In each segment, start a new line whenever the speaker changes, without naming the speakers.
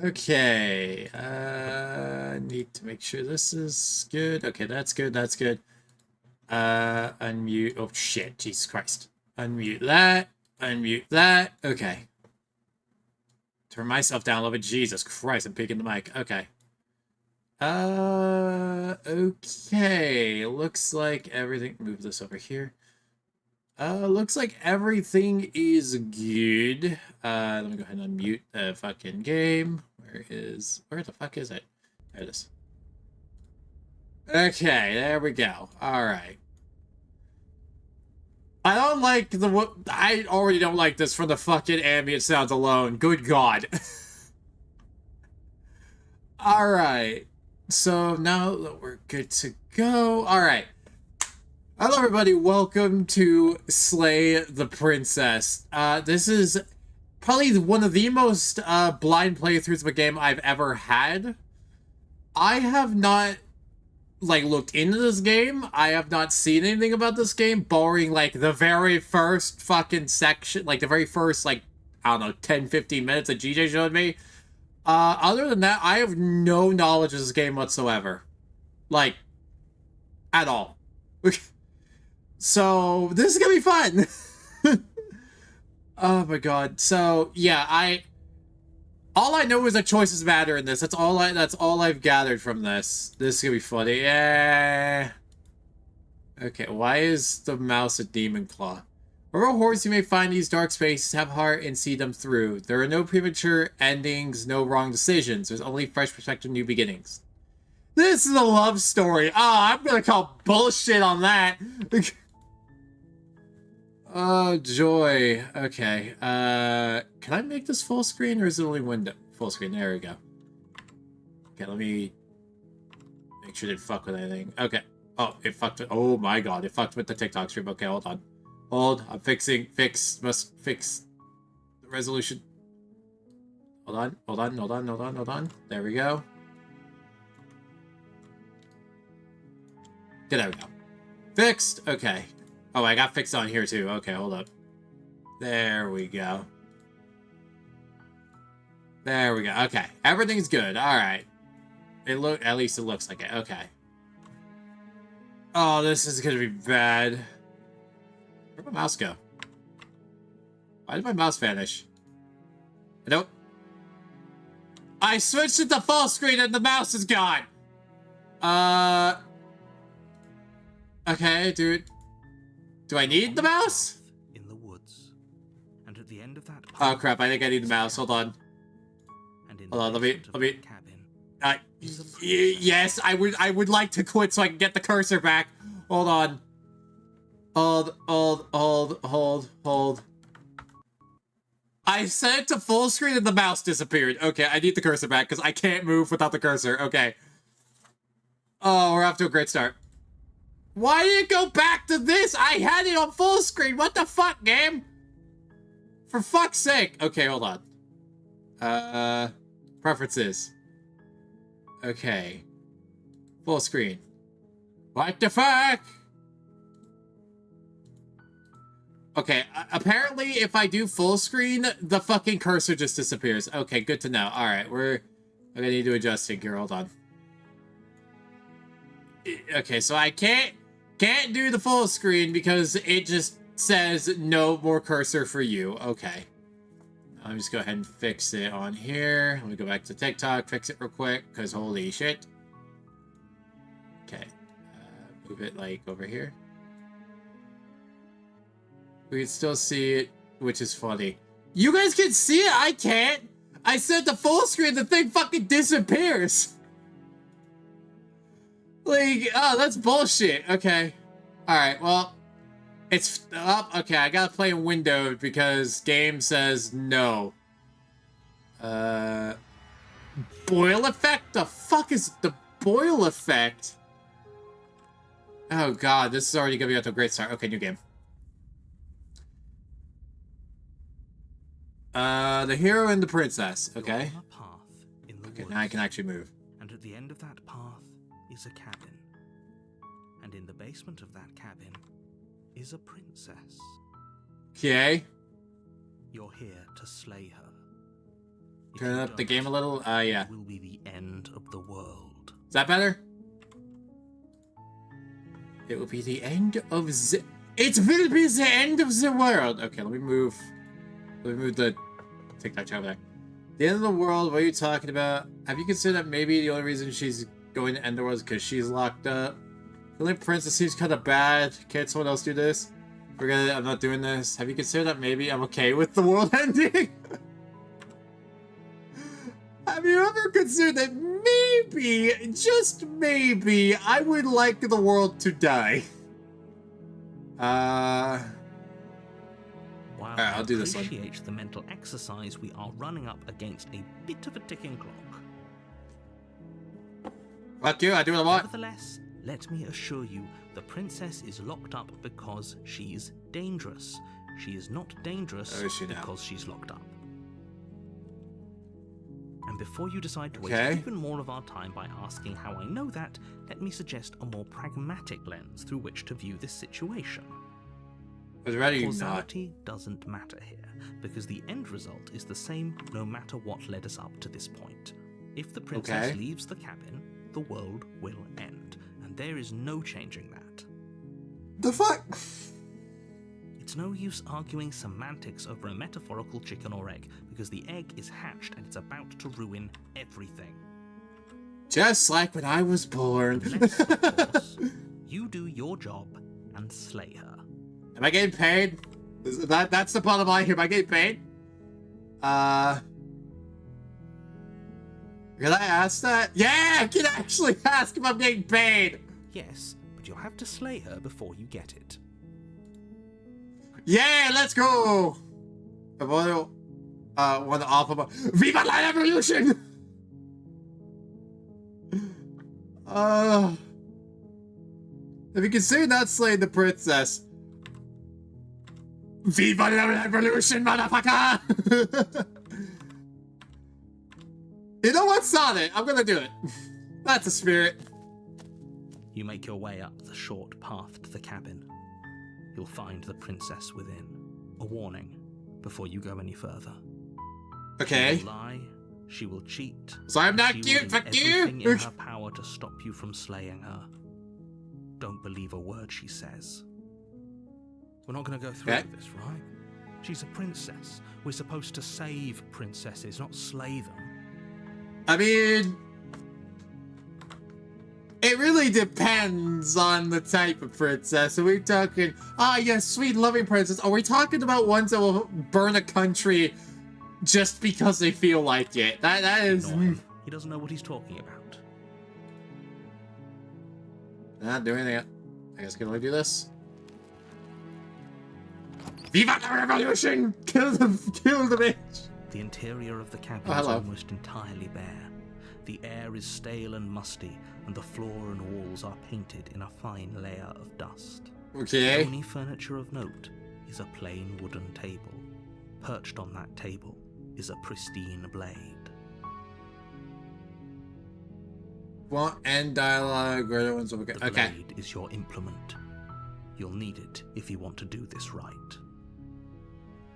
Okay. Need to make sure this is good. Okay, that's good. That's good. Unmute. Oh shit! Jesus Christ. Unmute that. Unmute that. Okay. Turn myself down a little bit. Jesus Christ! I'm picking the mic. Okay. Okay. Looks like everything. Move this over here. Looks like everything is good. Let me go ahead and unmute the fucking game. Where the fuck is it? There it is. Okay, there we go. Alright. I don't like I already don't like this from the fucking ambient sounds alone. Good God. Alright. So now that we're good to go. Alright. Hello everybody, welcome to Slay the Princess. This is probably one of the most blind playthroughs of a game I've ever had. I have not looked into this game. I have not seen anything about this game, barring the very first fucking section, the very first I don't know, 10-15 minutes that GJ showed me. Other than that, I have no knowledge of this game whatsoever. At all. So, this is gonna be fun! Oh my god. So, yeah, all I know is that choices matter in this. That's all I've gathered from this. This is gonna be funny. Yeah. Okay, why is the mouse a demon claw? Wherever horse you may find these dark spaces, have heart and see them through. There are no premature endings, no wrong decisions. There's only fresh perspective, new beginnings. This is a love story. I'm gonna call bullshit on that. Oh, joy. Okay. Can I make this full screen or is it only window? Full screen. There we go. Okay, let me make sure it didn't fuck with anything. Okay. Oh, it fucked with... Oh my god, it fucked with the TikTok stream. Okay, hold on. I'm fixing... Must fix the resolution. Hold on. There we go. Okay, there we go. Fixed. Okay. Oh, I got fixed on here too. Okay, hold up. There we go. There we go. Okay, everything's good. All right. At least it looks like it. Okay. Oh, this is gonna be bad. Where'd my mouse go? Why did my mouse vanish? Nope. I switched it to full screen and the mouse is gone. Okay, dude. Do I need the mouse?
In the woods, and at the end of that.
Oh crap! I think I need the mouse. Hold on. Hold on. Let me. Yes, I would like to quit so I can get the cursor back. Hold on. Hold. I set it to full screen and the mouse disappeared. Okay, I need the cursor back because I can't move without the cursor. Okay. Oh, we're off to a great start. Why did it go back to this? I had it on full screen. What the fuck, game? For fuck's sake. Okay, hold on. Preferences. Okay. Full screen. What the fuck? Okay, apparently if I do full screen, the fucking cursor just disappears. Okay, good to know. Alright, I'm gonna need to adjust it here. Hold on. Okay, so I can't do the full screen because it just says no more cursor for you. Okay. Let me just go ahead and fix it on here. Let me go back to TikTok, fix it real quick, because holy shit. Okay. Move it, over here. We can still see it, which is funny. You guys can see it? I can't! I set the full screen, the thing fucking disappears! Oh, that's bullshit. Okay. Alright, well... It's up. Okay, I gotta play in windowed because game says no. Boil effect? The fuck is the boil effect? Oh god, this is already gonna be off to a great start. Okay, new game. The hero and the princess. Okay. Okay, now I can actually move.
And at the end of that path is a cabin. And in the basement of that cabin is a princess.
Okay.
You're here to slay her. If
Turn
you
up the
don't,
game a little. Yeah.
it will be the end of the world.
Is that better? It will be the end of the... It will be the end of the world. Okay, let me move the TikTok over there. The end of the world, what are you talking about? Have you considered that maybe the only reason she's going to end the world is because she's locked up? The princess seems kind of bad. Can't someone else do this? Forget it, I'm not doing this. Have you considered that maybe I'm okay with the world ending? Have you ever considered that maybe, just maybe, I would like the world to die?
While
Alright, I'll do this one.
appreciate the mental exercise, we are running up against a bit of a ticking clock.
Fuck you, I do what I want.
Nevertheless, let me assure you, the princess is locked up because she's dangerous. She is not dangerous
Oh, is she now?
because she's locked up. And before you decide to
Okay.
waste even more of our time by asking how I know that, let me suggest a more pragmatic lens through which to view this situation.
I was ready or not.
Causality doesn't matter here, because the end result is the same no matter what led us up to this point. If the princess
Okay.
leaves the cabin, the world will end, and there is no changing that.
The fuck?
It's no use arguing semantics over a metaphorical chicken or egg, because the egg is hatched and it's about to ruin everything.
Just like when I was born.
Unless, of course, you do your job and slay her.
Am I getting paid? That's the bottom line here. Am I getting paid? Can I ask that? Yeah, I can actually ask if I'm getting paid.
Yes, but you'll have to slay her before you get it.
Yeah, let's go. I want to offer my Viva la Revolution. Have you considered not slaying the princess? Viva la Revolution, motherfucker! You know what, Sonic? I'm gonna do it. That's a spirit.
You make your way up the short path to the cabin. You'll find the princess within. A warning before you go any further.
Okay.
She will lie, she will cheat.
So I'm not
she will
cute,
do
fuck
everything
you!
in her power to stop you from slaying her. Don't believe a word she says. We're not going to go through
Okay.
with this, right? She's a princess. We're supposed to save princesses, not slay them.
I mean, it really depends on the type of princess. Are we talking, yes, sweet loving princess? Are we talking about ones that will burn a country just because they feel like it? That is...
Ignore him. He doesn't know what he's talking about.
Not doing anything. I guess I can only do this. Viva la Revolution! Kill the bitch!
The interior of the cabin
Oh,
is
hello.
almost entirely bare. The air is stale and musty, and the floor and walls are painted in a fine layer of dust. The
Okay.
only furniture of note is a plain wooden table. Perched on that table is a pristine blade.
Won't end dialogue. Greater ones will...
The
Okay.
blade is your implement. You'll need it if you want to do this right.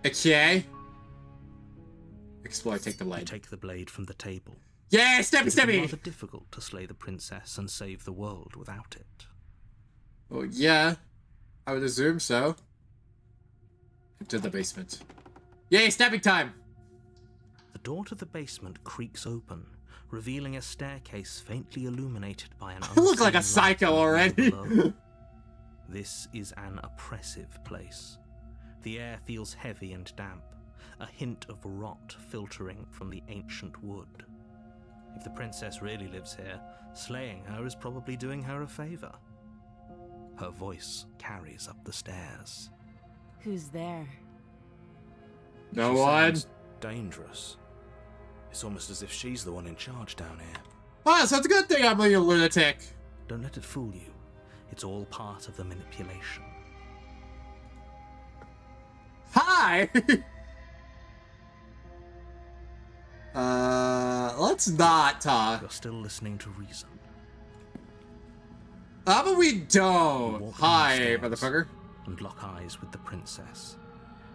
Okay. Explore, take the
You
blade.
take the blade from the table.
Yeah, steppy,
It would be
steppy!
rather difficult to slay the princess and save the world without it.
Well, yeah. I would assume so. To the basement. Yay, stabbing time!
The door to the basement creaks open, revealing a staircase faintly illuminated by an
I look like a
unseen light
psycho already.
below. This is an oppressive place. The air feels heavy and damp, a hint of rot filtering from the ancient wood. If the princess really lives here, slaying her is probably doing her a favor. Her voice carries up the stairs.
Who's there?
No
She
one.
sounds dangerous. It's almost as if she's the one in charge down here.
Oh, so it's a good thing I'm a lunatic.
Don't let it fool you. It's all part of the manipulation.
Hi! Let's not talk.
You're still listening to reason.
How about we
You
don't?
walk
Hi,
down the
motherfucker.
and lock eyes with the princess.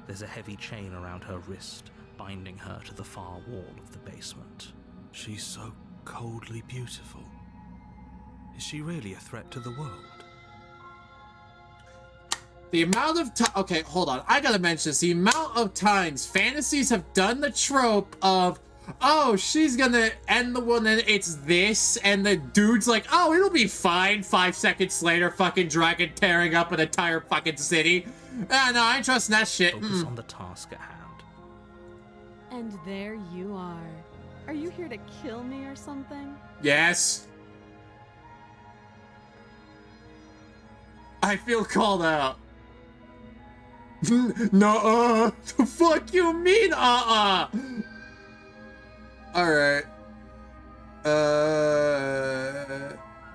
There's a heavy chain around her wrist, binding her to the far wall of the basement.
She's so coldly beautiful. Is she really a threat to the world?
The amount of time... Okay, hold on. I gotta mention this. The amount of times fantasies have done the trope of, oh, she's gonna end the one and it's this, and the dude's like, oh, it'll be fine. 5 seconds later, fucking dragon tearing up an entire fucking city. Ah, no, I ain't trusting that shit.
Focus on the task at hand.
And there you are. Are you here to kill me or something?
Yes. I feel called out. Nuh-uh. The fuck you mean, Alright.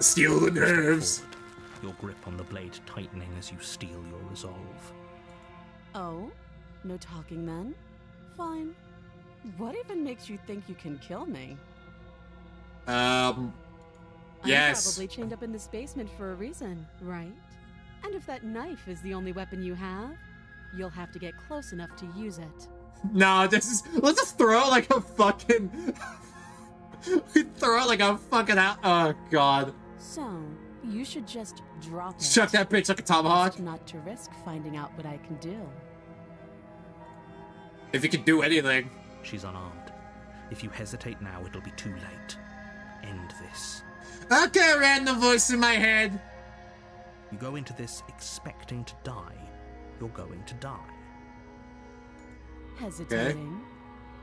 Steal the nerves.
Forward, your grip on the blade tightening as you steel your resolve.
Oh? No talking then? Fine. What even makes you think you can kill me?
Yes.
I'm probably chained up in this basement for a reason, right? And if that knife is the only weapon you have, you'll have to get close enough to use it.
No, this is... Let's just throw like a fucking... We throw it like a fucking out... Oh, God.
So, you should just drop it.
Chuck that bitch like a tomahawk.
Just not to risk finding out what I can do.
If you can do anything.
She's unarmed. If you hesitate now, it'll be too late. End this.
Okay, random voice in my head.
You go into this expecting to die, you're going to die.
Hesitating?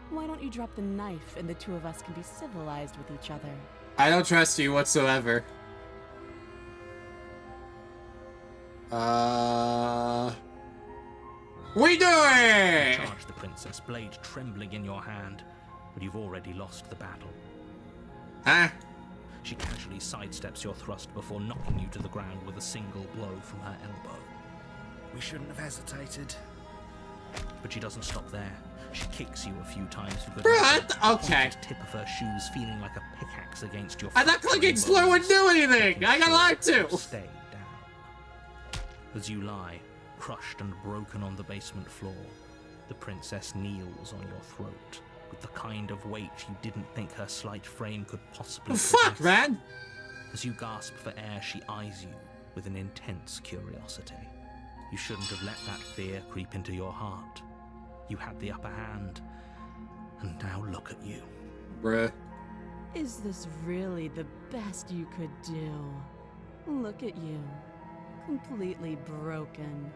Why don't you drop the knife and the two of us can be civilized with each other?
I don't trust you whatsoever. We do it!
Charge the princess, blade trembling in your hand, but you've already lost the battle.
Huh?
She casually sidesteps your thrust before knocking you to the ground with a single blow from her elbow.
We shouldn't have hesitated.
But she doesn't stop there. She kicks you a few times with
Okay.
the tip of her shoes feeling like a pickaxe against your
I'm not clicking slow and do anything! I got lied to!
Stay down. As you lie, crushed and broken on the basement floor, the princess kneels on your throat with the kind of weight you didn't think her slight frame could possibly
Fuck,
possess.
man!
As you gasp for air, she eyes you with an intense curiosity. You shouldn't have let that fear creep into your heart. You had the upper hand, and now look at you.
Bruh.
Is this really the best you could do? Look at you. Completely broken.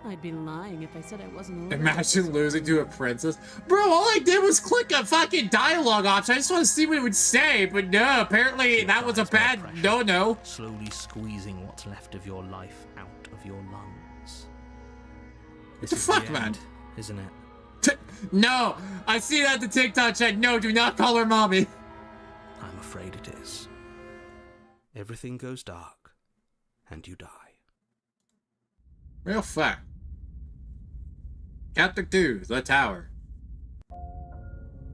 I'd be lying if I said I wasn't a
Imagine losing to a princess. Bro, all I did was click a fucking dialogue option. I just want to see what it would say, but no, apparently that was a bad no-no.
Slowly squeezing what's left of your life out of your lungs.
What the fuck, man?
Isn't it?
No! I see that in the TikTok chat. No, do not call her mommy.
I'm afraid it is.
Everything goes dark, and you die.
Real fact. Chapter 2, The Tower.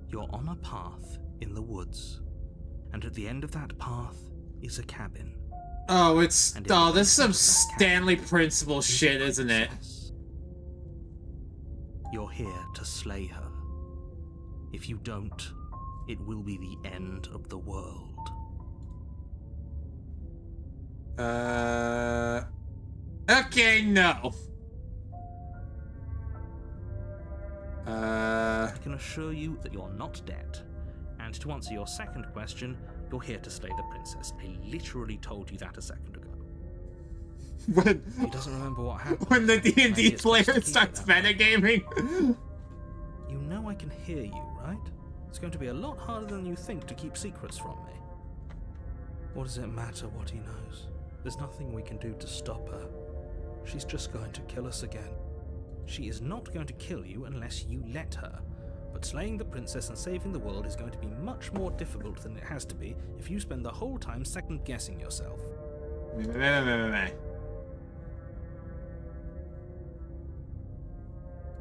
You're on a path in the woods, and at the end of that path is a cabin.
Oh, it's...
And in
Oh,
the
this is some
basement of that
Stanley
cabin
Principle
is the
shit, isn't it?
princess. You're here to slay her. If you don't, it will be the end of the world.
Okay, no.
I can assure you that you're not dead. And to answer your second question, you're here to slay the princess. I literally told you that a second ago.
When...
He doesn't remember what happened.
When the D&D
Maybe it's best to
player
keep it
starts
that way.
metagaming.
You know I can hear you, right? It's going to be a lot harder than you think to keep secrets from me.
What does it matter what he knows? There's nothing we can do to stop her. She's just going to kill us again.
She is not going to kill you unless you let her. But slaying the princess and saving the world is going to be much more difficult than it has to be if you spend the whole time second-guessing yourself.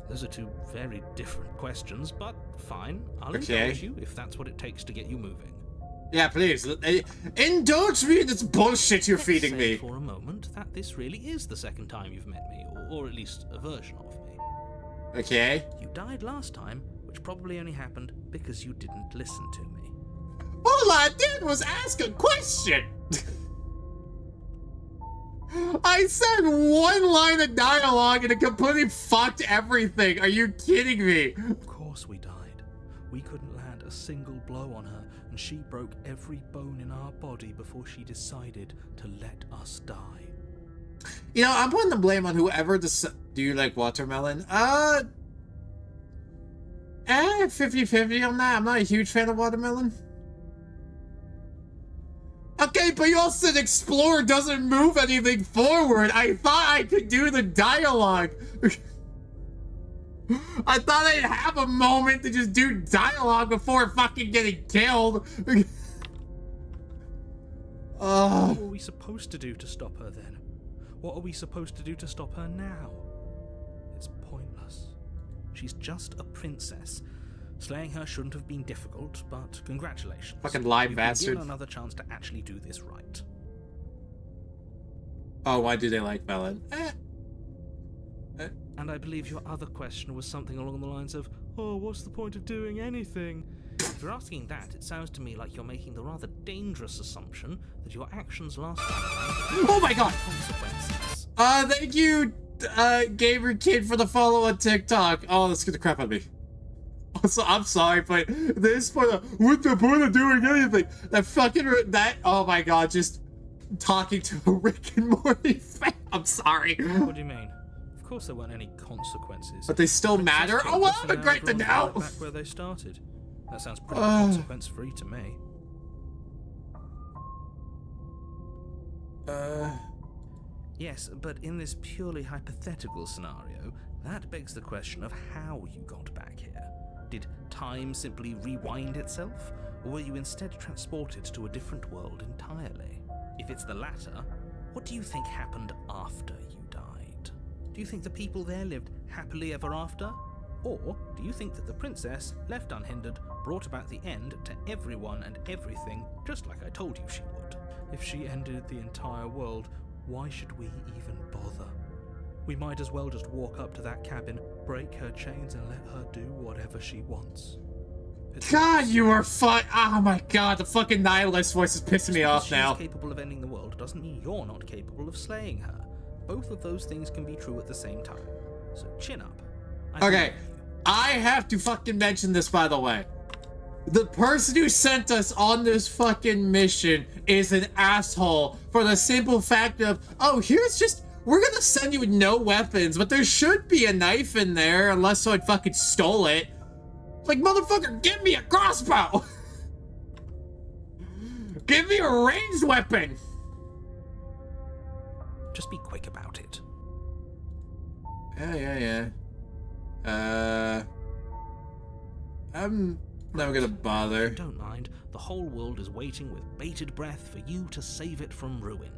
Those are two very different questions, but fine. I'll indulge you if that's what it takes to get you moving.
Yeah, please. Indulge me in this bullshit you're
Let's
feeding
say
me.
for a moment that this really is the second time you've met me, or at least a version of me.
Okay.
You died last time which probably only happened because you didn't listen to me.
All I did was ask a question. I said one line of dialogue and it completely fucked everything. Are you kidding me?
Of course we died. We couldn't land a single blow on her, and she broke every bone in our body before she decided to let us die.
You know, I'm putting the blame on whoever do you like watermelon? 50-50 on that. I'm not a huge fan of watermelon. Okay, but you also said Explorer doesn't move anything forward. I thought I could do the dialogue. I thought I'd have a moment to just do dialogue before fucking getting killed.
What were we supposed to do to stop her then? What are we supposed to do to stop her now? It's pointless. She's just a princess. Slaying her shouldn't have been difficult, but congratulations.
Fucking live
You've been
bastard.
given another chance to actually do this right.
Oh, why do they like melon?
And I believe your other question was something along the lines of, oh, what's the point of doing anything?
If you're asking that, it sounds to me like you're making the rather dangerous assumption that your actions last time
Oh my god!
consequences.
Thank you, Gamer Kid, for the follow on TikTok. Oh, that's gonna crap on me. Also, I'm sorry, but this point of, what's the point of doing anything? Oh my god, just talking to a Rick and Morty fan. I'm sorry.
What do you mean? Of course there weren't any consequences.
But they still
Princess
matter?
killed
Oh, well,
us and
that'd be great to
everyone's right
know.
back where they started. That sounds pretty consequence-free to me. Yes, but in this purely hypothetical scenario, that begs the question of how you got back here. Did time simply rewind itself, or were you instead transported to a different world entirely? If it's the latter, what do you think happened after you died? Do you think the people there lived happily ever after? Or do you think that the princess, left unhindered, brought about the end to everyone and everything, just like I told you she would? If she ended the entire world, why should we even bother? We might as well just walk up to that cabin, break her chains, and let her do whatever she wants.
God, you are oh my god, the fucking nihilist voice is pissing me off
She's
now.
capable of ending the world doesn't mean you're not capable of slaying her. Both of those things can be true at the same time. So chin up. I
Okay,
believe you.
I have to fucking mention this, by the way. The person who sent us on this fucking mission is an asshole for the simple fact of, oh, we're gonna send you with no weapons, but there should be a knife in there unless someone fucking stole it. Like, motherfucker, give me a crossbow! Give me a ranged weapon!
Just be quick about it.
Yeah. I'm never gonna bother.
Don't mind. The whole world is waiting with bated breath for you to save it from ruin.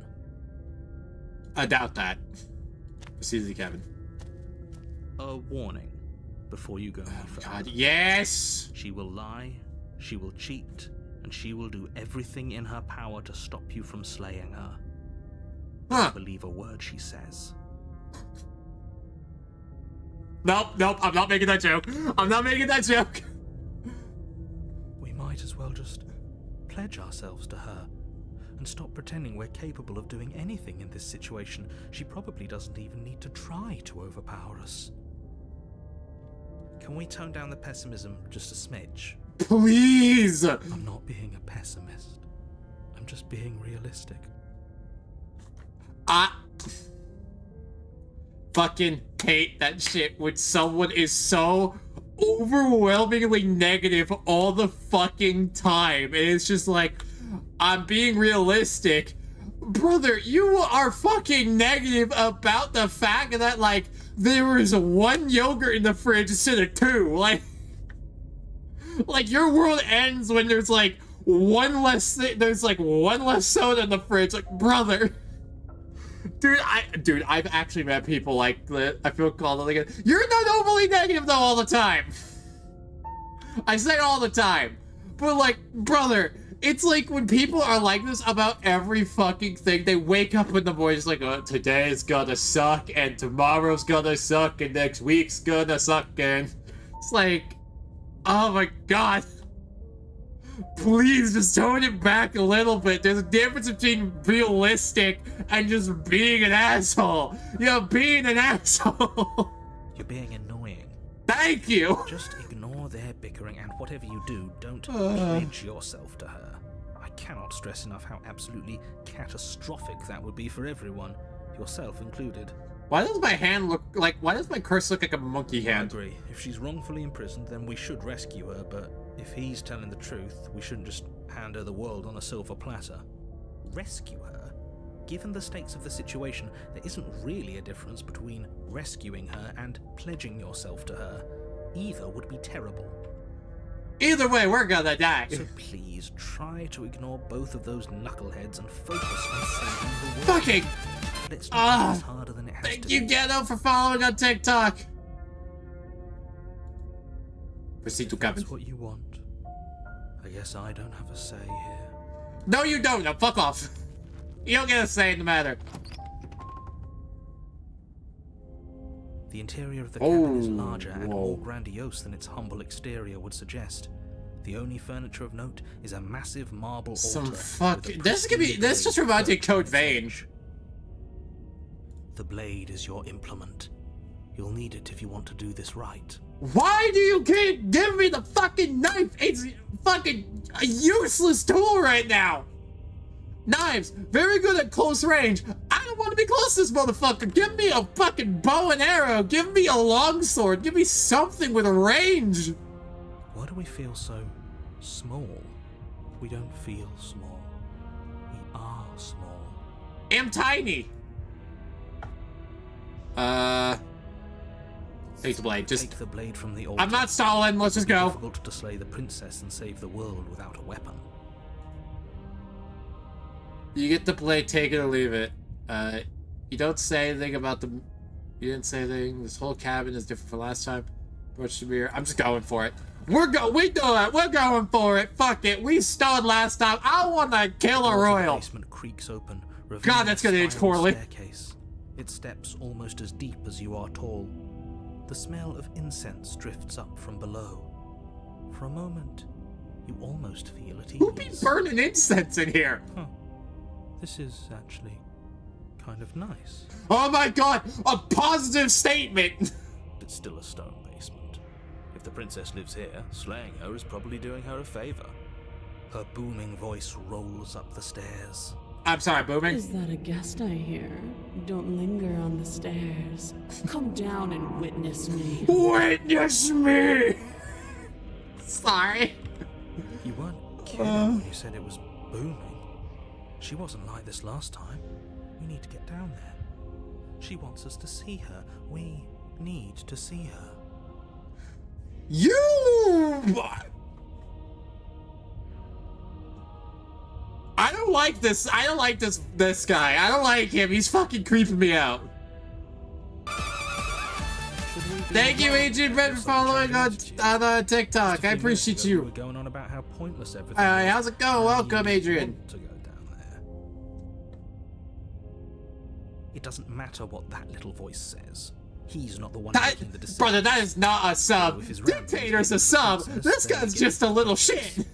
I doubt that. Proceed to the cabin.
A warning before you go any further.
God, yes!
She will lie, she will cheat, and she will do everything in her power to stop you from slaying her.
Huh.
Believe a word she says.
Nope, I'm not making that joke. I'm not making that joke.
We might as well just pledge ourselves to her and stop pretending we're capable of doing anything in this situation. She probably doesn't even need to try to overpower us. Can we tone down the pessimism just a smidge?
Please!
I'm not being a pessimist. I'm just being realistic.
I fucking hate that shit when someone is so overwhelmingly negative all the fucking time. And it's just like, I'm being realistic. Brother, you are fucking negative about the fact that, like, there was one yogurt in the fridge instead of two. Like your world ends when there's like one less soda in the fridge. Like, brother. Dude, I've actually met people like that. I feel called like, you're not overly negative though all the time. I say it all the time. But like, brother, it's like when people are like this about every fucking thing, they wake up in the morning just like, oh, today's gonna suck, and tomorrow's gonna suck, and next week's gonna suck, and it's like, Oh my god. Please just tone it back a little bit. There's a difference between realistic and just being an asshole. You're being an asshole.
You're being annoying.
Thank you.
Just ignore their bickering, and whatever you do, don't pledge yourself to her. I cannot stress enough how absolutely catastrophic that would be for everyone, yourself included.
Why does my hand look like, why does my curse look like a monkey
I
hand?
agree. If she's wrongfully imprisoned, then we should rescue her, but if he's telling the truth, we shouldn't just hand her the world on a silver platter. Rescue her? Given the stakes of the situation, there isn't really a difference between rescuing her and pledging yourself to her. Either would be terrible.
Either way, we're gonna die.
So please, try to ignore both of those knuckleheads and focus on saving the world.
Fucking
Let's not make this harder than it has
thank
to
you,
be.
Ghetto, for following on TikTok. Proceed to
If
Kevin.
that's what you want. I guess I don't have a say here.
No, you don't. Now, fuck off. You don't get a say in the matter.
The interior of the cabin is
Oh,
larger and
whoa.
more grandiose than its humble exterior would suggest. The only furniture of note is a massive marble
Some
altar.
fuck.
with a
This could be.
pristine
This just
blade
reminds me of
perched on
Code
its
Vein.
edge. The blade is your implement. You'll need it if you want to do this right.
Why do you keep giving me the fucking knife? It's fucking a useless tool right now. Knives, very good at close range. I don't want to be close to this motherfucker. Give me a fucking bow and arrow. Give me a longsword. Give me something with a range.
Why do we feel so small? We don't feel small. We are small.
I'm tiny. Take the blade. Just.
Take the blade from the altar.
I'm not stalling. Let's just
It's
go.
difficult to slay the princess and save the world without a weapon.
You get the blade. Take it or leave it. You don't say anything about the. You didn't say anything. This whole cabin is different from last time. Approach the mirror. I'm just going for it. We do it. We're going for it. Fuck it. We stalled last time. I want to kill a
The
royal.
basement creaks open, revealing
God, that's gonna
a
age
spiral
poorly.
Staircase. Its steps almost as deep as you are tall. The smell of incense drifts up from below. For a moment, you almost feel at ease.
Who be burning incense in here?
Huh. This is actually kind of nice.
Oh my god, a positive statement.
It's still a stone basement. If the princess lives here, slaying her is probably doing her a favor. Her booming voice rolls up the stairs.
I'm sorry, booming.
Is that a guest I hear? Don't linger on the stairs. Come down and witness me.
Witness me. Sorry.
You weren't kidding when you said it was booming. She wasn't like this last time. We need to get down there. She wants us to see her. We need to see her.
You. I don't like this. I don't like this guy. I don't like him. He's fucking creeping me out. Thank you, Agent Red, for following on TikTok. I appreciate
We were
you.
going on about how pointless everything
Hi,
was.
how's it going?
Now
Welcome,
you
Adrian.
want to go down there. It doesn't matter what that little voice says. He's not the one making the decision.
Brother, that is not a sub.
If his round
Dictator's a
is
sub.
princess,
This
then
guy's
get
just a little
princess.
shit.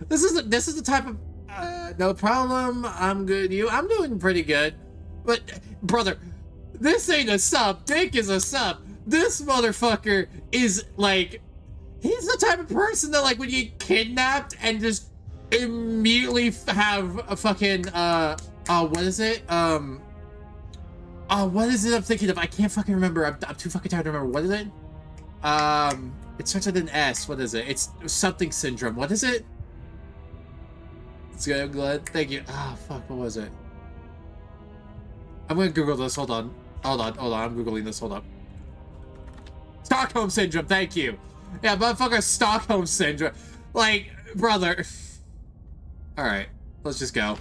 This is the type of no problem. I'm good. I'm doing pretty good. But brother, this ain't a sub. Dick is a sub. This motherfucker is like, he's the type of person that like when you get kidnapped and just immediately have a fucking what is it? What is it I'm thinking of? I can't fucking remember. I'm too fucking tired to remember. What is it? It starts with an S. What is it? It's something syndrome. What is it? It's good. I'm glad. Thank you. Ah, fuck. What was it? I'm gonna Google this. Hold on. I'm Googling this. Hold up. Stockholm syndrome. Thank you. Yeah, motherfucker. Stockholm syndrome. Like, brother. All right. Let's just go.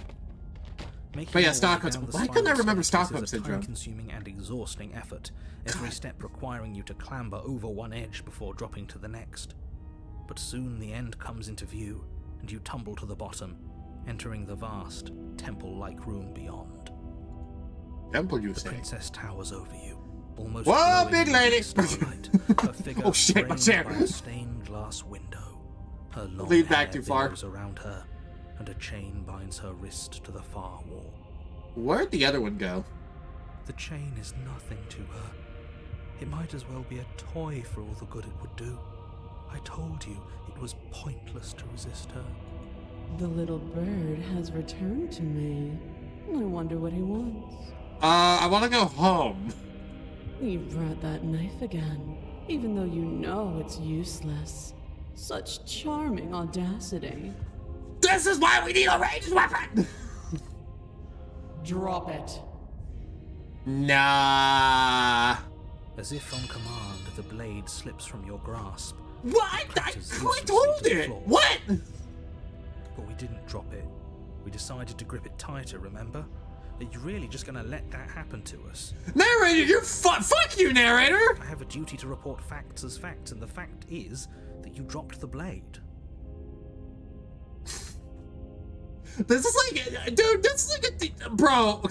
Making
But yeah,
your way
Stockholm-
down the
why couldn't I
spiral
remember
staircase
Stockholm
is a
syndrome?
time-consuming and exhausting effort. Every step requiring you to clamber over one edge before dropping to the next. But soon the end comes into view, and you tumble to the bottom, entering the vast, temple-like room beyond.
Temple, you
The
say?
princess towers over you,
almost
Whoa,
glowing
big
in
lady!
the starlight. Her figure
Oh shit, my
framed
chair.
by a stained glass window. Her long
Lean back
hair
too far.
billows around her, and a chain binds her wrist to the far wall.
Where'd the other one go?
The chain is nothing to her. It might as well be a toy for all the good it would do. I told you it was pointless to resist her.
The little bird has returned to me. I wonder what he wants.
I want to go home.
You brought that knife again, even though you know it's useless. Such charming audacity.
This is why we need a ranged weapon!
Drop it.
Nah.
As if on command, the blade slips from your grasp.
What? I
Clatters
clicked
uselessly
hold
to the
it!
floor.
What?
But we didn't drop it. We decided to grip it tighter, remember? Are you really just gonna let that happen to us?
Narrator, you're fuck you, narrator!
I have a duty to report facts as facts, and the fact is that you dropped the blade.
This is like, dude, this is like bro.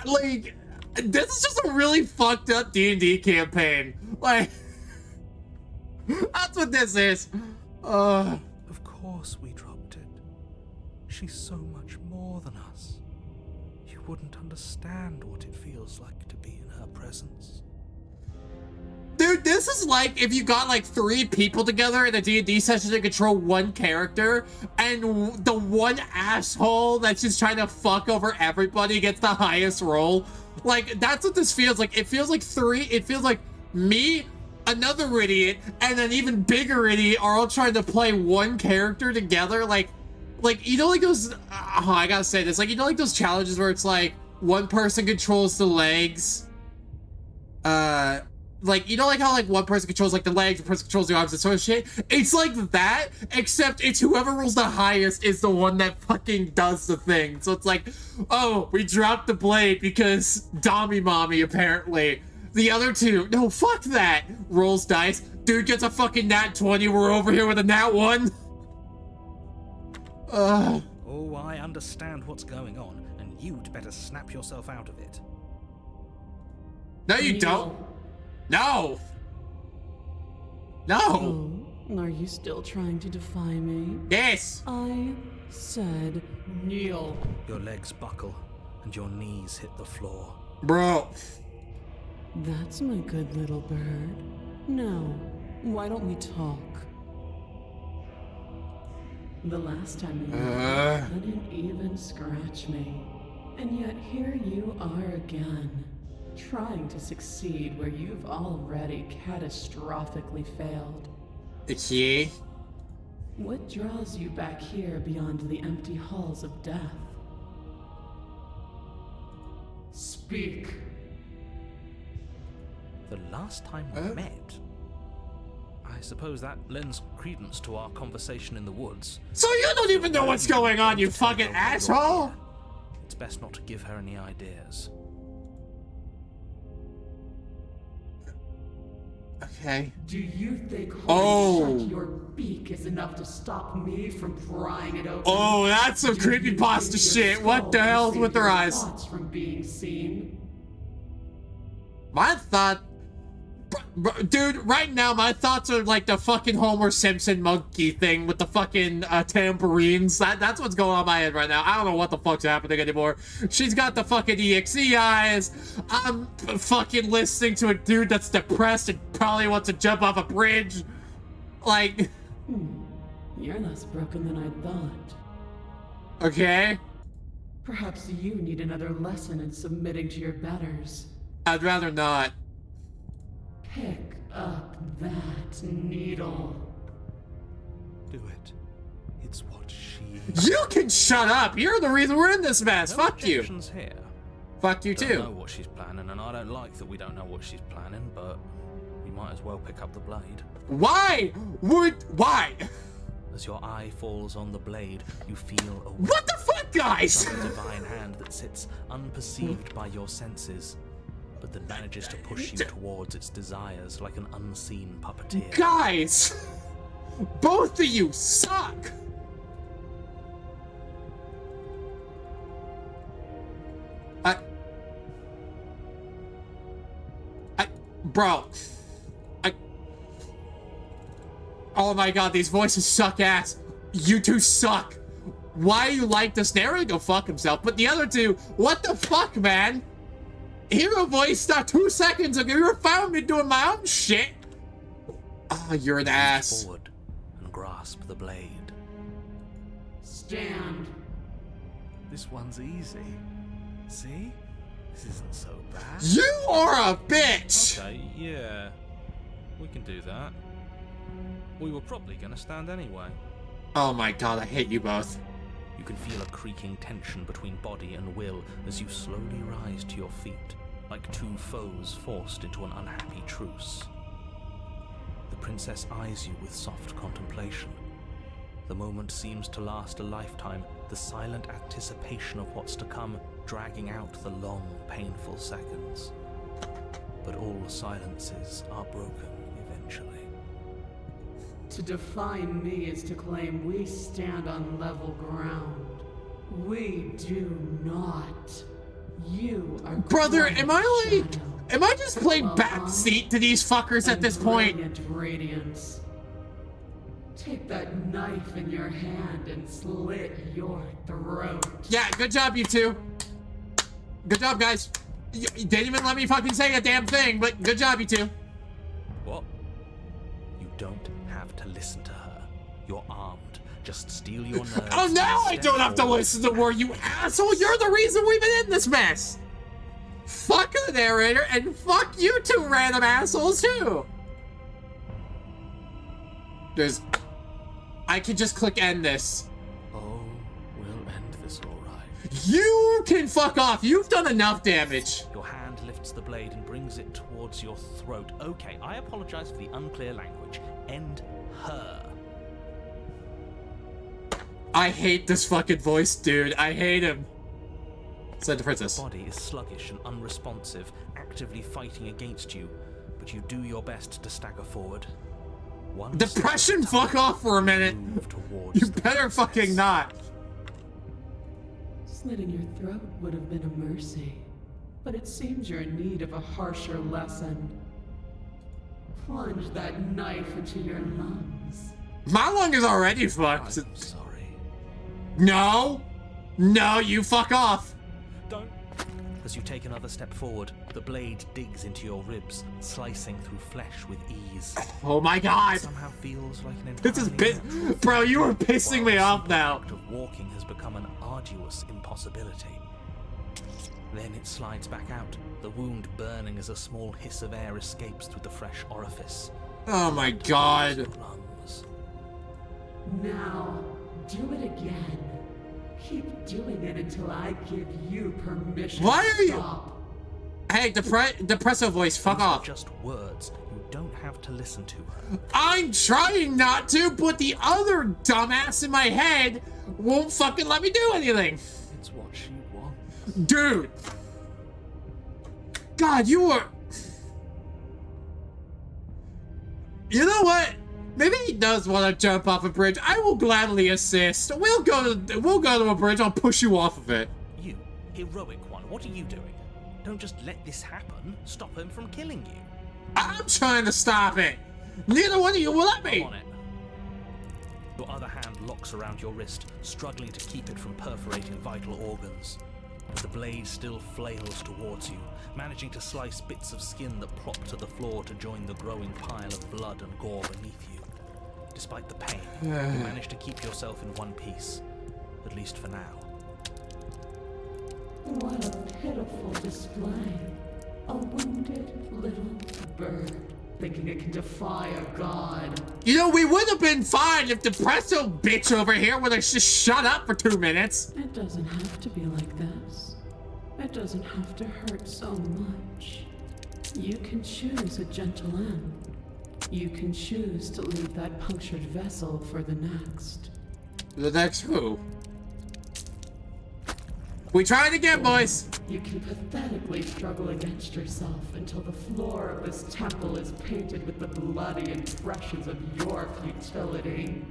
Like, this is just a really fucked up D&D campaign. Like, that's what this is.
Of course we dropped it. She's so much more than us. You wouldn't understand what it feels like to be in her presence.
Dude, this is like if you got like 3 people together in a D&D session to control one character, and the one asshole that's just trying to fuck over everybody gets the highest roll. Like, that's what this feels like. It feels like me, another idiot, and an even bigger idiot are all trying to play one character together. Like, you know, like those, I gotta say this, like, you know, like those challenges where it's like one person controls the legs, like, you know, like how like one person controls like the legs, one person controls the arms and sort of shit. It's like that, except it's whoever rolls the highest is the one that fucking does the thing. So it's like, oh, we dropped the blade because Dommy Mommy apparently. The other 2, no, fuck that. Rolls dice. Dude gets a fucking nat 20. We're over here with a nat 1.
Oh, I understand what's going on, and you'd better snap yourself out of it.
No, you don't. No! No!
Oh, are you still trying to defy me?
Yes!
I said kneel.
Your legs buckle, and your knees hit the floor.
Bro.
That's my good little bird. Now, why don't we talk? The last time you couldn't even scratch me. And yet here you are again, trying to succeed where you've already catastrophically failed.
Okay.
What draws you back here beyond the empty halls of death? Speak.
The last time we met? I suppose that lends credence to our conversation in the woods.
So you don't even know what's going on, you fucking asshole!
It's best not to give her any ideas.
Okay.
Do you think
Oh.
shut your beak is enough to stop me from prying it open?
Oh, that's some
Do you
creepypasta
think
shit.
your
What the
skull
hell's
can
with
save
their
your
eyes?
thoughts from being seen?
My thought... Dude, right now my thoughts are like the fucking Homer Simpson monkey thing with the fucking tambourines. That's what's going on in my head right now. I don't know what the fuck's happening anymore. She's got the fucking EXE eyes. I'm fucking listening to a dude that's depressed and probably wants to jump off a bridge. Like...
You're less broken than I thought.
Okay.
Perhaps you need another lesson in submitting to your betters.
I'd rather not.
Pick up that needle.
Do it. It's what she...
You can shut up! You're the reason we're in this mess!
No
Fuck you!
objections here.
Fuck you
Don't know
too.
what she's planning, and I don't like that we don't know what she's planning, but we might as well pick up the blade.
Why? Why?
As your eye falls on the blade, you feel a
What the fuck, guys?
some divine hand that sits unperceived by your senses, but that manages to push you towards its desires like an unseen puppeteer.
Guys! Both of you suck! Bro. Oh my god, these voices suck ass. You two suck. Why you like this narrator? Go fuck himself. But the other two, what the fuck, man? Hero voice not 2 seconds ago. You found me doing my own shit. Ah, you're an ass.
Forward and grasp the blade.
Stand.
This one's easy. See? This isn't so bad.
You are a bitch.
Okay, yeah. We can do that. We were probably gonna stand anyway.
Oh my god, I hate you both.
You can feel a creaking tension between body and will as you slowly rise to your feet, like two foes forced into an unhappy truce. The princess eyes you with soft contemplation. The moment seems to last a lifetime, the silent anticipation of what's to come dragging out the long, painful seconds. But all silences are broken eventually.
To define me is to claim we stand on level ground. We do not. You are
Brother,
quiet
am I like...
shadow,
Am I just playing
while
backseat to these fuckers at this point?
brilliant radiance. Take that knife in your hand and slit your throat.
Yeah, good job, you two. Good job, guys. You didn't even let me fucking say a damn thing, but good job, you two.
What? You don't have to listen to her. You're armed. Just steel your nerves.
Oh, now I
and
don't
step
have to
forward.
listen to her, you asshole. You're the reason we've been in this mess. Fuck the narrator, and fuck you two random assholes, too. I can just click end this.
Oh, we'll end this all right.
You can fuck off. You've done enough damage.
Your hand lifts the blade and brings it towards your throat. Okay, I apologize for the unclear language. End her.
I hate this fucking voice, dude. I hate him. Said the princess.
Your body is sluggish and unresponsive, actively fighting against you, but you do your best to stagger forward. One
Depression,
step at a
fuck
time,
off for a minute.
move towards
You
the
better
princess.
fucking not.
Slitting your throat would have been a mercy, but it seems you're in need of a harsher lesson. Plunge that knife into your lungs.
My lung is already fucked.
I'm sorry.
No. No, you fuck off.
Don't. As you take another step forward, the blade digs into your ribs, slicing through flesh with ease.
Oh my god.
Somehow feels like an
This is
entirely
bit.
natural
Bro, you are
while
pissing me
the
off
simple
now.
act of walking has become an arduous impossibility. Then it slides back out, the wound burning as a small hiss of air escapes through the fresh orifice.
Oh my
Fills
god.
your lungs.
Now, do it again. Keep doing it until I give you permission
Why
to
are you-
stop.
Hey, depresso voice, fuck
These are
off.
just words. You don't have to listen to her.
I'm trying not to, but the other dumbass in my head won't fucking let me do anything.
It's what she wants.
Dude. God, you were... You know what? Maybe he does want to jump off a bridge. I will gladly assist. We'll go to a bridge. I'll push you off of it.
You, heroic one, what are you doing? Don't just let this happen. Stop him from killing you.
I'm trying to stop it. Neither one of you will let
Go
me.
on it. Your other hand locks around your wrist, struggling to keep it from perforating vital organs. But the blade still flails towards you, managing to slice bits of skin that plop to the floor to join the growing pile of blood and gore beneath you. Despite the pain, you manage to keep yourself in one piece, at least for now.
What a pitiful display. A wounded little bird, thinking it can defy a god.
You know, we would have been fine if the presso bitch over here would have just shut up for 2 minutes.
It doesn't have to be like this. It doesn't have to hurt so much. You can choose a gentle end. You can choose to leave that punctured vessel for the next.
The next who? We tried again, boys.
You can pathetically struggle against yourself until the floor of this temple is painted with the bloody impressions of your futility.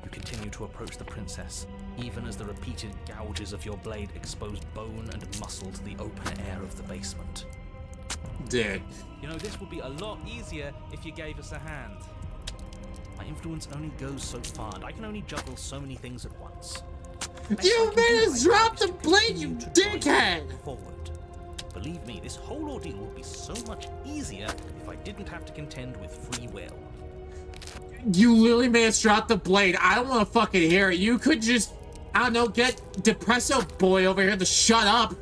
You continue to approach the princess, even as the repeated gouges of your blade expose bone and muscle to the open air of the basement.
Dude.
You know, this would be a lot easier if you gave us a hand. My influence only goes so far, and I can only juggle so many things at once.
You made us drop the blade, you dickhead!
Forward. Believe me, this whole ordeal would be so much easier if I didn't have to contend with free will.
You literally made us drop the blade. I don't want to fucking hear it. You could just, I don't know, get Depresso Boy over here to shut up.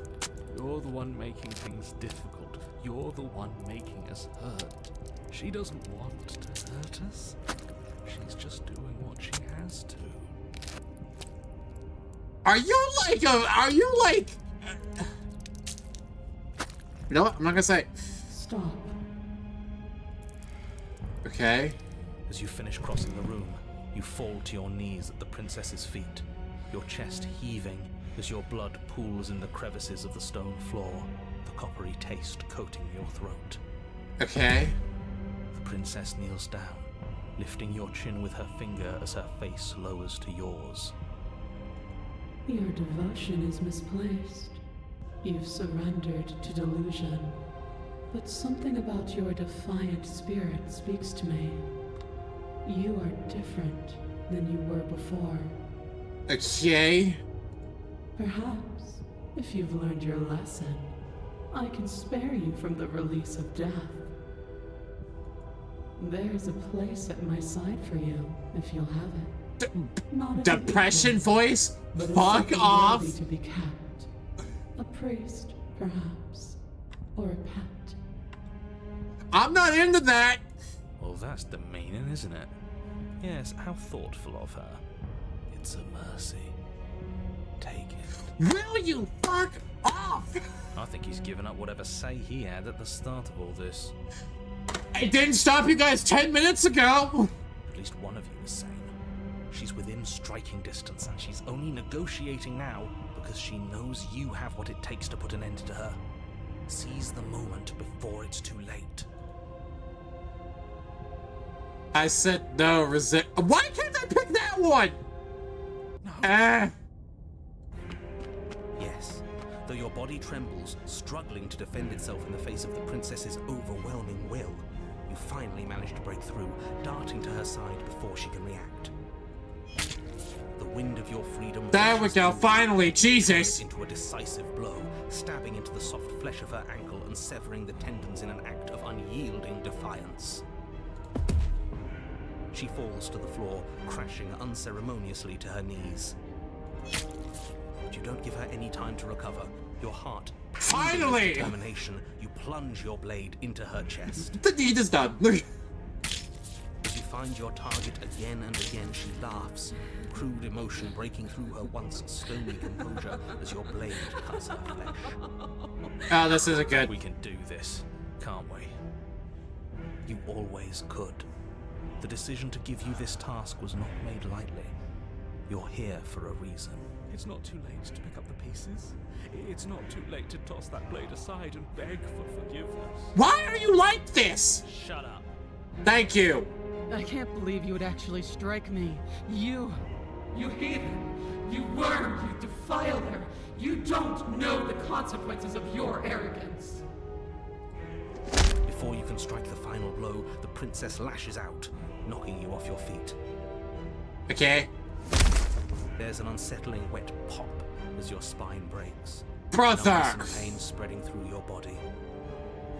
You're the one making things difficult. You're the one making us hurt. She doesn't want to hurt us. She's just doing what she has to.
Are you like you know what? I'm not gonna say.
Stop.
Okay.
As you finish crossing the room, you fall to your knees at the princess's feet, your chest heaving as your blood pools in the crevices of the stone floor, the coppery taste coating your throat.
Okay.
The princess kneels down, lifting your chin with her finger as her face lowers to yours.
Your devotion is misplaced. You've surrendered to delusion. But something about your defiant spirit speaks to me. You are different than you were before.
Okay.
Perhaps, if you've learned your lesson, I can spare you from the release of death. There's a place at my side for you, if you'll have it. Not as an
Depression
equal,
voice?
but as
Fuck
something
off.
worthy to be kept. A priest, perhaps, or a pet.
I'm not into that.
Well, that's the meaning, isn't it? Yes, how thoughtful of her. It's a mercy. Take it.
Will you fuck off?
I think he's given up whatever say he had at the start of all this.
It didn't stop you guys 10 minutes ago.
At least one of you is sane. She's within striking distance, and she's only negotiating now because she knows you have what it takes to put an end to her. Seize the moment before it's too late.
I said no, resist. Why can't I pick that one? No.
Yes, though your body trembles, struggling to defend itself in the face of the princess's overwhelming will, you finally manage to break through, darting to her side before she can react. The wind of your freedom.
There we go, finally, Jesus.
Into a decisive blow, stabbing into the soft flesh of her ankle and severing the tendons in an act of unyielding defiance. She falls to the floor, crashing unceremoniously to her knees. But you don't give her any time to recover. Your heart,
Finally!
with determination, you plunge your blade into her chest.
The deed is done.
As you find your target again and again, she laughs, crude emotion breaking through her once stony composure as your blade cuts her flesh.
Oh, this isn't good.
We can do this, can't we? You always could. The decision to give you this task was not made lightly. You're here for a reason.
It's not too late to pick up the pieces. It's not too late to toss that blade aside and beg for forgiveness.
Why are you like this?
Shut up.
Thank you.
I can't believe you would actually strike me. You
heathen! You worm! You defiler! You don't know the consequences of your arrogance!
Before you can strike the final blow, the princess lashes out, knocking you off your feet.
Okay.
There's an unsettling wet pop as your spine breaks.
Brother!
Numbness and pain spreading through your body.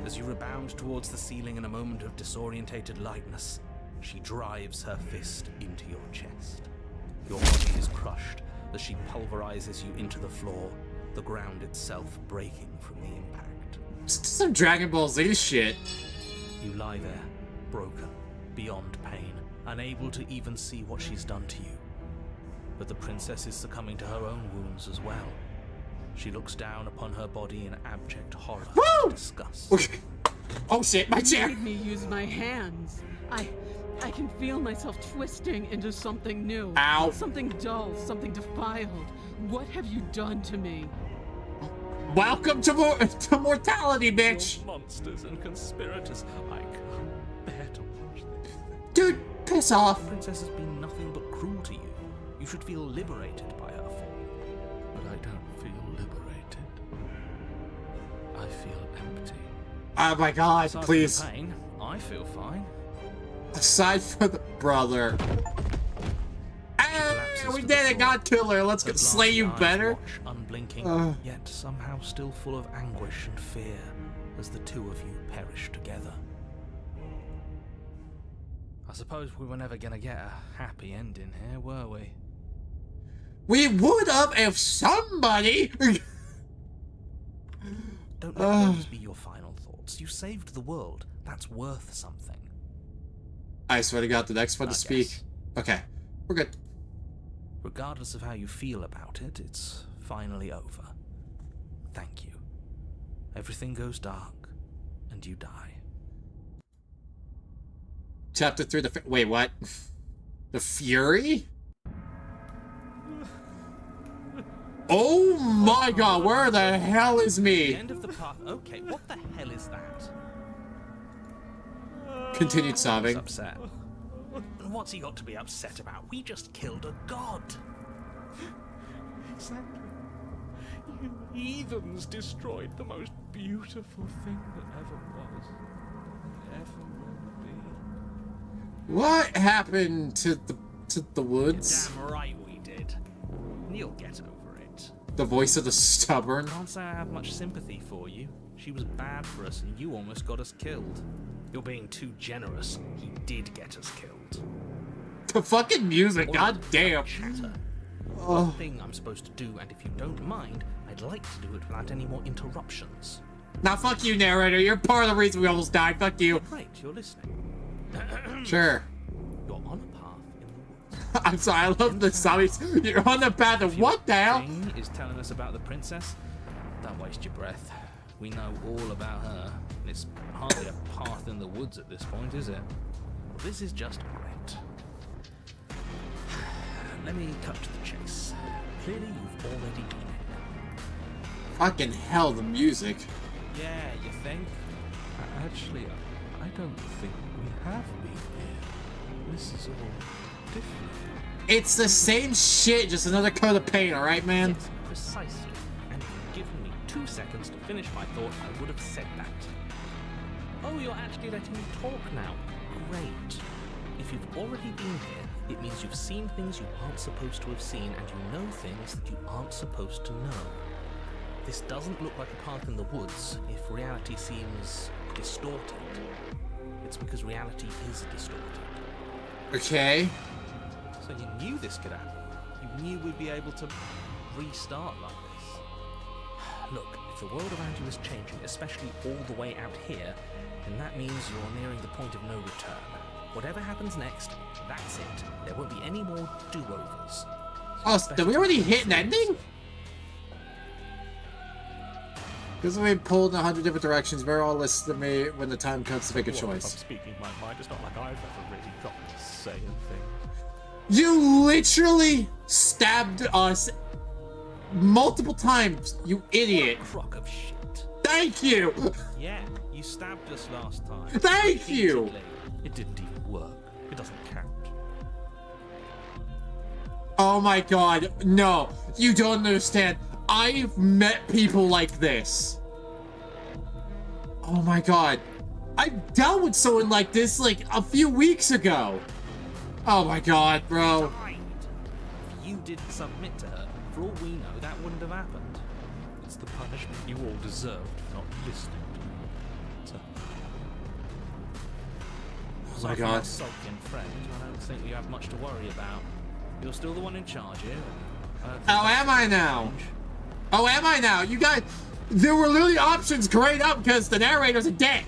As you rebound towards the ceiling in a moment of disorientated lightness, she drives her fist into your chest. Your body is crushed as she pulverizes you into the floor, the ground itself breaking from the impact.
Some Dragon Ball Z shit.
You lie there, broken, beyond pain, unable to even see what she's done to you. But the princess is succumbing to her own wounds as well. She looks down upon her body in abject horror and disgust.
Oh shit, my chair!
made me use my hands. I can feel myself twisting into something new.
Ow.
Something dull, something defiled. What have you done to me?
Welcome to mortality, bitch!
You're monsters and conspirators. I can't bear to watch this.
Dude, piss off.
The princess has been nothing but cruel to you. You should feel liberated by her fall.
But I don't feel liberated. I feel empty.
Oh my god,
Aside from
please.
the pain, I feel fine.
Aside from the brother. Hey,
Collapses
we
to
did
the
it, God
floor.
Killer. Let's
Her
go slay
glassy
you
eyes
better.
watch, unblinking, yet somehow still full of anguish and fear as the two of you perish together. I suppose we were never gonna get a happy ending here, were we?
We would have if somebody.
Don't let those be your final thoughts. You saved the world. That's worth something.
I swear to God, the next one to
I
speak.
guess.
Okay, we're good.
Regardless of how you feel about it, it's finally over. Thank you. Everything goes dark, and you die.
Chapter 3, wait, what? The Fury? Oh my god, where the hell is
The
me?
end of the path. Okay, what the hell is that?
Continued
He's
sobbing.
upset. And what's he got to be upset about? We just killed a god.
Exactly. You heathens destroyed the most beautiful thing that ever was, and ever will be.
What happened to the woods?
Damn right we did. And you'll get over it.
The voice of the stubborn?
Can't say I have much sympathy for you. She was bad for us, and you almost got us killed. You're being too generous. He did get us killed.
The fucking music,
Oi,
god damn.
Chatter.
Oh.
One thing I'm supposed to do, and if you don't mind, I'd like to do it without any more interruptions.
Now fuck you, narrator. You're part of the reason we almost died. Fuck you.
Great, you're listening.
Sure.
You're on a path in the woods.
I'm sorry, I love the zombies. You're on the path of what the hell?
Thing is telling us about the princess. Don't waste your breath. We know all about her. And it's hardly a path in the woods at this point, is it? Well, this is just great. Let me cut to the chase. Clearly, you've already been here.
Fucking hell, the music.
Yeah, you think?
Actually, I don't think we have been here. This is all different.
It's the same shit, just another coat of paint, alright, man?
Yes, precisely. And if you'd given me 2 seconds to finish my thought, I would have said that. Oh, you're actually letting me talk now. Great. If you've already been here, it means you've seen things you aren't supposed to have seen, and you know things that you aren't supposed to know. This doesn't look like a path in the woods if reality seems distorted. It's because reality is distorted.
Okay.
So you knew this could happen. You knew we'd be able to restart like this. Look, if the world around you is changing, especially all the way out here, then that means you're nearing the point of no return. Whatever happens next, that's it. There won't be any more do-overs.
Oh, did we already hit an ending? Because we pulled in 100 different directions, better all listen to me when the time comes to make a
Well, if I'm
choice.
speaking my mind, it's not like I've ever really got to say anything.
You literally stabbed us multiple times, you idiot.
Crock of shit.
Thank you!
Yeah, you stabbed us last time.
Thank you!
Repeatedly.
It didn't even work. It doesn't count.
Oh my god, no. You don't understand. I've met people like this. Oh my god. I dealt with someone like this like a few weeks ago. Oh my god, bro.
Died. If you didn't submit to her, for all we know, that wouldn't have happened.
It's the punishment you all deserved for not listening to me.
Oh my
Aside from
god.
that sulking friend, I don't think you have much to worry about. You're still the one in charge here.
Oh, am I now? Oh, am I now? You guys, there were literally options grayed up because the narrator's a dick.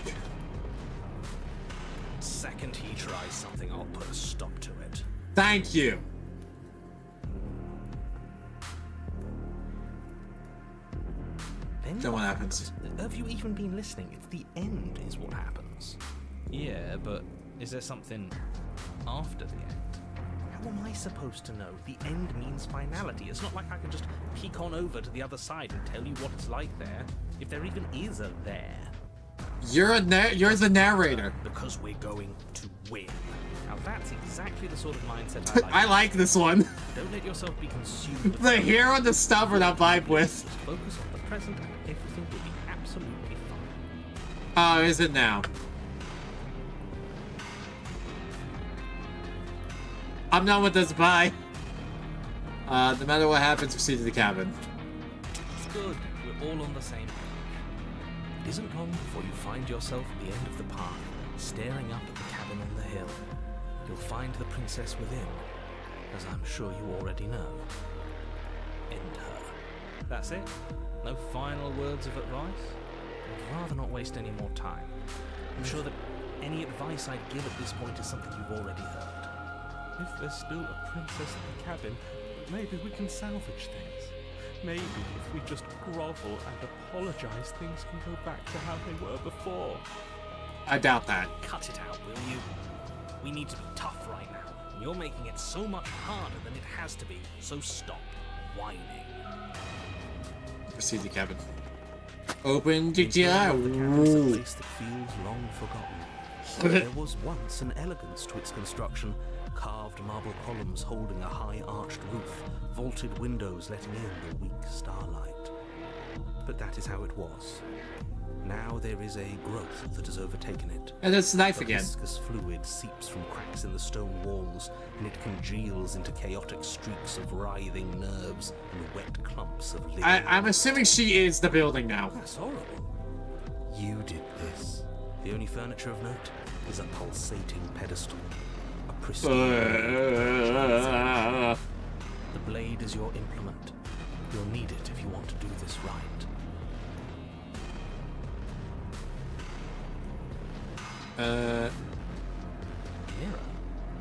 Second he tries something, I'll put a stop to it.
Thank you.
Then
Then what happens?
Have you even been listening? It's the end is what happens. Yeah, but is there something after the end? How am I supposed to know? The end means finality. It's not like I can just peek on over to the other side and tell you what it's like there. If there even is a there.
You're the narrator.
Because we're going to win. Now that's exactly the sort of mindset I like.
I like this one.
Don't let yourself be consumed with
The hero and the stubborn I vibe with.
Just focus on the present and everything will be absolutely fine.
Oh, is it now? I'm done with this. Bye. No matter what happens, proceed to the cabin.
It's good. We're all on the same page. It isn't long before you find yourself at the end of the path, staring up at the cabin on the hill. You'll find the princess within, as I'm sure you already know. End her. That's it? No final words of advice? I'd rather not waste any more time. I'm sure that any advice I'd give at this point is something you've already heard.
If there's still a princess in the cabin, maybe we can salvage things. Maybe if we just grovel and apologize, things can go back to how they were before.
I doubt that.
Cut it out, will you? We need to be tough right now, and you're making it so much harder than it has to be, so stop whining.
Proceed to the cabin. Open the
The
door.
cabin is a place that feels long forgotten. There was once an elegance to its construction, carved marble columns holding a high arched roof, vaulted windows letting in the weak starlight. But that is how it was. Now there is a growth that has overtaken it.
And it's the knife
The
again.
viscous fluid seeps from cracks in the stone walls, and it congeals into chaotic streaks of writhing nerves and wet clumps of living.
I'm assuming she is the building now.
That's horrible. You did this. The only furniture of note is a pulsating pedestal. A pristine.
Uh,
The blade is your implement. You'll need it if you want to do this right. Mirror?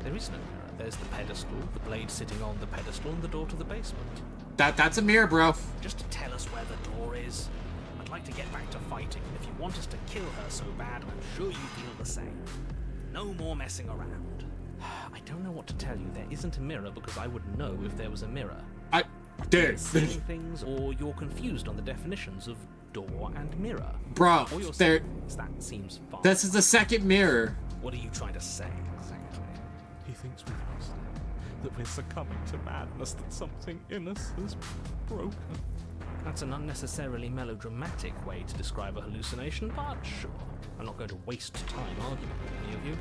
There is no mirror. There's the pedestal, the blade sitting on the pedestal, and the door to the basement.
that's a mirror, bro.
Just to tell us where the door is. I'd like to get back to fighting, and if you want us to kill her so bad, I'm sure you feel the same. No more messing around. I don't know what to tell you. There isn't a mirror because I would know if there was a mirror.
Dude.
Seeing things, or you're confused on the definitions of door and mirror.
Bro,
Or you're
there.
seeing things. That seems fine.
This is the second mirror.
What are you trying to say exactly?
He thinks we've lost it, that we're succumbing to madness, that something in us has broken.
That's an unnecessarily melodramatic way to describe a hallucination, but sure. I'm not going to waste time arguing with any of you.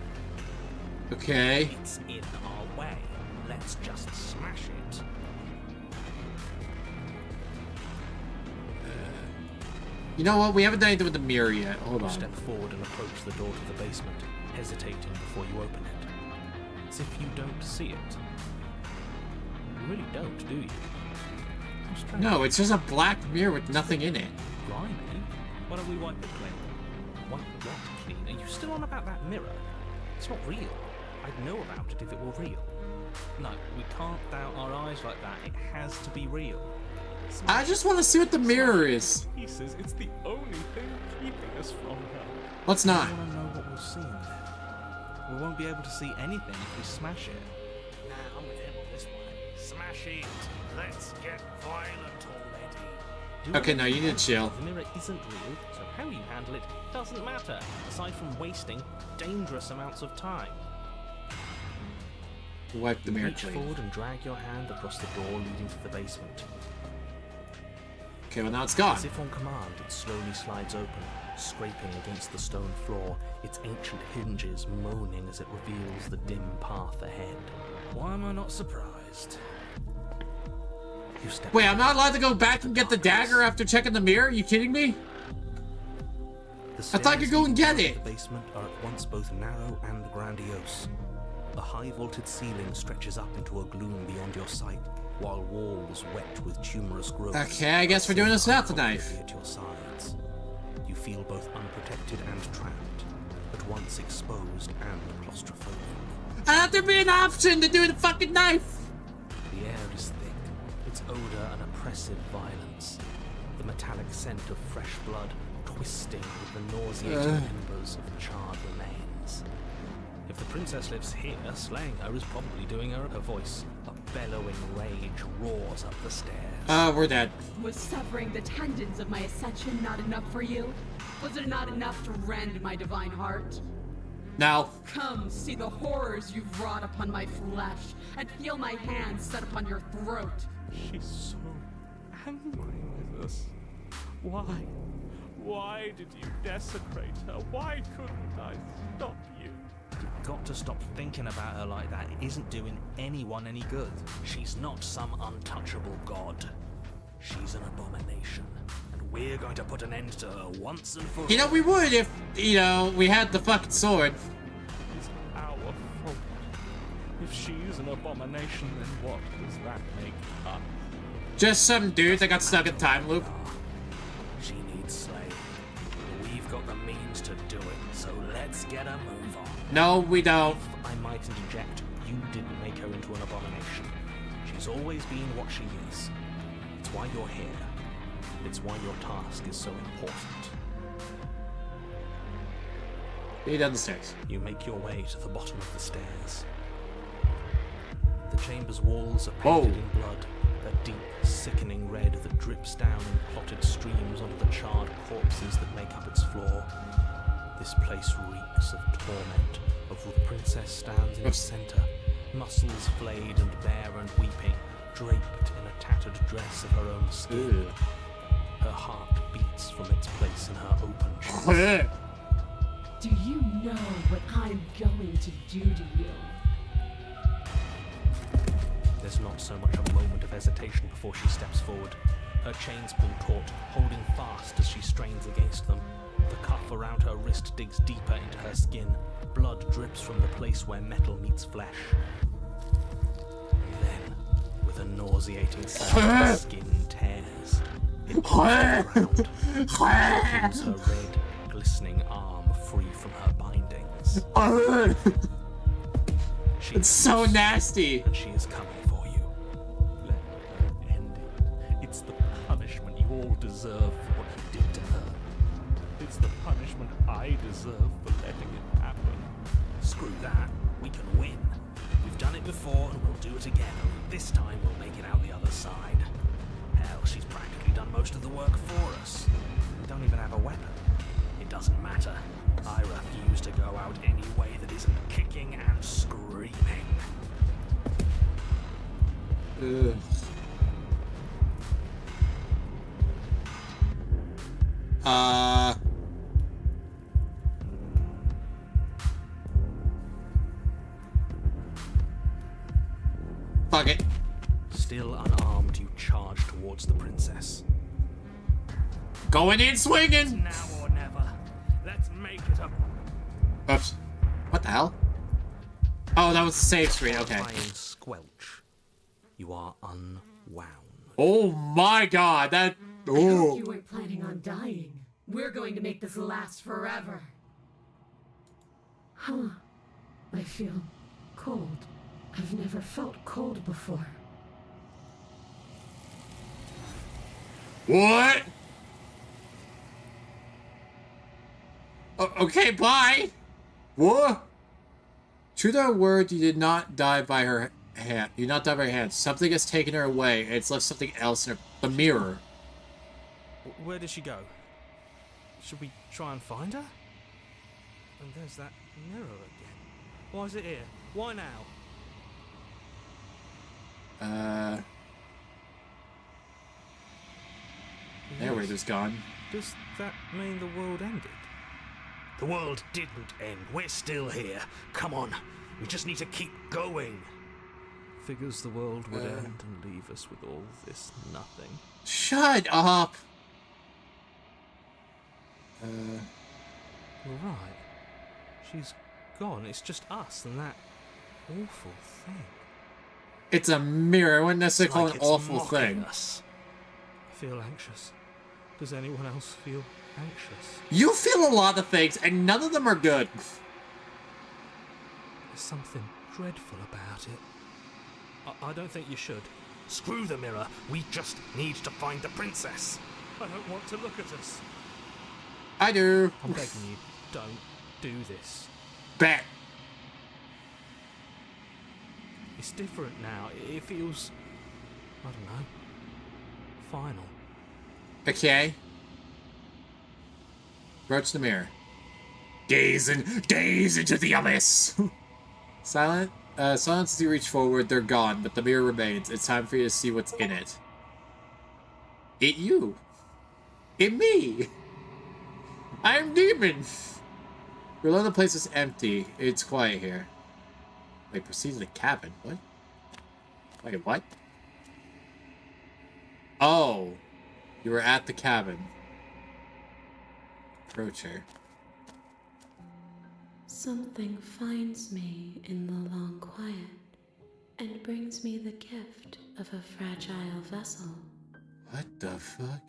Okay.
It's in our way. Let's just smash it.
You know what? We haven't done anything with the mirror yet. Hold
You
on.
step forward and approach the door to the basement, hesitating before you open it. As if you don't see it. You really don't, do you? How strange.
No, it's just a black mirror with nothing in it.
Blimey. Why don't we wipe it clean? Wipe what clean? Are you still on about that mirror? It's not real. I'd know about it if it were real. No, we can't doubt our eyes like that. It has to be real.
I just want to see what the mirror is.
Pieces, it's the only thing keeping us from her.
Let's not.
I want to know what we'll see in there. We won't be able to see anything if we smash it.
Now I'm with him on this one. Smash it. Let's get violent already.
Okay, now you need to chill.
The mirror isn't real, so how you handle it doesn't matter, aside from wasting dangerous amounts of time.
Wipe the
You
mirror
reach
clean.
forward and drag your hand across the door leading to the basement.
Okay, well now it's gone.
As if on command, it slowly slides open, scraping against the stone floor, its ancient hinges moaning as it reveals the dim path ahead.
Why am I not surprised?
You step
Wait, I'm not allowed to go back and get the dagger after checking the mirror? You kidding me?
The
I thought you'd go and get
stairs
it.
leading to the basement are at once both narrow and grandiose. A high vaulted ceiling stretches up into a gloom beyond your sight, while walls wet with tumorous growths.
Okay, I guess we're doing this without the knife.
At your sides. You feel both unprotected and trapped, at once exposed and claustrophobic.
I have to be an option to do the fucking knife.
The air is thick, its odor an oppressive violence. The metallic scent of fresh blood twisting with the nauseating embers of charred remains. If the princess lives here, slaying her is probably doing her a voice. A bellowing rage roars up the stairs.
We're dead.
Was severing the tendons of my ascension not enough for you? Was it not enough to rend my divine heart?
Now.
Come, see the horrors you've wrought upon my flesh, and feel my hands set upon your throat.
She's so angry with us. Why? Why did you desecrate her? Why couldn't I stop you?
You've got to stop thinking about her like that. It isn't doing anyone any good. She's not some untouchable god. She's an abomination. And we're going to put an end to her once and for all.
You know, we would if, you know, we had the fucking sword.
It's our fault. If she's an abomination, then what does that make her?
Just some dude that got stuck in time loop.
She needs slaying. We've got the means to do it, so let's get a move on.
No, we don't.
If I might interject, you didn't make her into an abomination. She's always been what she is. It's why you're here. It's why your task is so important.
Lead down the stairs.
You make your way to the bottom of the stairs. The chamber's walls are painted in blood, a deep, sickening red that drips down in clotted streams onto the charred corpses that make up its floor. This place reeks of torment. The princess stands in its center, muscles flayed and bare and weeping, draped in a tattered dress of her own skin. Her heart beats from its place in her open chest.
Do you know what I'm going to do to you?
There's not so much a moment of hesitation before she steps forward. Her chains pull taut, holding fast as she strains against them. The cuff around her wrist digs deeper into her skin. Blood drips from the place where metal meets flesh. Then, with a nauseating sound, the skin tears. It pulls around, pulls her red, glistening arm free from her bindings. She
It's so
moves,
nasty.
and she is coming for you.
Let her end it. It's the punishment you all deserve for what you did to her. It's the punishment I deserve for letting it happen.
Screw that. We can win. We've done it before and we'll do it again. Only this time we'll make it out the other side. Hell, she's practically done most of the work for us. We don't even have a weapon. It doesn't matter. I refuse to go out any way that isn't kicking and screaming.
Ugh. Fuck it.
Still unarmed, you charge towards the princess.
Going in swinging.
Now or never. Let's make it a
Oops. What the hell? Oh, that was the save screen. Okay.
terrifying squelch. You are unwound.
Oh my god, that.
I hope
Oh.
you weren't planning on dying. We're going to make this last forever. Huh. I feel cold. I've never felt cold before.
What? Okay, bye. What? True to her word, you did not die by her hand. You did not die by her hand. Something has taken her away, and it's left something else in her. The mirror.
Where did she go? Should we try and find her? And there's that mirror again. Why is it here? Why now?
Narrator's gone.
Does that mean the world ended?
The world didn't end. We're still here. Come on. We just need to keep going.
Figures the world would end and leave us with all this nothing.
Shut up.
You're right. She's gone. It's just us and that awful thing.
It's a mirror. I wouldn't necessarily call it
Like
an
it's
awful
mocking
thing.
us.
I feel anxious. Does anyone else feel anxious?
You feel a lot of things, and none of them are good.
There's something dreadful about it. I don't think you should.
Screw the mirror. We just need to find the princess.
I don't want to look at us.
I do.
I'm begging you, don't do this.
Bet.
It's different now. It feels, I don't know, final.
Okay. Approach the mirror. Gaze into the abyss. Silence as you reach forward, they're gone, but the mirror remains. It's time for you to see what's in it. It you. It me. I'm demon! Below the place is empty. It's quiet here. Wait, proceed to the cabin. What? Wait, what? Oh. You were at the cabin. Approach her.
Something finds me in the long quiet and brings me the gift of a fragile vessel.
What the fuck?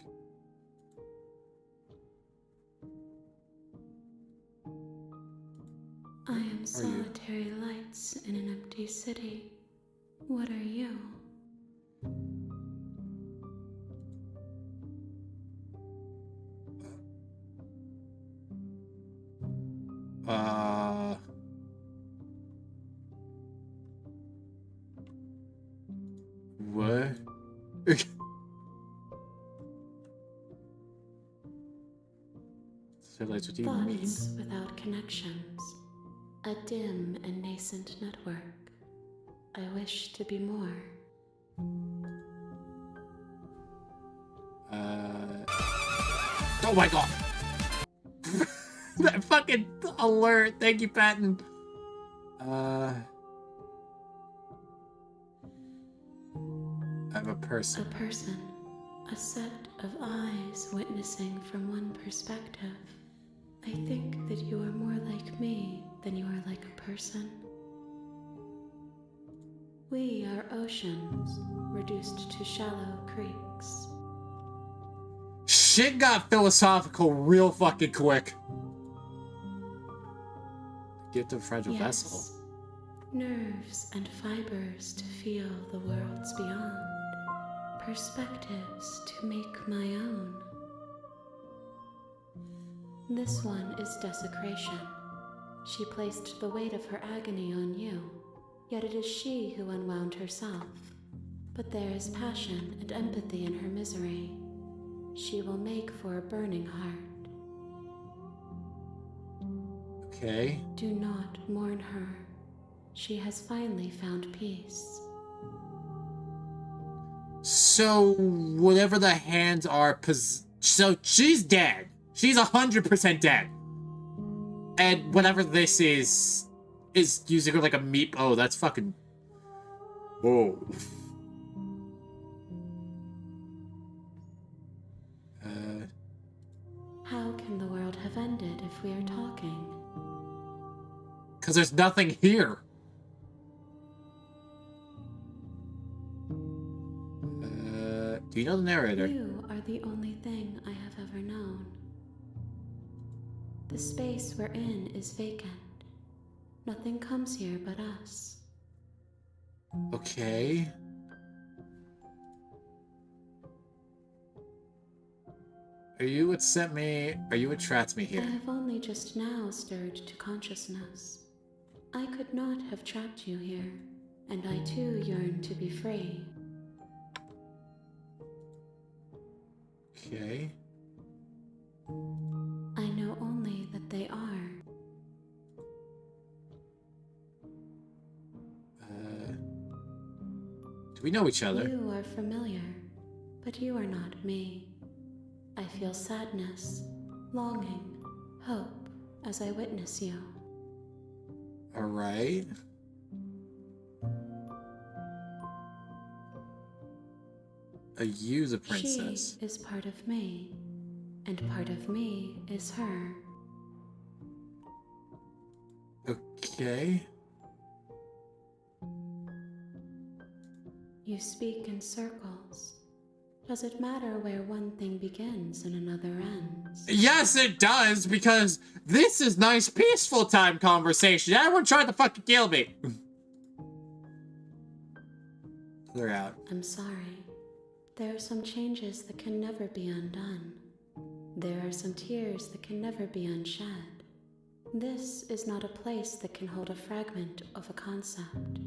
I am solitary lights in an empty city. What are you?
What? So that's what you mean?
Thoughts without connections. A dim and nascent network. I wish to be more.
Oh my god! That fucking alert! Thank you, Patton! I'm a person.
A person. A set of eyes witnessing from one perspective. I think that you are more like me than you are like a person. We are oceans, reduced to shallow creeks.
Shit got philosophical real fucking quick. Gift of fragile vessel.
Nerves and fibers to feel the worlds beyond. Perspectives to make my own. This one is desecration. She placed the weight of her agony on you, yet it is she who unwound herself. But there is passion and empathy in her misery. She will make for a burning heart.
Okay.
Do not mourn her. She has finally found peace.
So, whatever the hands are, so she's dead. She's 100% dead. And whatever this is using her like a meat. Oh, that's fucking. Whoa.
How can the world have ended if we are talking?
Because there's nothing here. Do you know the narrator?
You are the only thing I have ever known. The space we're in is vacant. Nothing comes here but us.
Okay. Are you what sent me? Are you what trapped me
I
here?
have only just now stirred to consciousness. I could not have trapped you here, and I too yearn to be free.
Okay.
I know only that they are.
Do we know each other?
You are familiar, but you are not me. I feel sadness, longing, hope as I witness you.
Alright. You, the princess.
She is part of me, and part of me is her.
Okay.
You speak in circles. Does it matter where one thing begins and another ends?
Yes, it does, because this is nice, peaceful time conversation. Everyone tried to fucking kill me. They're out.
I'm sorry. There are some changes that can never be undone. There are some tears that can never be unshed. This is not a place that can hold a fragment of a concept.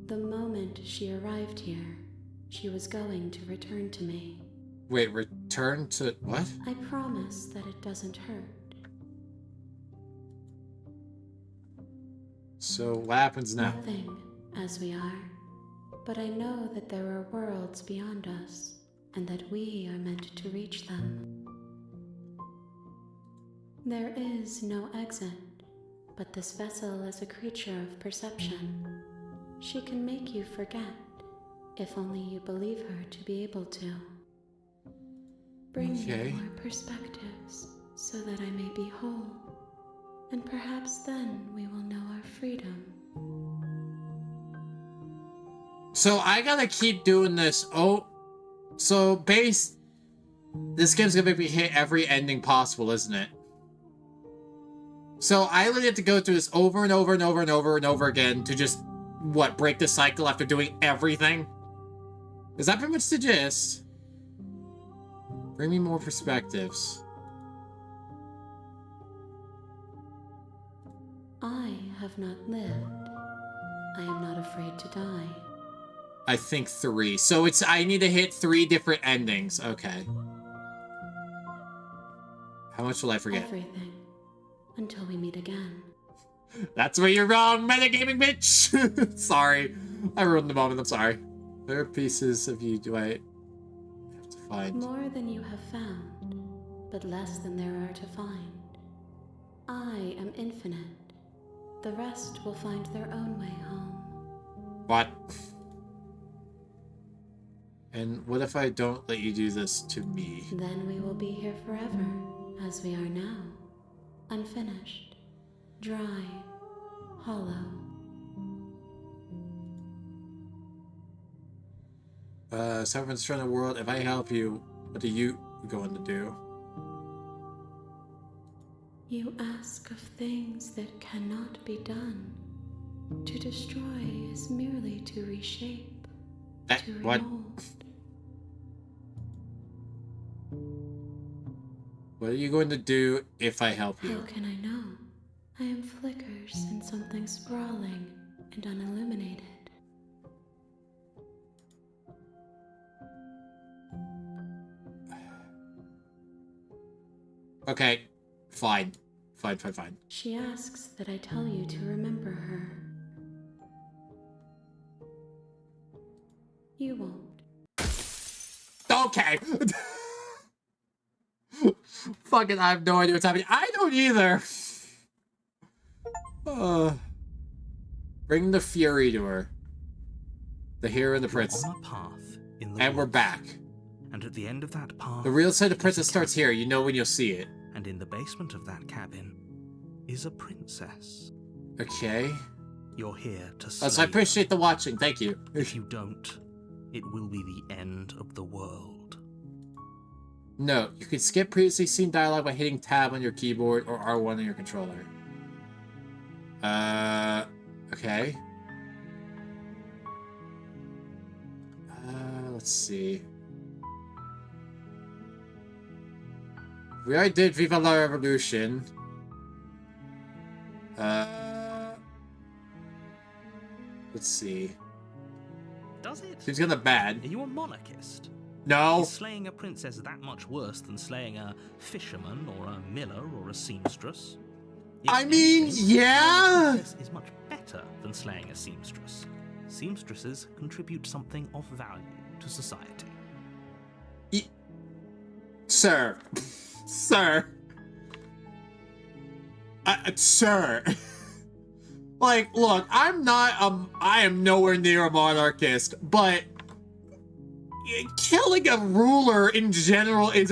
The moment she arrived here, she was going to return to me.
Wait, return to what?
I promise that it doesn't hurt.
So what happens now?
Nothing, as we are. But I know that there are worlds beyond us, and that we are meant to reach them. There is no exit, but this vessel is a creature of perception. She can make you forget, if only you believe her to be able to. Bring
Okay.
me more perspectives, so that I may be whole, and perhaps then we will know our freedom.
So I gotta keep doing this. Oh, so this game's gonna make me hit every ending possible, isn't it? So I literally have to go through this over and over and over and over and over again to just, what, break the cycle after doing everything? Is that pretty much the gist? Bring me more perspectives.
I have not lived. I am not afraid to die.
I think 3. So I need to hit 3 different endings. Okay. How much will I forget?
Everything. Until we meet again.
That's where you're wrong, metagaming bitch! Sorry. I ruined the moment, I'm sorry. There are pieces of you do I have to find?
More than you have found, but less than there are to find. I am infinite. The rest will find their own way home.
What? And what if I don't let you do this to me?
Then we will be here forever, as we are now. Unfinished, dry, hollow.
Someone's trying the world. If I help you, what are you going to do?
You ask of things that cannot be done. To destroy is merely to reshape, to
What?
remold.
What are you going to do if I help
How
you?
can I know? I am flickers in something sprawling and unilluminated.
Okay, fine. Fine.
She asks that I tell you to remember her. You won't.
Okay! Fucking, I have no idea what's happening. I don't either! Bring the fury to her. The hero and the
You're
prince.
on a path in the
And we're
woods,
back.
And at the end of that path,
The real side of
is a
Princess starts
cabin.
here. You know when you'll see it.
And in the basement of that cabin is a princess.
Okay.
You're here to slay
So I appreciate the watching. Thank you.
her. If you don't, it will be the end of the world.
No, you can skip previously seen dialogue by hitting tab on your keyboard or R1 on your controller. Okay. Let's see. We already did Viva la Revolution. Let's see.
Does it?
Seems kinda bad.
Are you a monarchist?
No.
Is slaying a princess that much worse than slaying a fisherman or a miller or a seamstress? If
I mean,
anything,
yeah.
slaying a princess is much better than slaying a seamstress. Seamstresses contribute something of value to society.
Sir. Sir. Sir. Like, look, I am nowhere near a monarchist, but killing a ruler in general is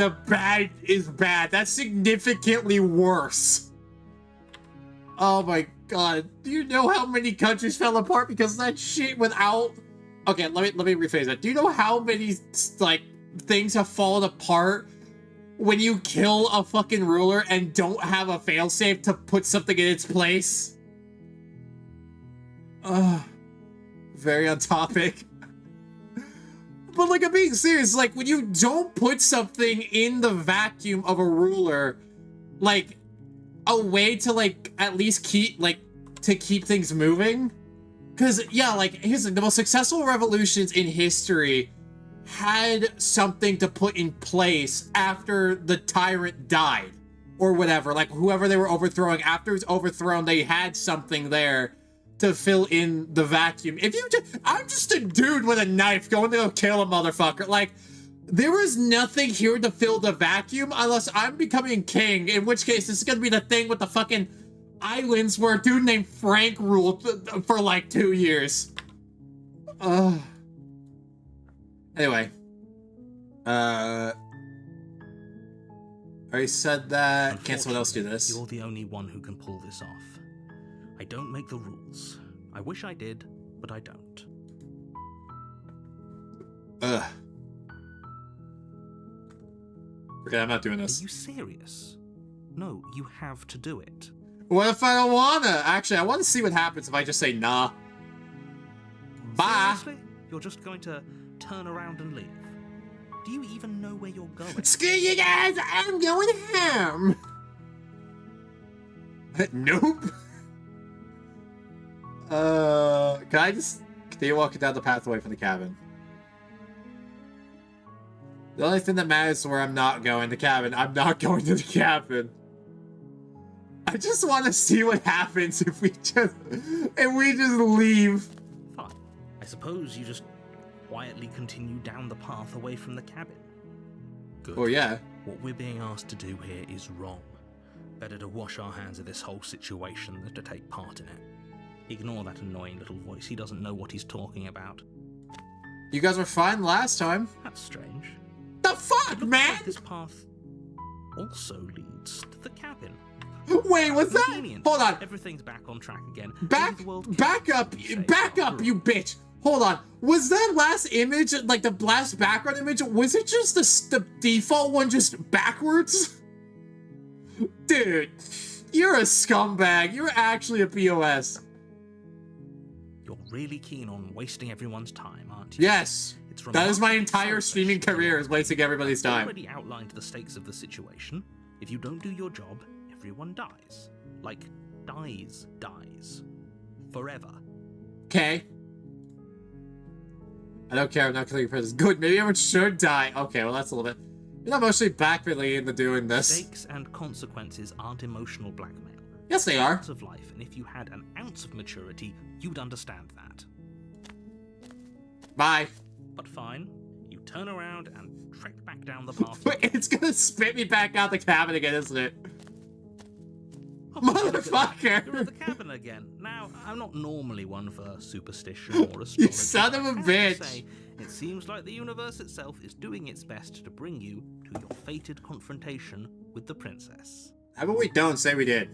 bad. That's significantly worse. Oh my god. Do you know how many countries fell apart because of that shit without... Okay, let me rephrase that. Do you know how many, like, things have fallen apart when you kill a fucking ruler and don't have a failsafe to put something in its place? Very on topic. But like, I'm being serious, like, when you don't put something in the vacuum of a ruler, like, a way to, like, at least keep things moving? Because, yeah, like, here's the most successful revolutions in history had something to put in place after the tyrant died. Or whatever, like, whoever they were overthrowing, after it was overthrown, they had something there to fill in the vacuum. If you just, I'm just a dude with a knife going to go kill a motherfucker. Like, There is nothing here to fill the vacuum unless I'm becoming king, in which case this is gonna be the thing with the fucking islands where a dude named Frank ruled for like 2 years. Anyway. I already said that. Can't someone else do this?
You're the only one who can pull this off. I don't make the rules. I wish I did, but I don't.
Ugh. Okay, I'm not doing
Are
this.
you serious? No, you have to do it.
What if I don't wanna? Actually, I want to see what happens if I just say nah. Bye.
Seriously? You're just going to turn around and leave? Do you even know where you're going?
Screw you guys! I'm going home! Nope. Can I just continue walking down the path away from the cabin? The only thing that matters is where I'm not going, the cabin. I'm not going to the cabin. I just want to see what happens if we just leave.
Fine. I suppose you just quietly continue down the path away from the cabin. Good.
Oh yeah.
What we're being asked to do here is wrong. Better to wash our hands of this whole situation than to take part in it. Ignore that annoying little voice. He doesn't know what he's talking about.
You guys were fine last time.
That's strange.
The fuck,
It looks
man?
like this path also leads to the cabin.
Wait, what's that?
Convenient.
Hold on.
Everything's back on track again.
Back
Maybe the world
up,
can't be safe
back
after
up,
all.
you bitch. Hold on. Was that last image, like the last background image, was it just the default one just backwards? Dude, you're a scumbag. You're actually a POS.
You're really keen on wasting everyone's time, aren't you?
Yes.
It's
That is my
remarkably
entire
selfish
streaming
that you
career is wasting everybody's
I've
time.
already outlined the stakes of the situation. If you don't do your job, everyone dies. Like, dies. Forever.
Okay. I don't care. I'm not killing your prisoners. Good. Maybe everyone should die. Okay, well, that's a little bit... You're not mostly backfiddling into doing this.
Stakes and consequences aren't emotional blackmail.
Yes, they are.
Parts of life, and if you had an ounce of maturity, you'd understand that.
Bye.
But fine, you turn around and trek back down the path.
Wait, it's gonna spit me back out the cabin again, isn't it?
Oh, look at that.
Motherfucker!
You're at the cabin again. Now, I'm not normally one for superstition or astrology.
son of a
but I have to
bitch.
say, it seems like the universe itself is doing its best to bring you to your fated confrontation with the princess.
How about we don't say we did?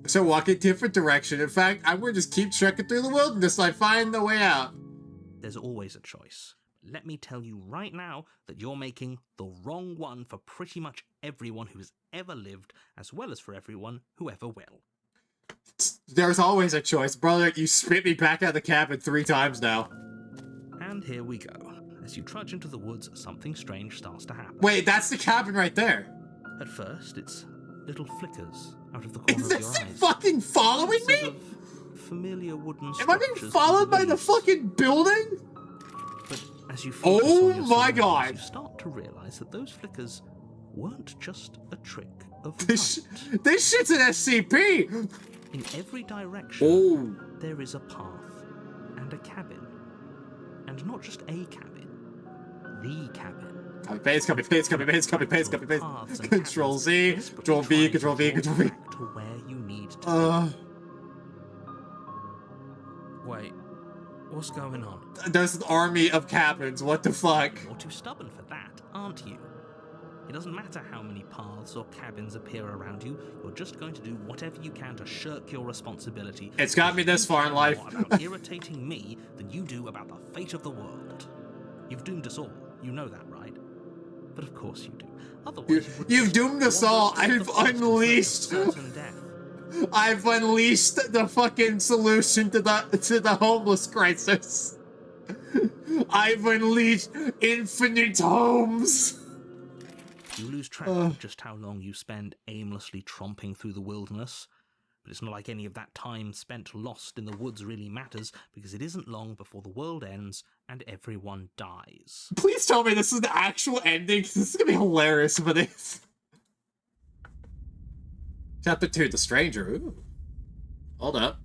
So walk a different direction. In fact, I'm gonna just keep trekking through the wilderness till I find the way out.
There's always a choice. Let me tell you right now that you're making the wrong one for pretty much everyone who's ever lived, as well as for everyone who ever will.
There's always a choice. Brother, you spit me back out of the cabin 3 times now.
And here we go. As you trudge into the woods, something strange starts to happen.
Wait, that's the cabin right there.
At first, it's little flickers out of the corner
Is
of
this
your
thing
eyes.
fucking following
Sort
me?
of familiar wooden
Am I being
structures
followed by the
leaves.
fucking building?
But as you focus
Oh
on your
my
surroundings,
God.
you start to realize that those flickers weren't just a trick of
This
light.
shit's an SCP!
In every direction,
Oh.
there is a path and a cabin. And not just a cabin, the cabin.
Pace coming, pace coming, pace coming, pace coming, pace.
Paths and
Control
cabins
Z,
desperately
Control V,
trying to
Control V,
draw
Control
you
V.
back to where you need to Wait, what's going on?
There's an army of cabins, what the fuck?
You're too stubborn for that, aren't you? It doesn't matter how many paths or cabins appear around you, you're just going to do whatever you can to shirk your responsibility.
It's got me this far in life.
More about irritating me than you do about the fate of the world. You've doomed us all, you know that, right? But of course you do. Otherwise, you would
You've
just
doomed us
wander
all.
through the
I've
forest to
unleashed.
certain death.
I've unleashed the fucking solution to the homeless crisis. I've unleashed infinite homes.
You lose track of just how long you spend aimlessly tromping through the wilderness. But it's not like any of that time spent lost in the woods really matters, because it isn't long before the world ends and everyone dies.
Please tell me this is the actual ending, 'cause this is gonna be hilarious if it is. Chapter 2, The Stranger. Ooh. Hold up.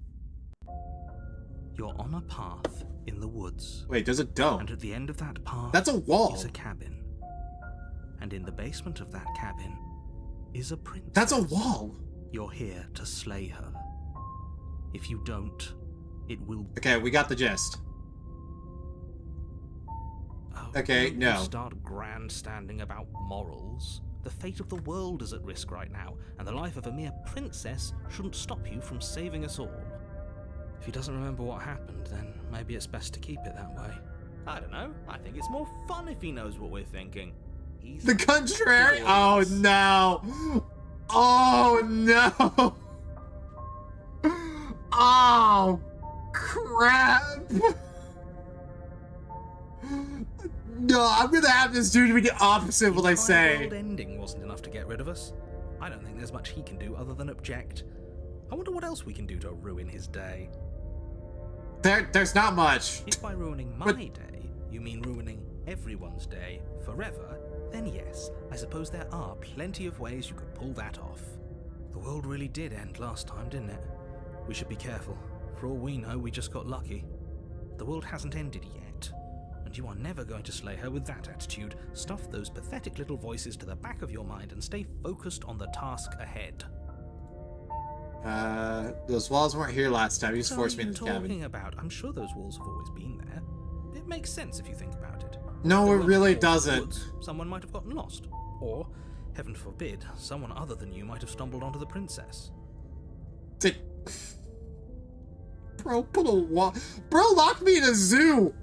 You're on a path in the woods.
Wait, there's a dome.
And at the end of that path
That's a wall.
is a cabin. And in the basement of that cabin is a princess.
That's a wall.
You're here to slay her. If you don't, it will...
Okay, we got the gist.
Oh,
Okay,
don't
no.
Start grandstanding about morals. The fate of the world is at risk right now, and the life of a mere princess shouldn't stop you from saving us all. If he doesn't remember what happened, then maybe it's best to keep it that way. I don't know. I think it's more fun if he knows what we're thinking. He's
The contrary? Oh no. Oh no. Oh crap. No, I'm gonna have this dude be the opposite of what I
The entire
say.
world ending wasn't enough to get rid of us. I don't think there's much he can do other than object. I wonder what else we can do to ruin his day.
There's not much.
If by ruining my
But-
day, you mean ruining everyone's day forever, then yes, I suppose there are plenty of ways you could pull that off. The world really did end last time, didn't it? We should be careful. For all we know, we just got lucky. The world hasn't ended yet, and you are never going to slay her with that attitude. Stuff those pathetic little voices to the back of your mind and stay focused on the task ahead.
Those walls weren't here last time. You just
What
forced
are
me
you
into the cabin.
talking about? I'm sure those walls have always been there. It makes sense if you think about it.
No,
There
it
weren't
really
walls in the
doesn't.
woods, someone might have gotten lost. Or, heaven forbid, someone other than you might have stumbled onto the princess.
Did... Bro, put a wall. Bro, lock me in a zoo.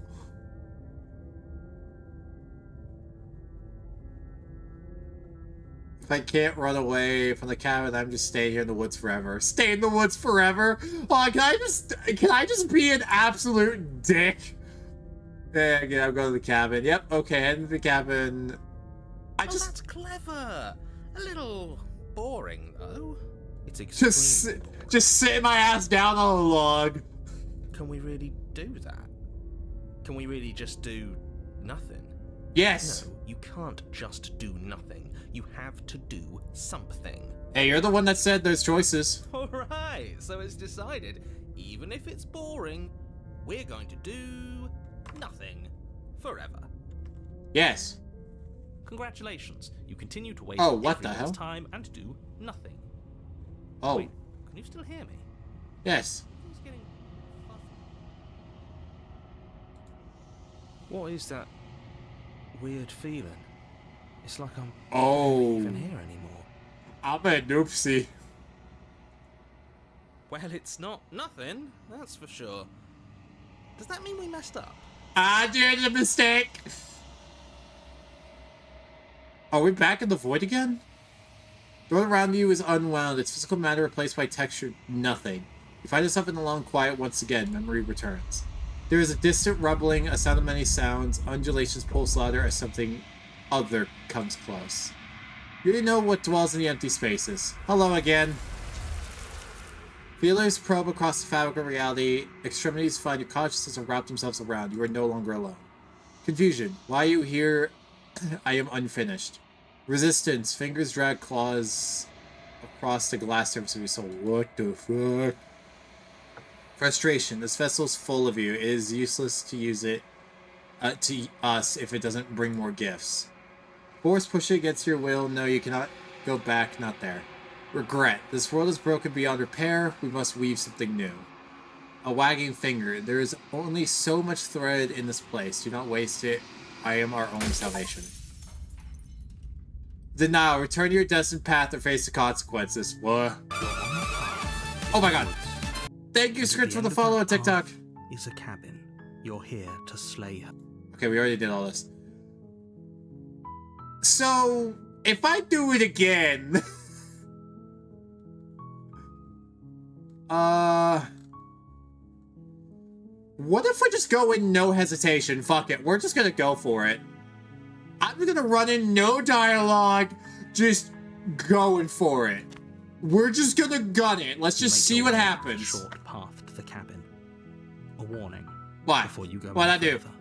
If I can't run away from the cabin, I'm just staying here in the woods forever. Stay in the woods forever. Oh, can I just be an absolute dick? Yeah, again, I'll go to the cabin. Yep, okay, head to the cabin.
That's clever. A little boring, though. It's
just
extremely boring.
sit my ass down on a log.
Can we really do that? Can we really just do nothing?
Yes.
No, you can't just do nothing. You have to do something.
Hey, you're the one that said those choices.
Alright, so it's decided. Even if it's boring, we're going to do nothing. Forever.
Yes.
Congratulations. You continue to waste
Oh, what the
everyone's
hell?
time and do nothing.
Oh,
Wait, can you still hear me?
yes.
It's getting fuzzy. What is that weird feeling? It's like I'm
Oh,
not even here anymore.
I'm a noopsie.
Well, it's not nothing, that's for sure. Does that mean we messed up?
I did a mistake. Are we back in the void again? The world around you is unwound, its physical matter replaced by texture nothing. You find yourself in the long quiet once again, memory returns. There is a distant rumbling, a sound of many sounds, undulations pulse louder as something other comes close. You already know what dwells in the empty spaces. Hello again. Feelers probe across the fabric of reality. Extremities find your consciousness and wrap themselves around. You are no longer alone. Confusion. Why are you here? I am unfinished. Resistance. Fingers drag claws across the glass surface of your soul. What the fuck? Frustration. This vessel is full of you. It is useless to use it to us if it doesn't bring more gifts. Force pushing against your will. No, you cannot go back. Not there. Regret. This world is broken beyond repair. We must weave something new. A wagging finger. There is only so much thread in this place. Do not waste it. I am our own salvation. Denial. Return to your destined path or face the consequences. What? Oh my god. Thank you, Script, for the follow on TikTok.
Is a cabin. You're here to slay her.
Okay, we already did all this. So, if I do it again... What if we just go in no hesitation? Fuck it, we're just gonna go for it. I'm gonna run in no dialogue, just going for it. We're just gonna gun it. Let's just
You
see
make
what
your way
happens.
Short path to the cabin. A warning.
What?
Before you go
What'd I
any
do?
further.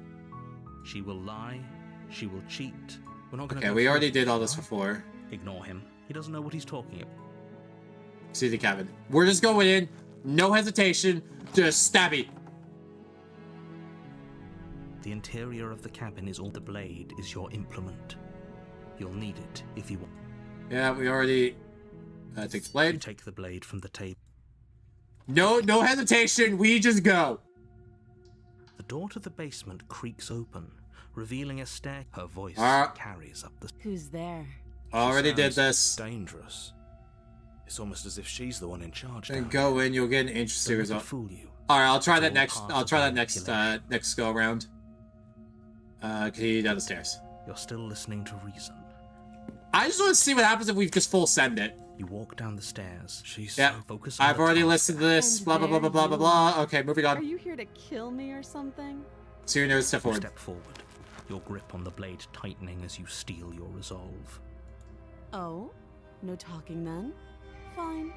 She will lie. She will cheat. We're not gonna.
Okay,
go
we
through
already
it,
did all this
right?
before.
Ignore him. He doesn't know what he's talking about.
See the cabin. We're just going in, no hesitation, just stabby.
The interior of the cabin is all. The blade is your implement. You'll need it if you want.
Yeah, we already take the
You
blade.
take the blade from the table.
No hesitation. We just go.
The door to the basement creaks open, revealing a stair. Her voice carries up the.
Who's there?
Already did
Sounds
this.
Dangerous. It's almost as if she's the one in charge.
Then
down
go in. You'll get an interesting
Don't let it
result.
fool you.
All right, I'll try
It's
that
all
next.
part
I'll
of
try
the
that next go around. Can you down the stairs?
You're still listening to reason.
I just want to see what happens if we just full send it.
You walk down the stairs.
She's
Yeah,
Focus on
I've
the
already
task.
listened to this.
And
Blah blah blah blah
there
blah blah
you
blah. Okay, moving
Are
on.
you here to kill me or something?
So you know, step
You
forward.
step forward, your grip on the blade tightening as you steel your resolve.
Oh? No talking then? Fine.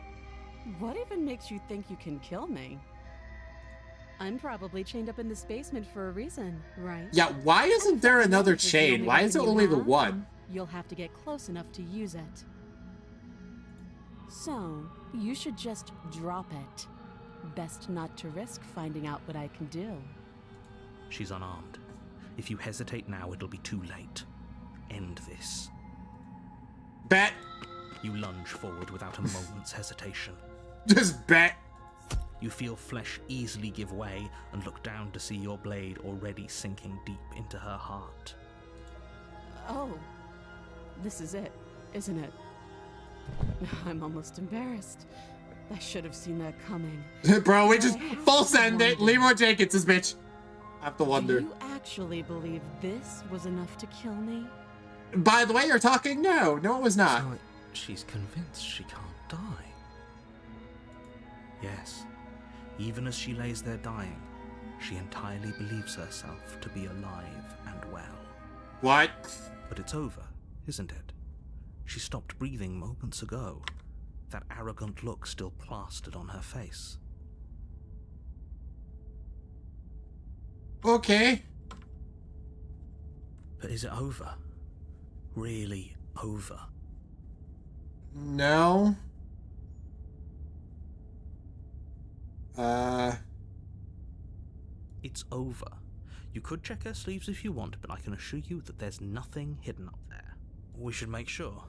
What even makes you think you can kill me? I'm probably chained up in this basement for a reason, right?
Yeah, why isn't there another
This is the
chain?
only
Why is it
weapon you
only the
have?
one?
You'll have to get close enough to use it. So, you should just drop it. Best not to risk finding out what I can do.
She's unarmed. If you hesitate now, it'll be too late. End this.
Bet.
You lunge forward without a moment's hesitation.
Just bet.
You feel flesh easily give way and look down to see your blade already sinking deep into her heart.
Oh. This is it, isn't it? I'm almost embarrassed. I should have seen that coming.
Bro, we just full send it. Leroy Jenkins is bitch. I have to wonder.
Do you actually believe this was enough to kill me?
By the way, you're talking? No, it was not.
It's like she's convinced she can't die. Yes, even as she lays there dying, she entirely believes herself to be alive and well.
What?
But it's over, isn't it? She stopped breathing moments ago, that arrogant look still plastered on her face.
Okay.
But is it over? Really over?
No.
It's over. You could check her sleeves if you want, but I can assure you that there's nothing hidden up there.
We should make sure.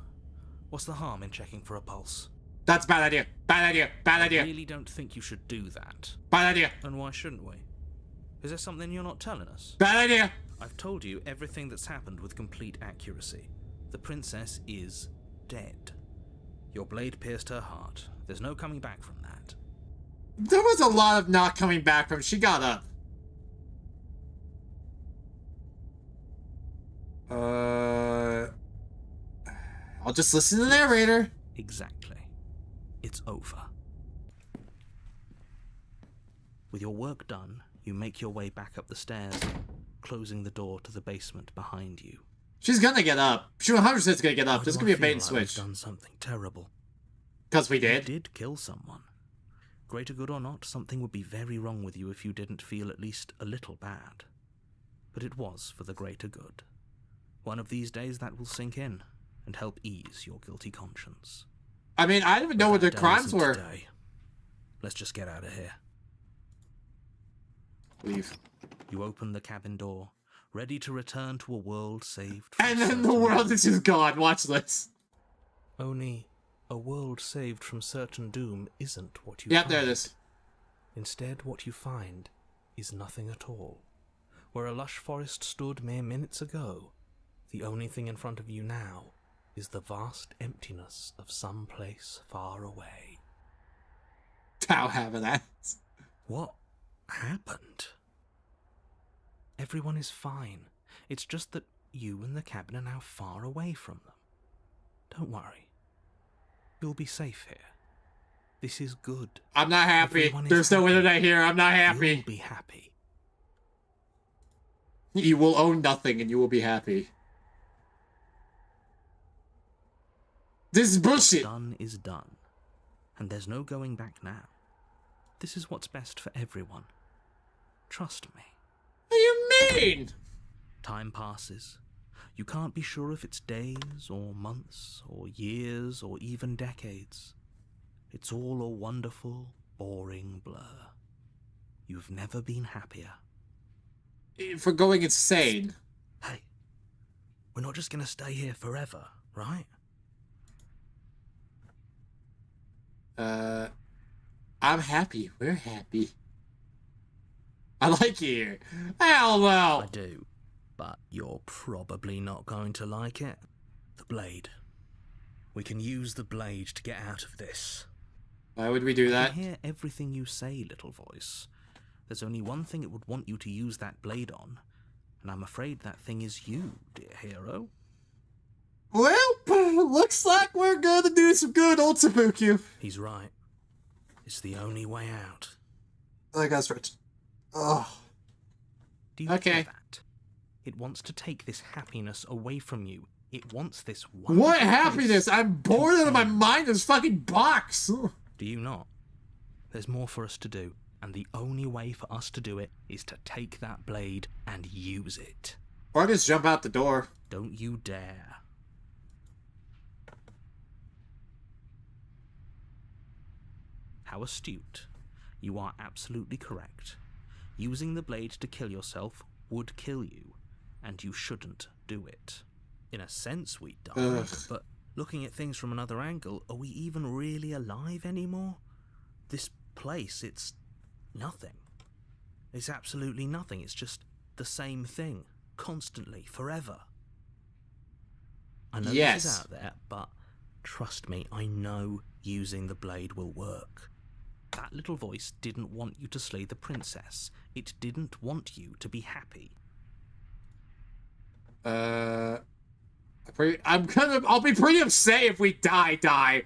What's the harm in checking for a pulse?
That's a bad idea. Bad idea. Bad
I
idea.
really don't think you should do that.
Bad idea.
And why shouldn't we? Is there something you're not telling us?
Bad idea.
I've told you everything that's happened with complete accuracy. The princess is dead. Your blade pierced her heart. There's no coming back from that.
There was a lot of not coming back from. She got up. I'll just listen to the narrator.
Exactly. It's over. With your work done, you make your way back up the stairs, closing the door to the basement behind you.
She's gonna get up. She 100% is gonna get up.
Why
This is
do
gonna
I
be a bait and
feel like we've
switch.
done something terrible.
Because we
You
did.
did kill someone. Greater good or not, something would be very wrong with you if you didn't feel at least a little bad. But it was for the greater good. One of these days that will sink in and help ease your guilty conscience.
I mean, I didn't even know what the
That day
crimes
isn't
were.
today. Let's just get out of here.
Leave.
You open the cabin door, ready to return to a world saved from
And then the
certain
world
doom.
is just gone. Watch this.
Only a world saved from certain doom isn't what you
Yeah,
find.
there it is.
Instead, what you find is nothing at all. Where a lush forest stood mere minutes ago, the only thing in front of you now is the vast emptiness of some place far away.
Tao having that.
What happened? Everyone is fine. It's just that you and the cabin are now far away from them. Don't worry. You'll be safe here. This is good.
I'm not happy.
Everyone is
There's no
happy.
internet here. I'm not
You'll
happy.
be happy.
You will own nothing and you will be happy. This is bullshit.
Done is done. And there's no going back now. This is what's best for everyone. Trust me.
What do you mean?
Time passes. You can't be sure if it's days or months or years or even decades. It's all a wonderful, boring blur. You've never been happier.
for going insane.
Hey, we're not just gonna stay here forever, right?
I'm happy. We're happy. I like you here. Hell no!
I do, but you're probably not going to like it. The blade. We can use the blade to get out of this.
Why would we do
I
that?
can hear everything you say, little voice. There's only one thing it would want you to use that blade on, and I'm afraid that thing is you, dear hero.
Well, looks like we're gonna do some good, old Sabuku.
He's right. It's the only way out.
I got stretched. Oh.
Do you
Okay.
hear that? It wants to take this happiness away from you. It wants this one.
What happiness? I'm bored out of my mind. This fucking box.
Do you not? There's more for us to do, and the only way for us to do it is to take that blade and use it.
Or just jump out the door.
Don't you dare. How astute. You are absolutely correct. Using the blade to kill yourself would kill you, and you shouldn't do it. In a sense, we die,
Ugh.
but looking at things from another angle, are we even really alive anymore? This place, it's nothing. It's absolutely nothing. It's just the same thing, constantly, forever. I know
Yes.
this is out there, but trust me, I know using the blade will work. That little voice didn't want you to slay the princess. It didn't want you to be happy.
I'll be pretty upset if we die.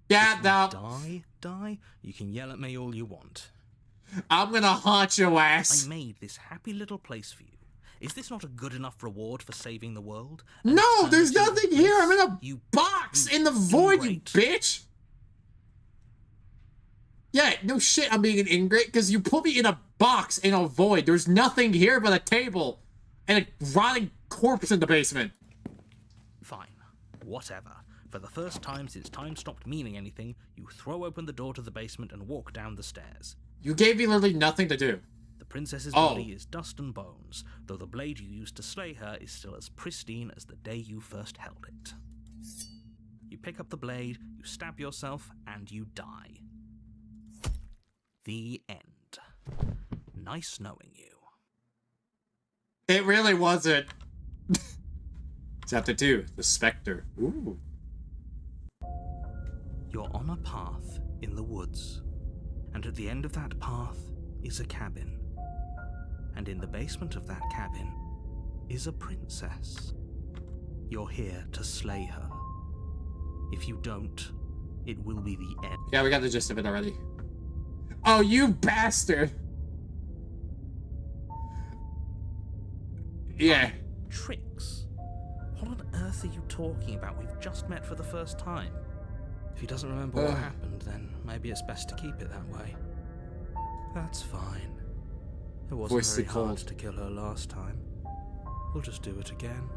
Yeah,
If
no.
we die, you can yell at me all you want.
I'm gonna haunt your
I
ass.
made this happy little place for you. Is this not a good enough reward for saving the world?
No, there's nothing here. I'm in a
You
box
you
in the void, you
ingrate.
bitch. Yeah, no shit, I'm being an ingrate because you put me in a box in a void. There's nothing here but a table and a rotting corpse in the basement.
Fine. Whatever. For the first time since time stopped meaning anything, you throw open the door to the basement and walk down the stairs.
You gave me literally nothing to do.
The princess's
Oh.
body is dust and bones, though the blade you used to slay her is still as pristine as the day you first held it. You pick up the blade, you stab yourself, and you die. The end. Nice knowing you.
It really wasn't. Chapter 2, The Spectre. Ooh.
You're on a path in the woods, and at the end of that path is a cabin. And in the basement of that cabin is a princess. You're here to slay her. If you don't, it will be the end.
Yeah, we got the gist of it already. Oh, you bastard! Yeah.
Tricks? What on earth are you talking about? We've just met for the first time. If he doesn't remember what happened, then maybe it's best to keep it that way. That's fine. It wasn't
Voice
very
too
hard
cold.
to kill her last time. We'll just do it again.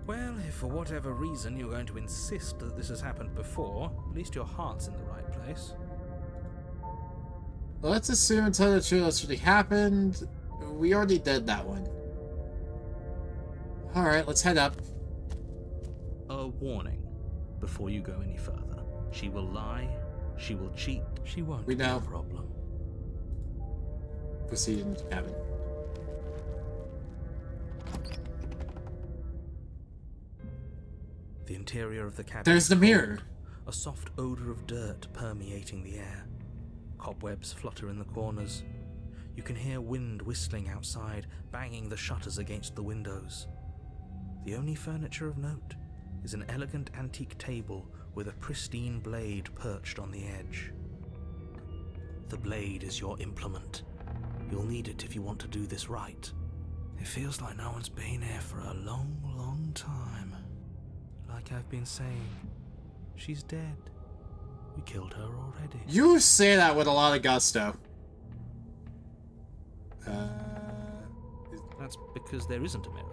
Well, if for whatever reason you're going to insist that this has happened before, at least your heart's in the right place.
Let's assume and tell the truth that's really happened. We already did that one. Alright, let's head up.
A warning before you go any further. She will lie, she will cheat, she won't
We
be
know.
a problem.
Proceed into the cabin.
The interior of the cabin.
There's
is
the mirror.
cold, a soft odor of dirt permeating the air. Cobwebs flutter in the corners. You can hear wind whistling outside, banging the shutters against the windows. The only furniture of note is an elegant antique table with a pristine blade perched on the edge. The blade is your implement. You'll need it if you want to do this right. It feels like no one's been here for a long, long time. Like I've been saying, she's dead. We killed her already.
You say that with a lot of gusto.
That's because there isn't a mirror.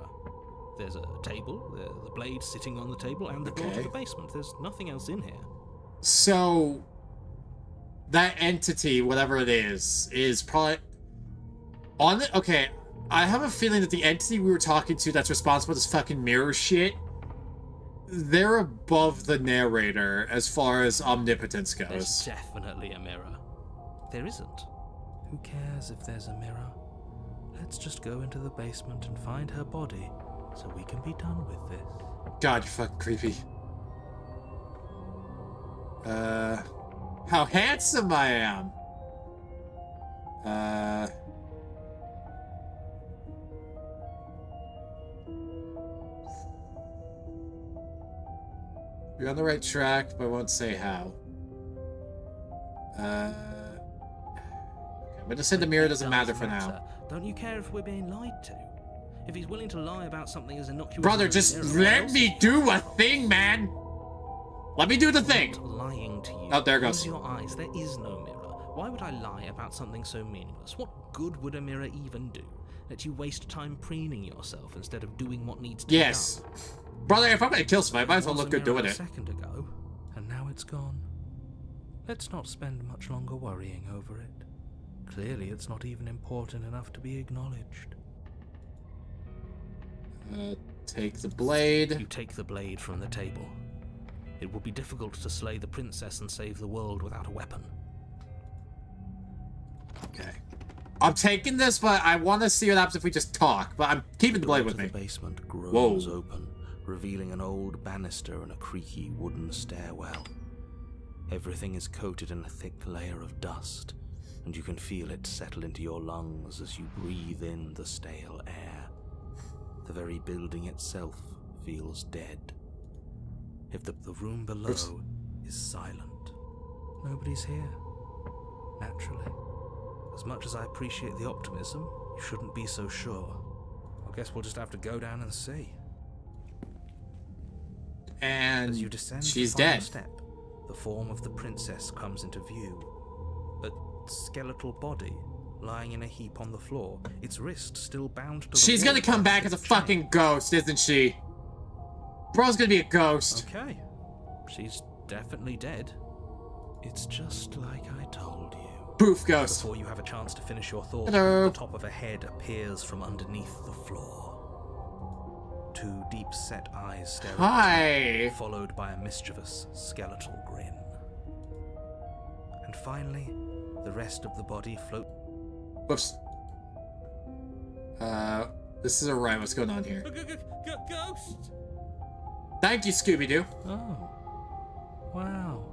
There's a table, the blade sitting on the table, and the door to
Okay.
the basement. There's nothing else in here.
So, that entity, whatever it is probably on it. Okay, I have a feeling that the entity we were talking to that's responsible for this fucking mirror shit, they're above the narrator as far as omnipotence
There's
goes.
definitely a mirror. There isn't.
Who cares if there's a mirror? Let's just go into the basement and find her body so we can be done with this.
God, you're fucking creepy. How handsome I am. You're on the right track, but I won't say how. I'm gonna say the mirror doesn't matter for now.
Don't you care if we're being lied to? If he's willing to lie about something as innocuous
Brother,
as a
just
mirror,
let
else-
me do a thing, man! Let me do the
I'm
thing!
not lying to you.
Oh, there it
Close
goes.
your eyes. There is no mirror. Why would I lie about something so meaningless? What good would a mirror even do? Let you waste time preening yourself instead of doing what needs to
Yes.
be done.
Brother, if I'm gonna kill somebody, I might as well
There
look
was
good
a mirror
doing
a
it.
second ago, and now it's gone. Let's not spend much longer worrying over it. Clearly, it's not even important enough to be acknowledged.
Take the blade.
You take the blade from the table. It will be difficult to slay the princess and save the world without a weapon.
Okay. I'm taking this, but I want to see what happens if we just talk. But I'm keeping the blade with
The
me.
basement groans
Whoa.
open, revealing an old banister and a creaky wooden stairwell. Everything is coated in a thick layer of dust, and you can feel it settle into your lungs as you breathe in the stale air. The very building itself feels dead. If the room below
Oops.
is silent, nobody's here. Naturally. As much as I appreciate the optimism, you shouldn't be so sure. I guess we'll just have to go down and see.
And
As you descend
she's
the final
dead.
step, the form of the princess comes into view. A skeletal body lying in a heap on the floor, its wrist still bound to the
She's
wall
gonna come
by
back as a
thick chain.
fucking ghost, isn't she? Bro's gonna be a ghost.
Okay, she's definitely dead. It's just like I told you.
Poof, ghost.
Before you have a chance to finish your thought,
Hello.
the top of a head appears from underneath the floor. Two deep-set eyes stare
Hi.
at you, followed by a mischievous skeletal grin. And finally, the rest of the body floats.
Whoops. This is alright. What's going on here?
Ghost!
Thank you, Scooby-Doo.
Oh, wow.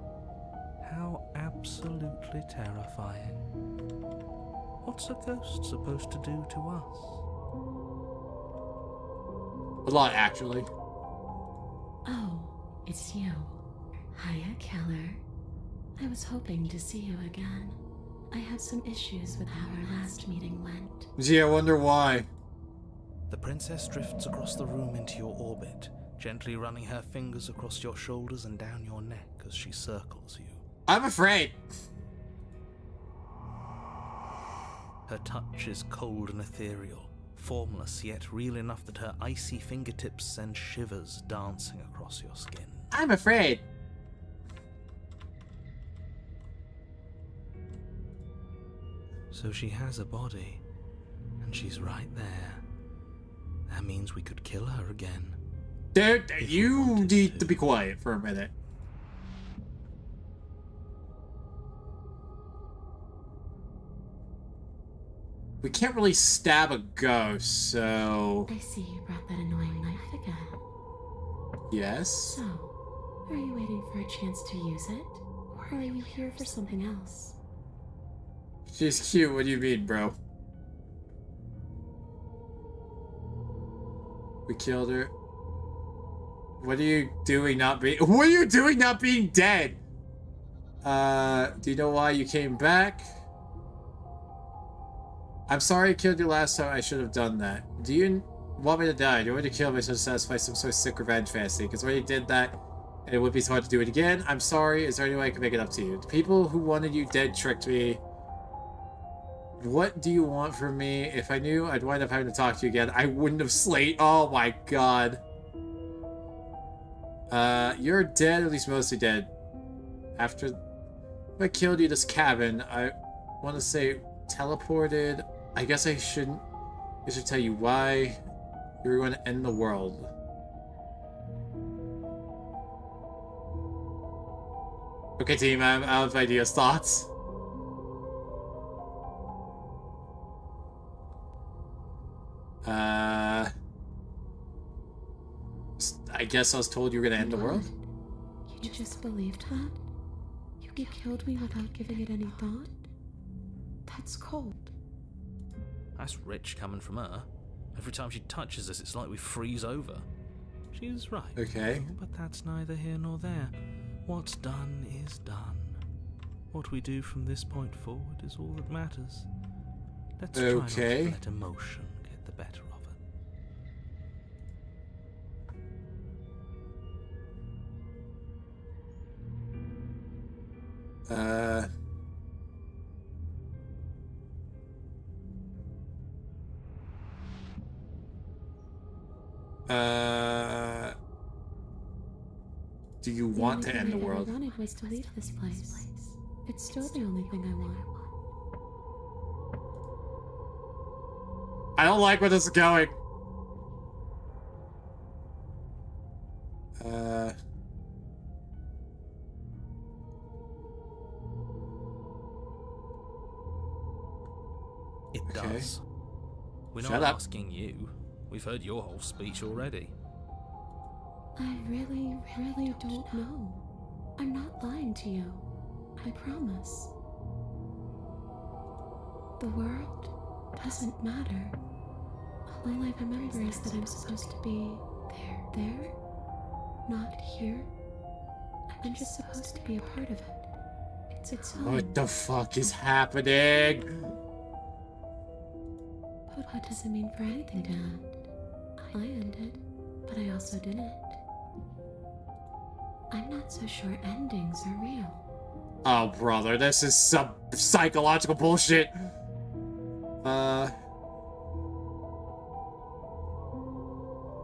How absolutely terrifying. What's a ghost supposed to do to us?
A lot, actually.
Oh, it's you. Hiya, Keller. I was hoping to see you again. I had some issues with how our last meeting went.
Gee, I wonder why.
The princess drifts across the room into your orbit, gently running her fingers across your shoulders and down your neck as she circles you.
I'm afraid.
Her touch is cold and ethereal, formless yet real enough that her icy fingertips send shivers dancing across your skin.
I'm afraid.
So she has a body, and she's right there. That means we could kill her again.
Dude,
If we
you
wanted
need
to.
to be quiet for a minute. We can't really stab a ghost, so...
I see you brought that annoying knife again.
Yes?
So, are you waiting for a chance to use it? Or are you here for something else?
She's cute, what do you mean, bro? We killed her. What are you doing not being... What are you doing not being dead? Do you know why you came back? I'm sorry I killed you last time. I should have done that. Do you want me to die? Do you want me to kill me so to satisfy some sort of sick revenge fantasy? Because I already did that, and it would be so hard to do it again. I'm sorry. Is there any way I can make it up to you? The people who wanted you dead tricked me. What do you want from me? If I knew I'd wind up having to talk to you again, I wouldn't have slayed. Oh my god. You're dead, at least mostly dead. After If I killed you this cabin, I want to say teleported. I guess I shouldn't. I should tell you why you were going to end the world. Okay, team, I'm out of ideas. Thoughts? I guess I was told you were gonna end the world?
You just believed that? You killed me without giving it any thought? That's cold.
That's rich coming from her. Every time she touches us, it's like we freeze over. She's right.
Okay.
But that's neither here nor there. What's done is done. What we do from this point forward is all that matters. Let's try not to let emotion get the better of it.
Do you want to end the world?
All I wanted was to leave this place. It's still the only thing I want.
I don't like where this is going.
It does. We're
Shut
not
up.
asking you. We've heard your whole speech already.
I really don't know. I'm not lying to you. I promise. The world doesn't matter. All I remember is that I'm supposed to be there, not here. I'm just supposed to be a part of it. It's home.
What the fuck is happening?
But what does it mean for anything to end? I ended, but I also didn't. I'm not so sure endings are real.
Oh, brother, this is some psychological bullshit. What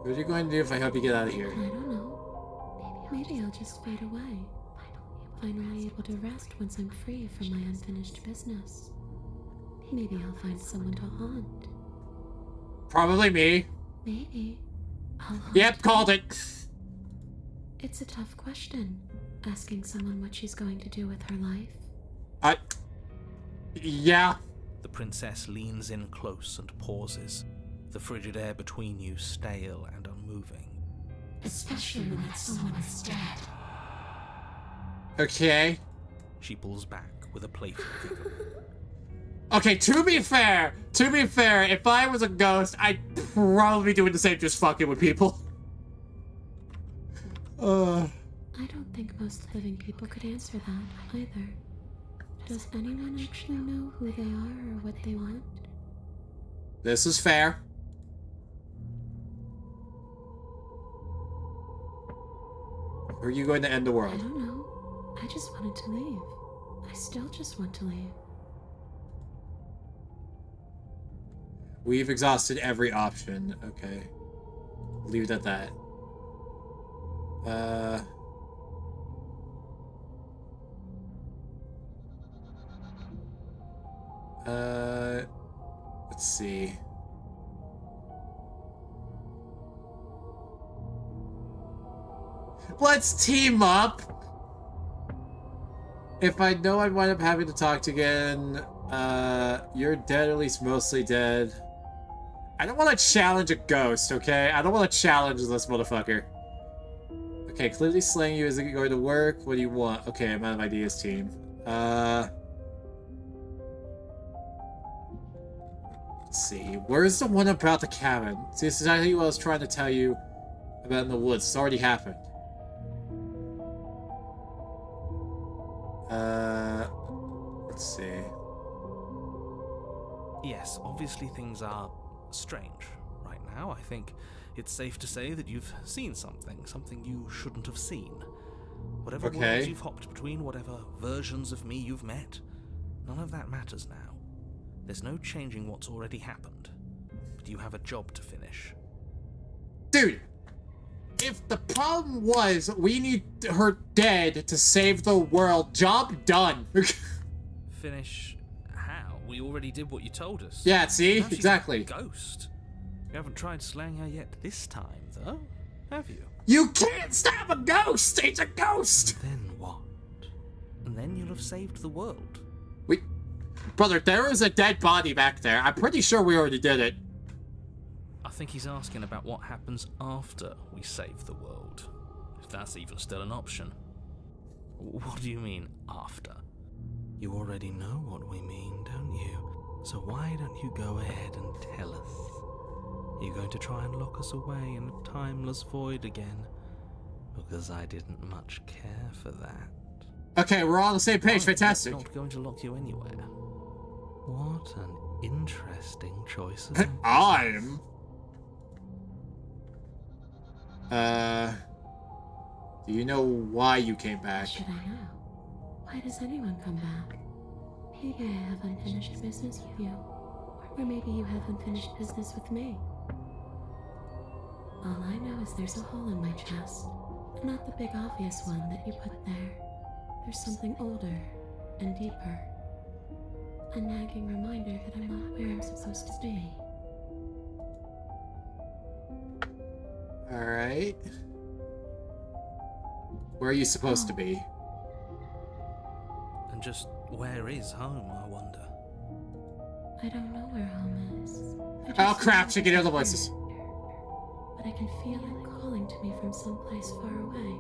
are you going to do if I help you get out of here?
I don't know. Maybe I'll just fade away. Finally able to rest once I'm free from my unfinished business. Maybe I'll find someone to haunt.
Probably me.
Maybe I'll haunt.
Yep, called it.
It's a tough question, asking someone what she's going to do with her life.
Yeah.
The princess leans in close and pauses, the frigid air between you stale and unmoving.
Especially when that someone is dead.
Okay.
She pulls back with a playful giggle.
Okay, to be fair, if I was a ghost, I'd probably be doing the same, just fucking with people.
I don't think most living people could answer that, either. Does anyone actually know who they are or what they want?
This is fair. Or are you going to end the
I
world?
don't know. I just wanted to leave. I still just want to leave.
We've exhausted every option. Okay. Leave it at that. Let's see. Let's team up! If I know I wind up having to talk to again, you're dead, or at least mostly dead. I don't want to challenge a ghost, okay? I don't want to challenge this motherfucker. Okay, clearly slaying you isn't going to work. What do you want? Okay, I'm out of ideas, team. Let's see. Where's the one about the cabin? See, this is exactly what I was trying to tell you about in the woods. It's already happened. Let's see.
Yes, obviously things are strange right now. I think it's safe to say that you've seen something you shouldn't have seen. Whatever worlds you've hopped between, whatever versions of me you've met, none of that matters now. There's no changing what's already happened, but you have a job to finish.
Dude! if the problem was we need her dead to save the world, job done.
Finish how? We already did what you told us.
Yeah, see?
Now she's
Exactly.
a ghost. You haven't tried slaying her yet this time, though, have you?
You can't stop a ghost! It's a ghost!
Then what? And then you'll have saved the world.
Brother, there is a dead body back there. I'm pretty sure we already did it.
I think he's asking about what happens after we save the world. If that's even still an option. What do you mean, after?
You already know what we mean, don't you? So why don't you go ahead and tell us? Are you going to try and lock us away in a timeless void again? Because I didn't much care for that.
Okay, we're all on the same page.
I'm
Fantastic.
not going to lock you anywhere.
What an interesting choice of emphasis.
I'm... Do you know why you came back?
Should I know? Why does anyone come back? Maybe I have unfinished business with you. Or maybe you have unfinished business with me. All I know is there's a hole in my chest. Not the big obvious one that you put there. There's something older and deeper. A nagging reminder that I'm not where I'm supposed to be.
Alright. Where are you supposed to be?
And just where is home, I wonder?
I don't know where home is. I
Oh
just
crap,
know
she can hear the
it's
voices.
here. But I can feel it calling to me from someplace far away.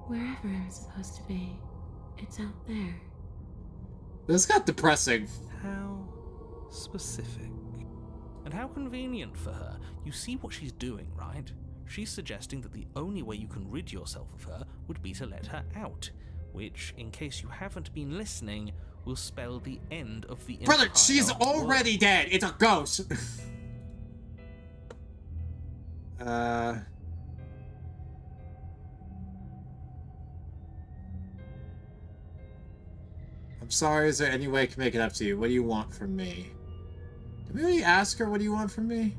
Wherever I'm supposed to be, it's out there.
This got depressing.
How specific.
And how convenient for her. You see what she's doing, right? She's suggesting that the only way you can rid yourself of her would be to let her out, which, in case you haven't been listening, will spell the end of the
Brother,
entire
she's
world.
already dead. It's a ghost. I'm sorry, is there any way I can make it up to you? What do you want from me? Did we already ask her what do you want from me?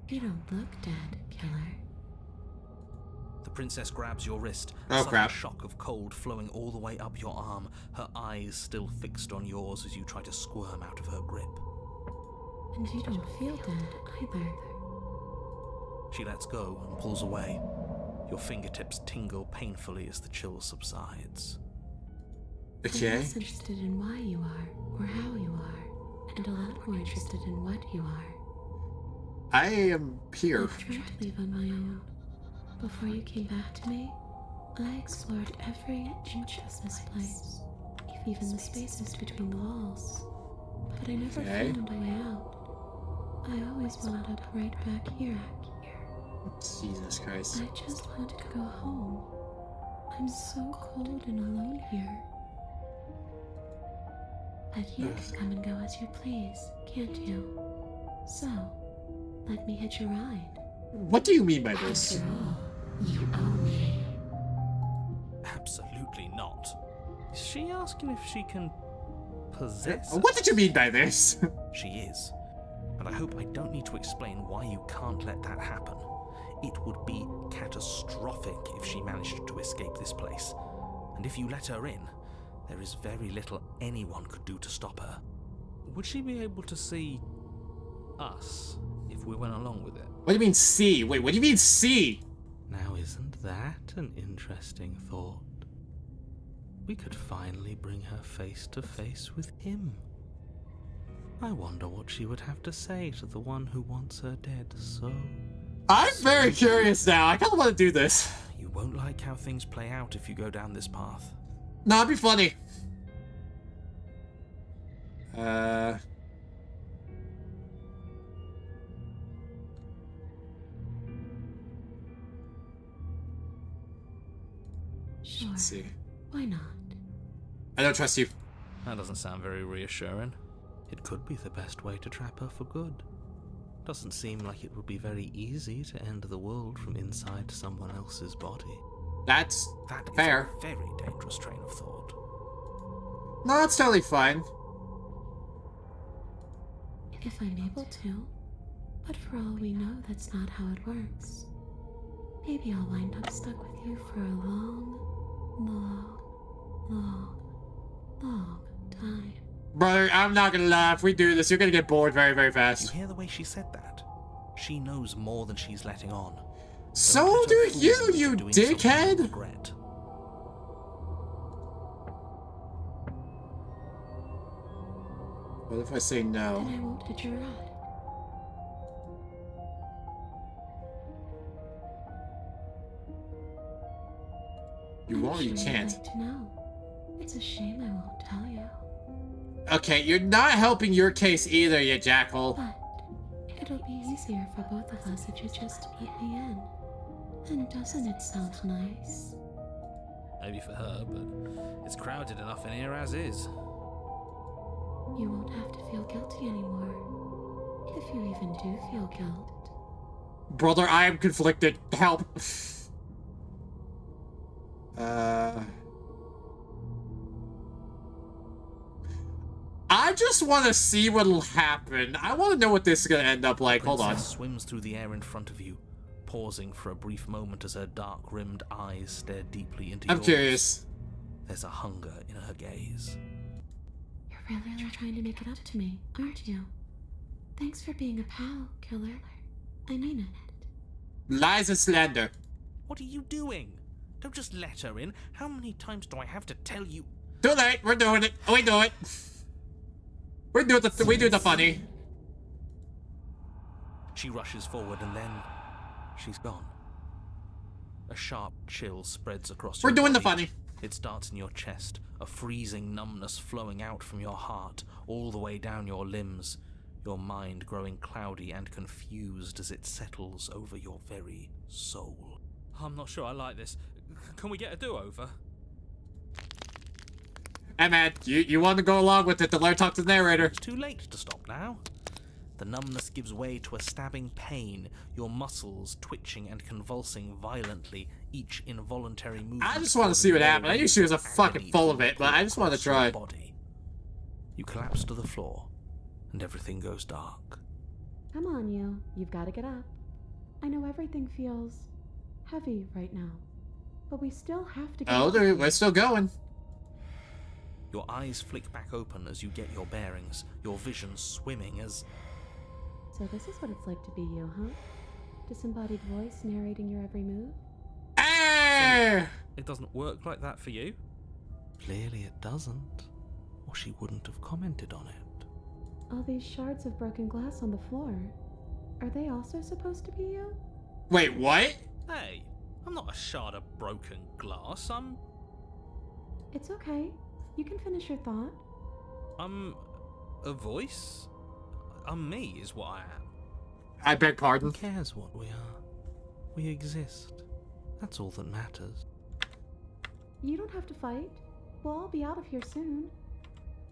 You don't look dead, killer.
The princess grabs your wrist,
Oh,
a sudden
crap.
shock of cold flowing all the way up your arm, her eyes still fixed on yours as you try to squirm out of her grip.
And you don't feel dead either.
She lets go and pulls away. Your fingertips tingle painfully as the chill subsides.
I'm
Okay.
less interested in why you are, or how you are, and a lot more interested in what you are.
I am here.
I've tried to leave on my own. Before you came back to me, I explored every inch of this place, even the spaces between the walls. But I never
Okay.
found a way out. I always wound up right back here.
Jesus Christ.
I just wanted to go home. I'm so cold and alone here. But you can come and go as you please, can't you? So, let me hitch a ride.
What do you mean by this?
After all, you own me.
Absolutely not. Is she asking if she can possess
What
us?
did you mean by this?
She is. And I hope I don't need to explain why you can't let that happen. It would be catastrophic if she managed to escape this place. And if you let her in, there is very little anyone could do to stop her. Would she be able to see us if we went along with it?
What do you mean see? Wait, what do you mean see?
Now isn't that an interesting thought? We could finally bring her face to face with him. I wonder what she would have to say to the one who wants her dead so...
I'm very curious now. I kind of want to do this.
You won't like how things play out if you go down this path.
No, it'd be funny.
Sure.
Let's see.
Why not?
I don't trust you.
That doesn't sound very reassuring.
It could be the best way to trap her for good. Doesn't seem like it would be very easy to end the world from inside someone else's body.
That's
That is
fair.
a very dangerous train of thought.
No, it's totally fine.
if I'm able to. But for all we know, that's not how it works. Maybe I'll wind up stuck with you for a long, long, long, long time.
Brother, I'm not gonna lie. If we do this, you're gonna get bored very, very
You
fast.
hear the way she said that? She knows more than she's letting on.
So
Don't let
do
her fool
you,
into
you
doing something you'll
dickhead!
regret.
What if I say no?
Then I won't hit your rod.
You won't, or you
I'm sure
can't.
you'd like to know. It's a shame I won't tell you.
Okay, you're not helping your case either, you jackhole.
But it'll be easier for both of us if you just let me in. And doesn't it sound nice?
Maybe for her, but it's crowded enough in here as is.
You won't have to feel guilty anymore. If you even do feel guilt.
Brother, I am conflicted. Help. I just want to see what'll happen. I want to know what this is going to end up like. Hold on.
Princess swims through the air in front of you, pausing for a brief moment as her dark-rimmed eyes stare deeply into
I'm
yours.
curious.
There's a hunger in her gaze.
You're really trying to make it up to me, aren't you? Thanks for being a pal, killer. I mean it.
Lies and slander.
What are you doing? Don't just let her in. How many times do I have to tell you?
Too late. We're doing it. We do it. We do the funny.
She rushes forward and then she's gone. A sharp chill spreads across
We're
your
doing the
body.
funny.
It starts in your chest, a freezing numbness flowing out from your heart, all the way down your limbs, your mind growing cloudy and confused as it settles over your very soul.
I'm not sure I like this. Can we get a do-over?
Hey man, you want to go along with it to learn talk to the narrator.
It's too late to stop now. The numbness gives way to a stabbing pain, your muscles twitching and convulsing violently, each involuntary movement.
I just want to see what happened. I knew she was a fucking full of it, but I just want to try.
Body. You collapse to the floor, and everything goes dark.
Come on, you. You've got to get up. I know everything feels heavy right now, but we still have to get
Oh,
up.
we're still going.
Your eyes flick back open as you get your bearings, your vision swimming as...
So this is what it's like to be you, huh? Disembodied voice narrating your every move?
Hey!
It doesn't work like that for you?
Clearly it doesn't, or she wouldn't have commented on it.
All these shards of broken glass on the floor. Are they also supposed to be you?
Wait, what?
Hey, I'm not a shard of broken glass.
It's okay. You can finish your thought.
I'm a voice? I'm me is what I am.
I beg pardon.
Who cares what we are? We exist. That's all that matters.
You don't have to fight. We'll all be out of here soon.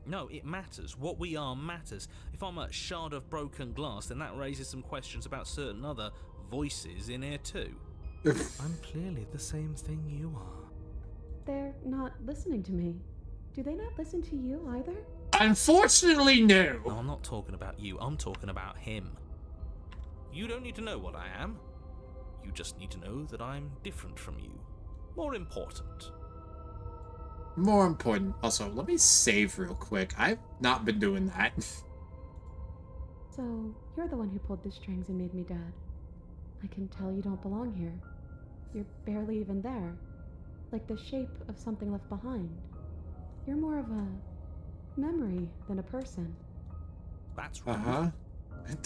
No, it matters. What we are matters. If I'm a shard of broken glass, then that raises some questions about certain other voices in here too.
I'm clearly the same thing you are.
They're not listening to me. Do they not listen to you either?
Unfortunately, no.
No, I'm not talking about you. I'm talking about him.
You don't need to know what I am. You just need to know that I'm different from you. More important.
More important. Also, let me save real quick. I've not been doing that.
So, you're the one who pulled the strings and made me dead. I can tell you don't belong here. You're barely even there. Like the shape of something left behind. You're more of a memory than a person.
That's right.
Uh-huh.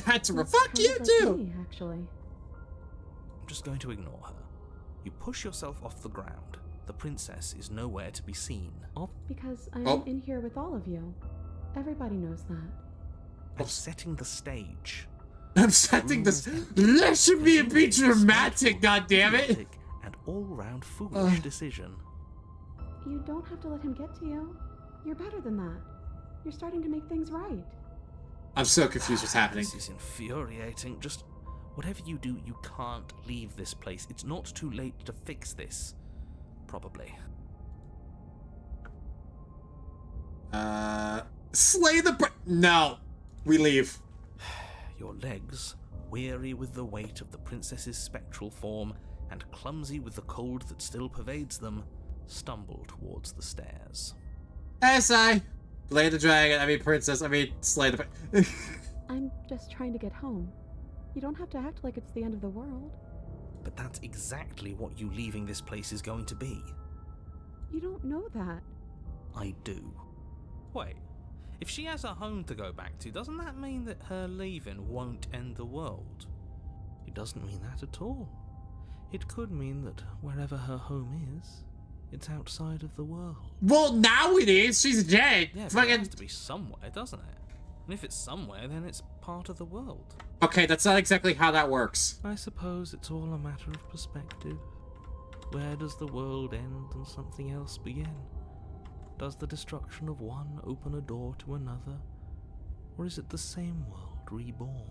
That's
That's
fuck
kind
you
of like
too.
me, actually.
I'm just going to ignore her. You push yourself off the ground. The princess is nowhere to be seen.
Because I'm
Oh.
in here with all of you. Everybody knows that.
I'm setting the stage.
I'm setting this. Let should be a bit dramatic, goddammit.
Chaotic and all-round foolish
Ugh.
decision.
You don't have to let him get to you. You're better than that. You're starting to make things right.
I'm so confused what's happening.
This is infuriating. Just whatever you do, you can't leave this place. It's not too late to fix this. Probably.
Slay the No. We leave.
your legs, weary with the weight of the princess's spectral form and clumsy with the cold that still pervades them, stumble towards the stairs.
Hey, Sai! Slay the dragon, princess, slay the...
I'm just trying to get home. You don't have to act like it's the end of the world.
But that's exactly what you leaving this place is going to be.
You don't know that.
I do.
Wait, if she has a home to go back to, doesn't that mean that her leaving won't end the world?
It doesn't mean that at all.
It could mean that wherever her home is, it's outside of the world.
Well, now it is! She's dead!
Yeah, but
Fucking...
it has to be somewhere, doesn't it? And if it's somewhere, then it's part of the world.
Okay, that's not exactly how that works.
I suppose it's all a matter of perspective. Where does the world end and something else begin? Does the destruction of one open a door to another? Or is it the same world reborn?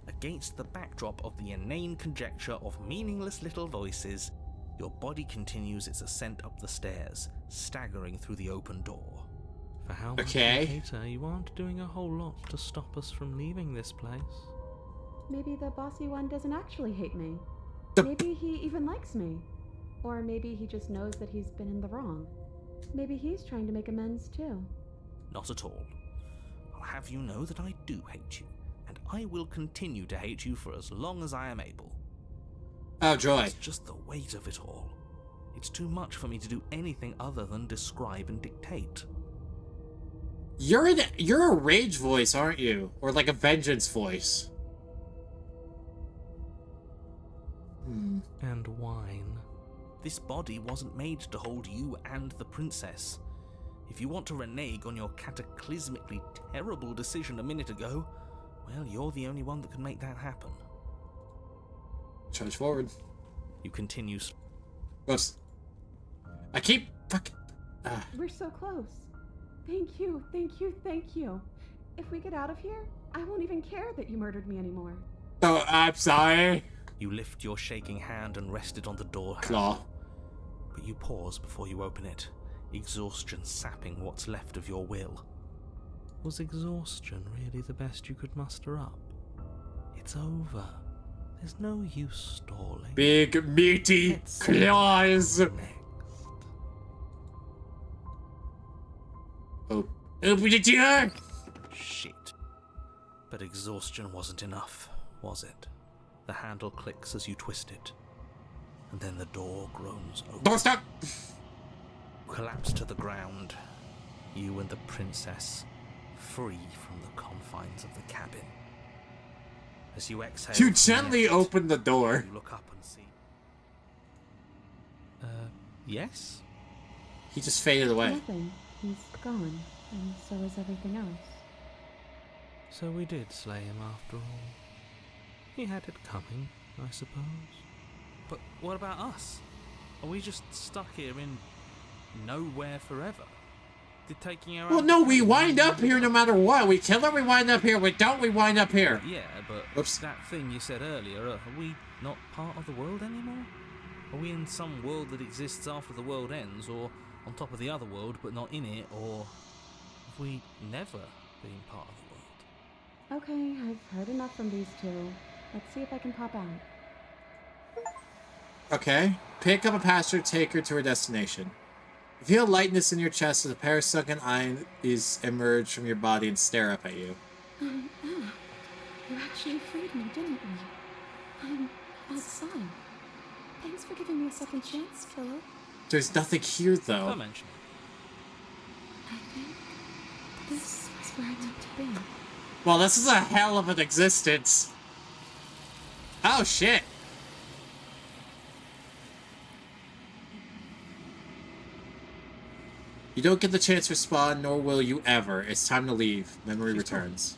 Against the backdrop of the inane conjecture of meaningless little voices, your body continues its ascent up the stairs, staggering through the open door.
For how much
Okay.
you hate her, you aren't doing a whole lot to stop us from leaving this place.
Maybe the bossy one doesn't actually hate me.
The-
Maybe he even likes me. Or maybe he just knows that he's been in the wrong. Maybe he's trying to make amends too.
Not at all. I'll have you know that I do hate you, and I will continue to hate you for as long as I am able.
Oh, joy.
It's just the weight of it all. It's too much for me to do anything other than describe and dictate.
You're a rage voice, aren't you? Or like a vengeance voice.
And wine.
This body wasn't made to hold you and the princess. If you want to renege on your cataclysmically terrible decision a minute ago, well, you're the only one that can make that happen.
Charge forward.
You continue.
Whoops. I keep fucking...
We're so close. Thank you, thank you, thank you. If we get out of here, I won't even care that you murdered me anymore.
Oh, I'm sorry.
You lift your shaking hand and rest it on the door
Claw.
handle. But you pause before you open it, exhaustion sapping what's left of your will.
Was exhaustion really the best you could muster up? It's over. There's no use stalling.
Big, meaty
Let's
claws.
Next.
Oh, open the door.
Shit. But exhaustion wasn't enough, was it? The handle clicks as you twist it, and then the door groans open.
Door stuck.
Collapse to the ground, you and the princess, free from the confines of the cabin. As you exhale,
You
from the
gently
exit,
open the door.
you look up and see.
Yes?
He just faded away.
Nothing. He's gone, and so is everything else.
So we did slay him after all. He had it coming, I suppose.
But what about us? Are we just stuck here in nowhere forever? Did taking our
Well, no, we wind up here no matter what. We kill her, we wind up here. We don't, we wind up here.
Yeah, but
Oops.
that thing you said earlier, are we not part of the world anymore? Are we in some world that exists after the world ends, or on top of the other world but not in it, or have we never been part of the world?
Okay, I've heard enough from these two. Let's see if I can pop out.
Okay. Pick up a passenger, take her to her destination. You feel lightness in your chest as a pair of sunken eyes emerge from your body and stare up at you.
You actually freed me, didn't you? I'm outside. Thanks for giving me a second chance, Philip.
There's nothing here, though.
Don't mention it.
I think this is where I meant to be.
Well, this is a hell of an existence. Oh, shit. You don't get the chance to respond, nor will you ever. It's time to leave. Memory
She's
returns.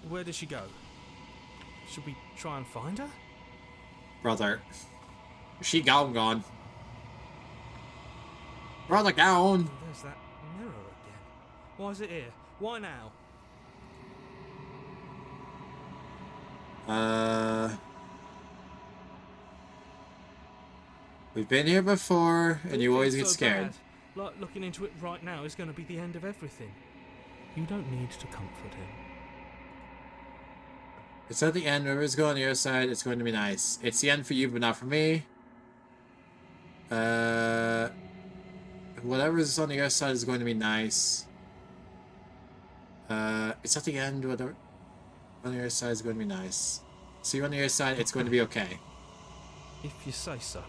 Where did she go? Should we try and find her?
Brother. She gone. Brother gone.
Oh, there's that mirror again. Why is it here? Why now?
We've been here before, and you always get
So
scared.
bad. Like looking into it right now is going to be the end of everything.
You don't need to comfort him.
It's at the end. Whoever's going on the other side, it's going to be nice. It's the end for you, but not for me. Whatever's on the other side is going to be nice. It's at the end. Whatever on the other side is going to be nice. See you on the other side. It's going to be okay.
If you say so,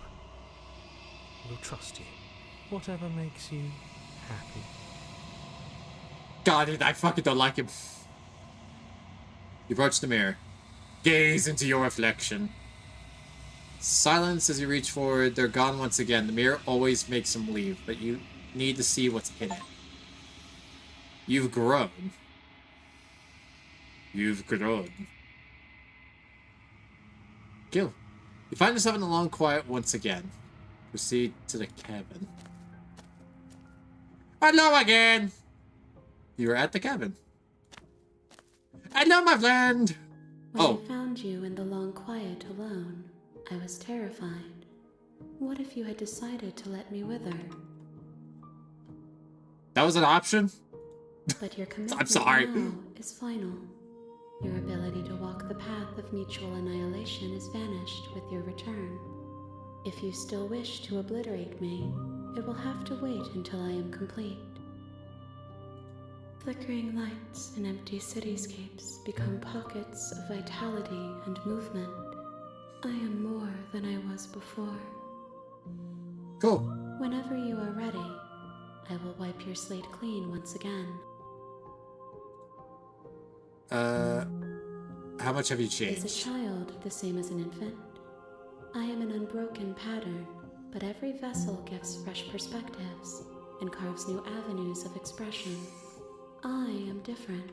we'll trust you. Whatever makes you happy.
God, I fucking don't like him. You approach the mirror. Gaze into your reflection. Silence as you reach forward. They're gone once again. The mirror always makes them leave, but you need to see what's in it. You've grown. You've grown. Kill. You find yourself in the long quiet once again. Proceed to the cabin. Hello again! You are at the cabin. Hello, my friend!
When I found you in the long quiet alone, I was terrified. What if you had decided to let me wither?
That was an option?
But your commitment
I'm sorry.
now is final. Your ability to walk the path of mutual annihilation is vanished with your return. If you still wish to obliterate me, it will have to wait until I am complete. Flickering lights and empty cityscapes become pockets of vitality and movement. I am more than I was before.
Cool.
Whenever you are ready, I will wipe your slate clean once again.
How much have you
Is
changed?
a child the same as an infant? I am an unbroken pattern, but every vessel gives fresh perspectives and carves new avenues of expression. I am different,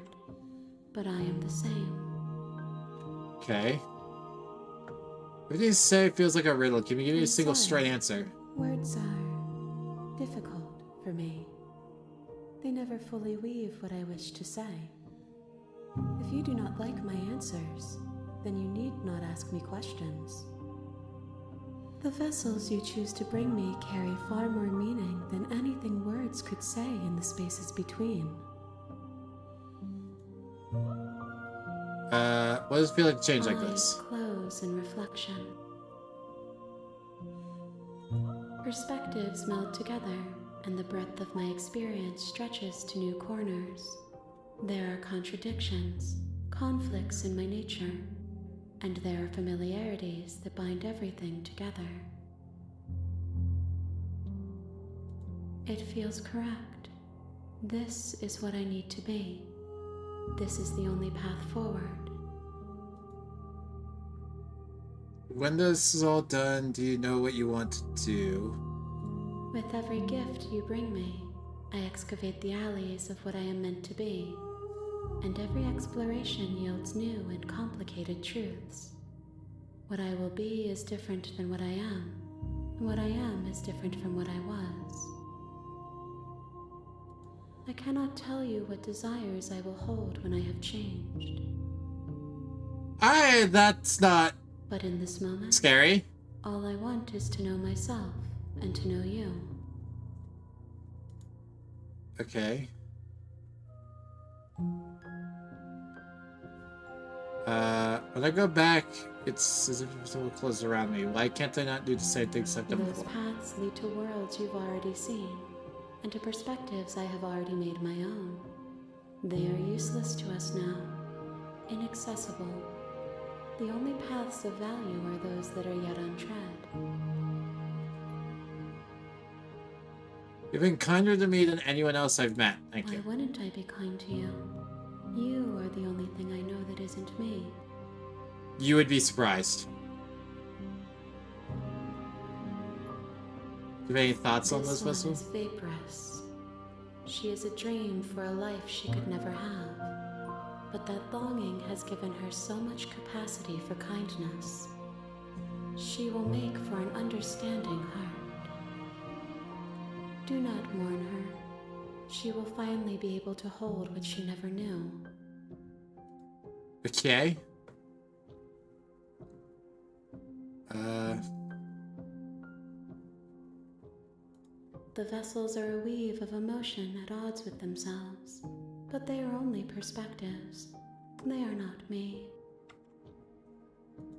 but I am the same.
Okay. Everything you say feels like a riddle. Can you give me a
I'm
single
sorry.
straight answer?
Words are difficult for me. They never fully weave what I wish to say. If you do not like my answers, then you need not ask me questions. The vessels you choose to bring me carry far more meaning than anything words could say in the spaces between.
What does it feel like to change like
Eyes
this?
close in reflection. Perspectives meld together, and the breadth of my experience stretches to new corners. There are contradictions, conflicts in my nature, and there are familiarities that bind everything together. It feels correct. This is what I need to be. This is the only path forward.
When this is all done, do you know what you want to do?
With every gift you bring me, I excavate the alleys of what I am meant to be, and every exploration yields new and complicated truths. What I will be is different than what I am, and what I am is different from what I was. I cannot tell you what desires I will hold when I have changed,
That's not
but in this moment,
scary.
all I want is to know myself and to know you.
Okay. When I go back, it's as if someone closed around me. Why can't I not do the same things I've done
Those
before?
paths lead to worlds you've already seen, and to perspectives I have already made my own. They are useless to us now, inaccessible. The only paths of value are those that are yet untread.
You've been kinder to me than anyone else I've met. Thank
Why
you.
wouldn't I be kind to you? You are the only thing I know that isn't me.
You would be surprised. Do you have any thoughts on this
This one
vessel?
is vaporous. She is a dream for a life she could never have. But that longing has given her so much capacity for kindness. She will make for an understanding heart. Do not mourn her. She will finally be able to hold what she never knew.
Okay.
The vessels are a weave of emotion at odds with themselves, but they are only perspectives. They are not me.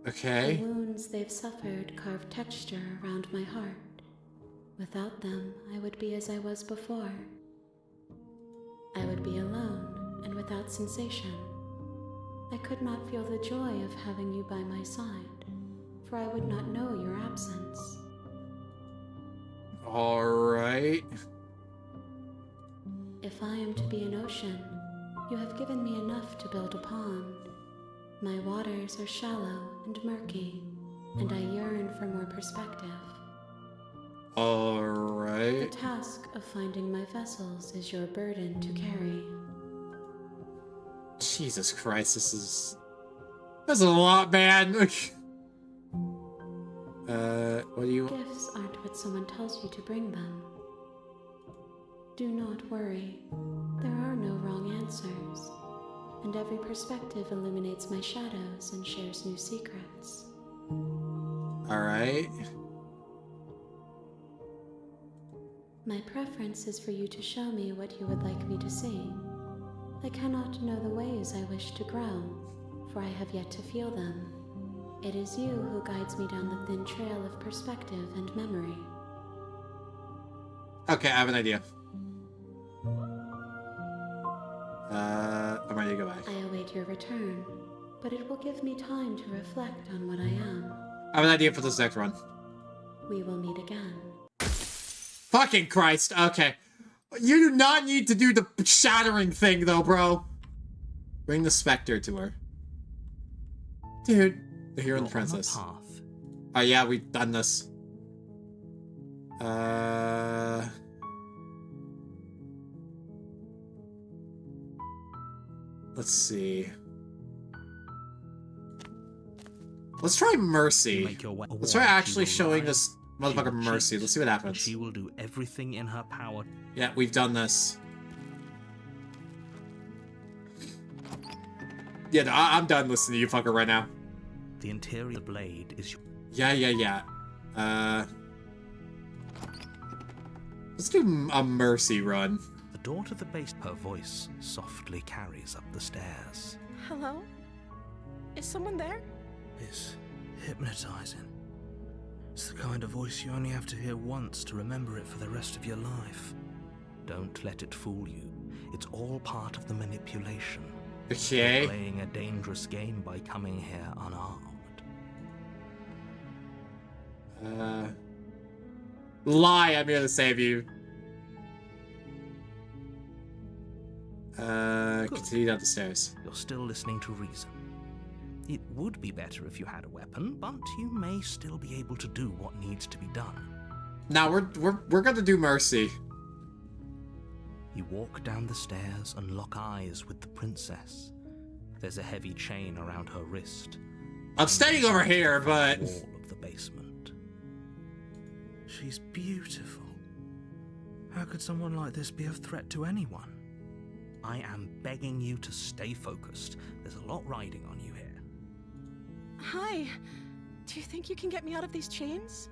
Okay.
The wounds they've suffered carve texture around my heart. Without them, I would be as I was before. I would be alone and without sensation. I could not feel the joy of having you by my side, for I would not know your absence.
Alright.
If I am to be an ocean, you have given me enough to build a pond. My waters are shallow and murky, and I yearn for more perspective. The
Alright.
task of finding my vessels is your burden to carry.
Jesus Christ, that's a lot, man. What do you...
Gifts aren't what someone tells you to bring them. Do not worry. There are no wrong answers, and every perspective illuminates my shadows and shares new secrets.
Alright.
My preference is for you to show me what you would like me to see. I cannot know the ways I wish to grow, for I have yet to feel them. It is you who guides me down the thin trail of perspective and memory.
Okay, I have an idea. I'm ready to go back.
I await your return, but it will give me time to reflect on what I am.
I have an idea for this next run.
We will meet again.
Fucking Christ, okay. You do not need to do the shattering thing, though, bro. Bring the Spectre to her. Dude, the hero and the princess.
On a path.
Oh yeah, we've done this. Let's see. Let's try Mercy.
Make your way.
Let's try actually showing this
She
motherfucker
will
Mercy.
cheat,
Let's see what
and
happens.
she will do everything in her power.
Yeah, we've done this. Yeah, no, I'm done listening to you fucker right now.
The interior blade is your...
Yeah. Let's do a Mercy run.
The door to the base. Her voice softly carries up the stairs.
Hello? Is someone there?
It's hypnotizing. It's the kind of voice you only have to hear once to remember it for the rest of your life.
Don't let it fool you. It's all part of the manipulation.
Okay.
You're playing a dangerous game by coming here unarmed.
Lie, I'm here to save you. Continue down the stairs.
You're still listening to reason. It would be better if you had a weapon, but you may still be able to do what needs to be done.
Now we're gonna do Mercy.
You walk down the stairs and lock eyes with the princess. There's a heavy chain around her wrist.
I'm staying over here, but
Wall of the basement.
She's beautiful. How could someone like this be a threat to anyone?
I am begging you to stay focused. There's a lot riding on you here.
Hi. Do you think you can get me out of these chains?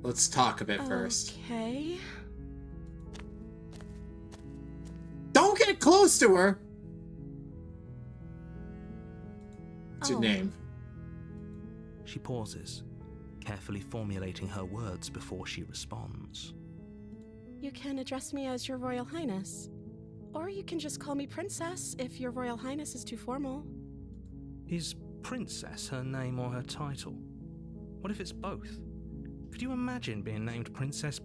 let's talk a bit first.
Okay.
Don't get close to her. What's your
Oh.
name?
She pauses, carefully formulating her words before she responds.
You can address me as Your Royal Highness. Or you can just call me Princess if Your Royal Highness is too formal.
Is Princess her name or her title? What if it's both? Could you imagine being named Princess?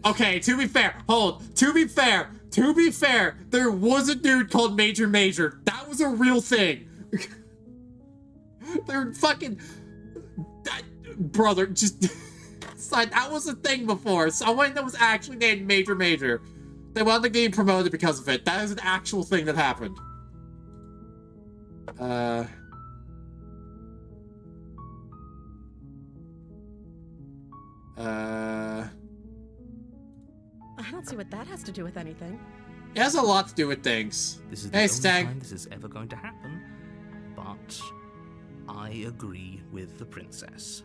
Okay, to be fair, to be fair, there was a dude called Major. That was a real thing. They're fucking... brother, just... that was a thing before. Someone that was actually named Major. They wanted the game promoted because of it. That is an actual thing that happened.
I don't see what that has to do with anything.
It has a lot to do with things.
This is the
Hey,
only
Stag.
time this is ever going to happen, but I agree with the princess.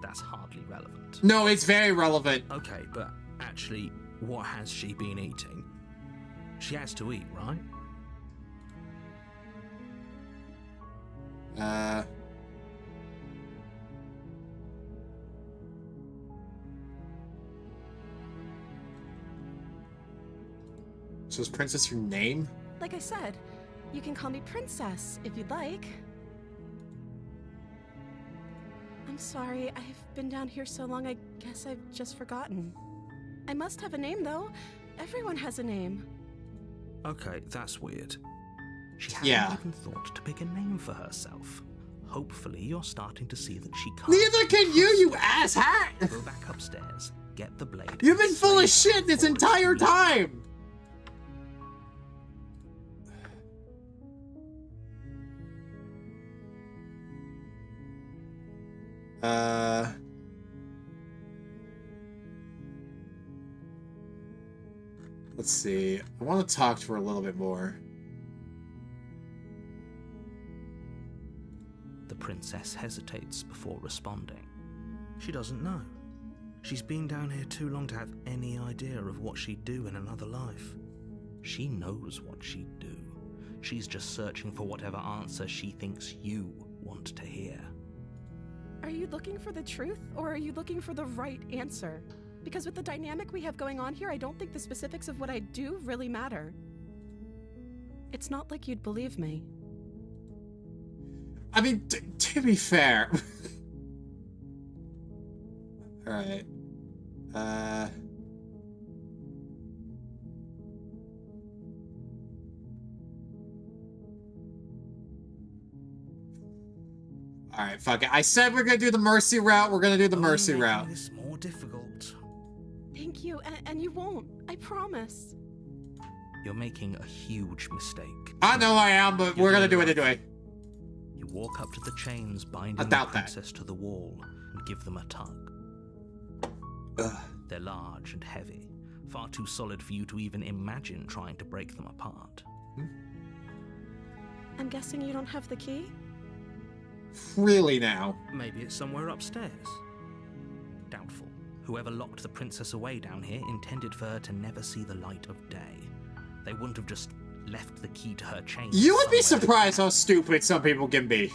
That's hardly relevant.
No, it's very relevant.
Okay, but actually, what has she been eating? She has to eat, right?
So is Princess your name?
Like I said, you can call me Princess if you'd like. I'm sorry, I've been down here so long, I guess I've just forgotten. I must have a name, though. Everyone has a name.
Okay, that's weird. She
Yeah.
hasn't even thought to pick a name for herself. Hopefully, you're starting to see that she can't.
Neither can you asshat!
Go back upstairs, get the blade.
You've been
and
full of
slay her
shit this
before it's
entire
too late.
time! Let's see. I want to talk to her a little bit more.
The princess hesitates before responding. She doesn't know. She's been down here too long to have any idea of what she'd do in another life. She knows what she'd do. She's just searching for whatever answer she thinks you want to hear.
Are you looking for the truth, or are you looking for the right answer? Because with the dynamic we have going on here, I don't think the specifics of what I do really matter. It's not like you'd believe me.
I mean, to be fair. Alright. Alright, fuck it. I said we're gonna do the mercy route. We're gonna do the mercy
Only making
route.
this more difficult.
Thank you, and you won't. I promise.
You're making a huge mistake.
I know I am, but we're gonna do it anyway.
You walk up to the chains binding
I
the
doubt that.
princess to the wall and give them a tug.
Ugh.
They're large and heavy, far too solid for you to even imagine trying to break them apart.
I'm guessing you don't have the key?
Really now?
Maybe it's somewhere upstairs. Doubtful. Whoever locked the princess away down here intended for her to never see the light of day. They wouldn't have just left the key to her chain.
You would be
somewhere.
surprised how stupid some people can be.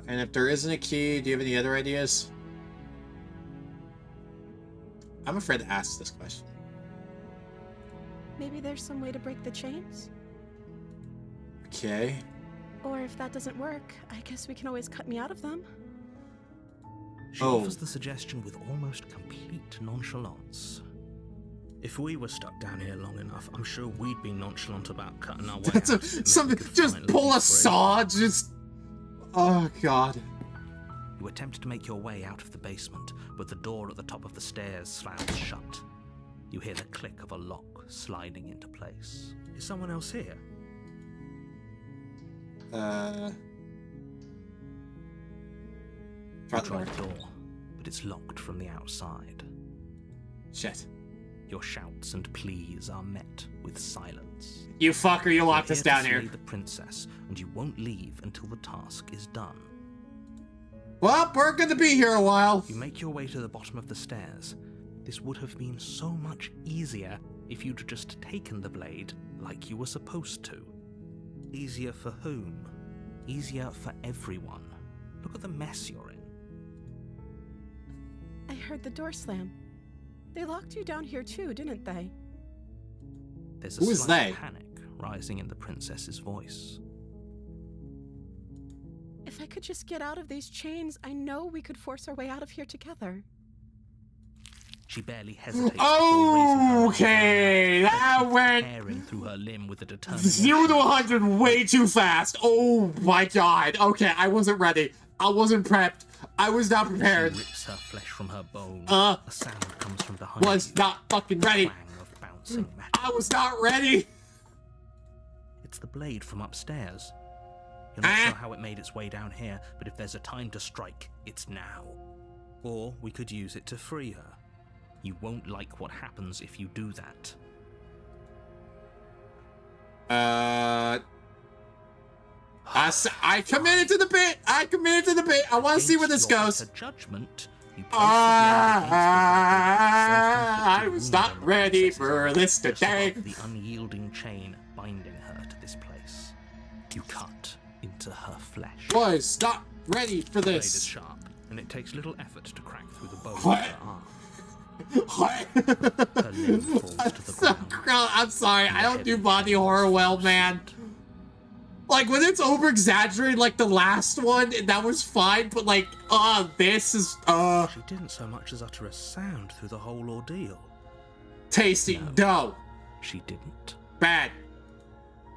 And if there isn't a key, do you have any other ideas? I'm afraid to ask this question.
Maybe there's some way to break the chains?
Okay.
Or if that doesn't work, I guess we can always cut me out of them.
She
Oh.
offers the suggestion with almost complete nonchalance. If we were stuck down here long enough, I'm sure we'd be nonchalant about cutting our way
That's
out. if it meant
something.
we could
Just
finally
pull
be
a
free.
saw. Just. Oh god.
You attempt to make your way out of the basement, but the door at the top of the stairs slams shut. You hear the click of a lock sliding into place. Is someone else here?
Try
You
the
try
door.
the door, but it's locked from the outside.
Shit.
Your shouts and pleas are met with silence.
You fucker! You locked
You're
us
to
down
slay
here.
the princess, and you won't leave until the task is done.
Well, we're gonna be here a while.
You make your way to the bottom of the stairs. This would have been so much easier if you'd just taken the blade like you were supposed to. Easier for whom? Easier for everyone. Look at the mess you're in.
I heard the door slam. They locked you down here too, didn't they?
There's a
Who is
slight
they?
panic rising in the princess's voice.
If I could just get out of these chains, I know we could force our way out of here together.
She barely hesitates before raising her arm
Okay,
down,
that went
tearing through her limb with a determination.
0 to 100 way too fast. Oh my god. Okay, I wasn't ready. I wasn't prepped. I was not prepared.
She rips her flesh from her bone.
Uh,
A sound comes from behind
Was
you.
not fucking ready.
Clang of bouncing metal.
I was not ready.
It's the blade from upstairs. You're not sure how it made its way down here, but if there's a time to strike, it's now. Or we could use it to free her. You won't like what happens if you do that.
I committed to the bit. I committed to the bit. I want to see where this
Against your
goes.
better judgment, You place the blade against her body,
I was not ready for this today.
The unyielding chain binding her to this place. You cut into her flesh.
Was not ready for
The blade is
this.
sharp, and it takes little effort to crack through the bone
What?
of her arm.
What?
Her limb falls to the ground.
I'm sorry, I don't do body horror well, man. Like, when it's over-exaggerated like the last one, that was fine, but like, this is,
She didn't so much as utter a sound through the whole ordeal.
tasty. No.
She didn't.
Bad.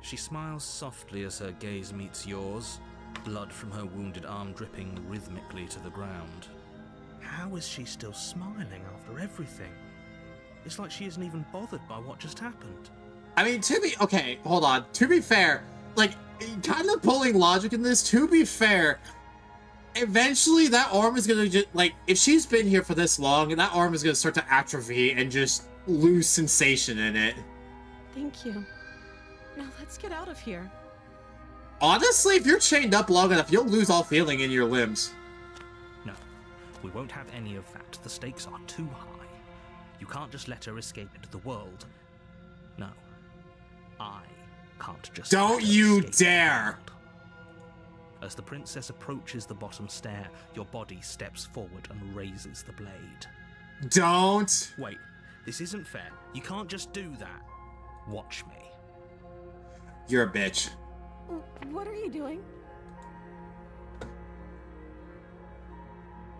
She smiles softly as her gaze meets yours, blood from her wounded arm dripping rhythmically to the ground.
How is she still smiling after everything? It's like she isn't even bothered by what just happened.
I mean, okay, hold on. To be fair, like, kind of pulling logic in this, to be fair, eventually that arm is gonna just, like, if she's been here for this long, that arm is gonna start to atrophy and just lose sensation in it.
Thank you. Now let's get out of here.
Honestly, if you're chained up long enough, you'll lose all feeling in your limbs.
No, we won't have any of that. The stakes are too high. You can't just let her escape into the world. No, I can't just
Don't
let her
you
escape into the
dare.
world. As the princess approaches the bottom stair, your body steps forward and raises the blade.
Don't.
Wait, this isn't fair. You can't just do that. Watch me.
You're a bitch.
What are you doing?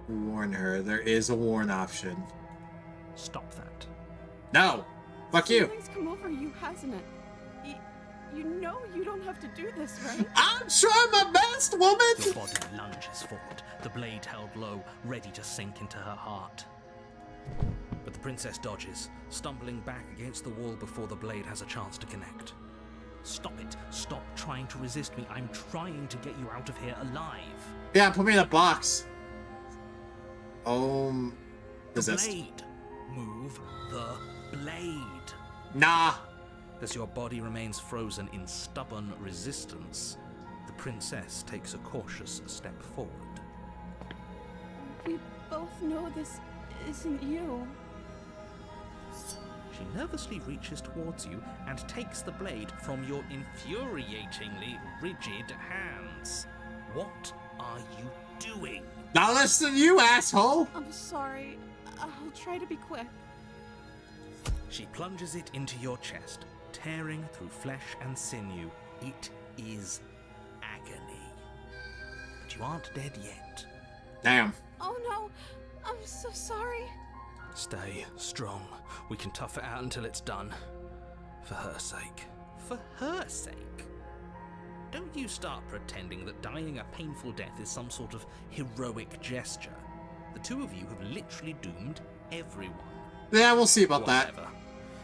Warn her. There is a warn option.
Stop that.
No. Fuck you.
Something's come over you, hasn't it? You know you don't have to do this, right?
I'm trying my best, woman.
Your body lunges forward, the blade held low, ready to sink into her heart.
But the princess dodges, stumbling back against the wall before the blade has a chance to connect.
Stop it. Stop trying to resist me. I'm trying to get you out of here alive.
Yeah, put me in a box.
The
Resist.
blade. Move the blade.
Nah.
As your body remains frozen in stubborn resistance, the princess takes a cautious step forward.
We both know this isn't you.
She nervously reaches towards you and takes the blade from your infuriatingly rigid hands. What are you doing?
Not less than you, asshole.
I'm sorry. I'll try to be quick.
She plunges it into your chest, tearing through flesh and sinew. It is agony. But you aren't dead yet.
Damn.
Oh no, I'm so sorry.
Stay strong. We can tough it out until it's done. For her sake.
For her sake. Don't you start pretending that dying a painful death is some sort of heroic gesture. The two of you have literally doomed everyone.
Yeah, we'll see about
Whatever.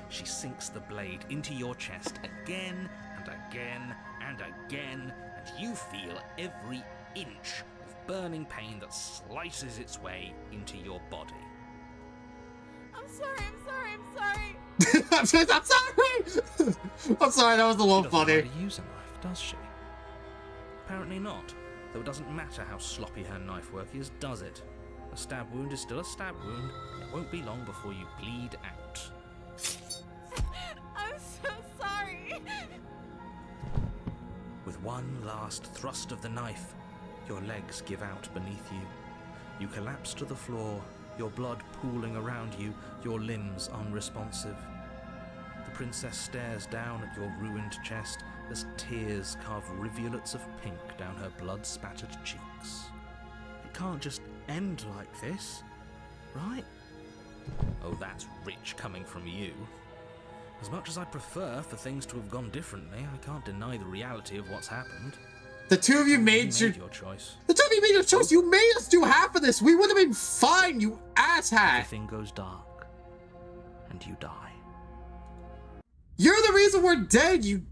She sinks the blade into your chest again and again and again, and you feel every inch of burning pain that slices its way into your body.
I'm sorry, I'm sorry, I'm sorry.
that. I'm sorry. I'm sorry, that was a
She
little
doesn't know
funny.
how to use a knife, does she? Apparently not. Though it doesn't matter how sloppy her knife work is, does it? A stab wound is still a stab wound. It won't be long before you bleed out.
I'm so sorry.
With one last thrust of the knife, your legs give out beneath you. You collapse to the floor, your blood pooling around you, your limbs unresponsive. The princess stares down at your ruined chest as tears carve rivulets of pink down her blood-spattered cheeks. It can't just end like this, right? Oh, that's rich coming from you. As much as I'd prefer for things to have gone differently, I can't deny the reality of what's happened.
The two of you made
You made your choice.
The two of you made your choice. You made us do half of this. We would have been fine, you asshat.
Everything goes dark, and you die.
You're the reason we're dead, you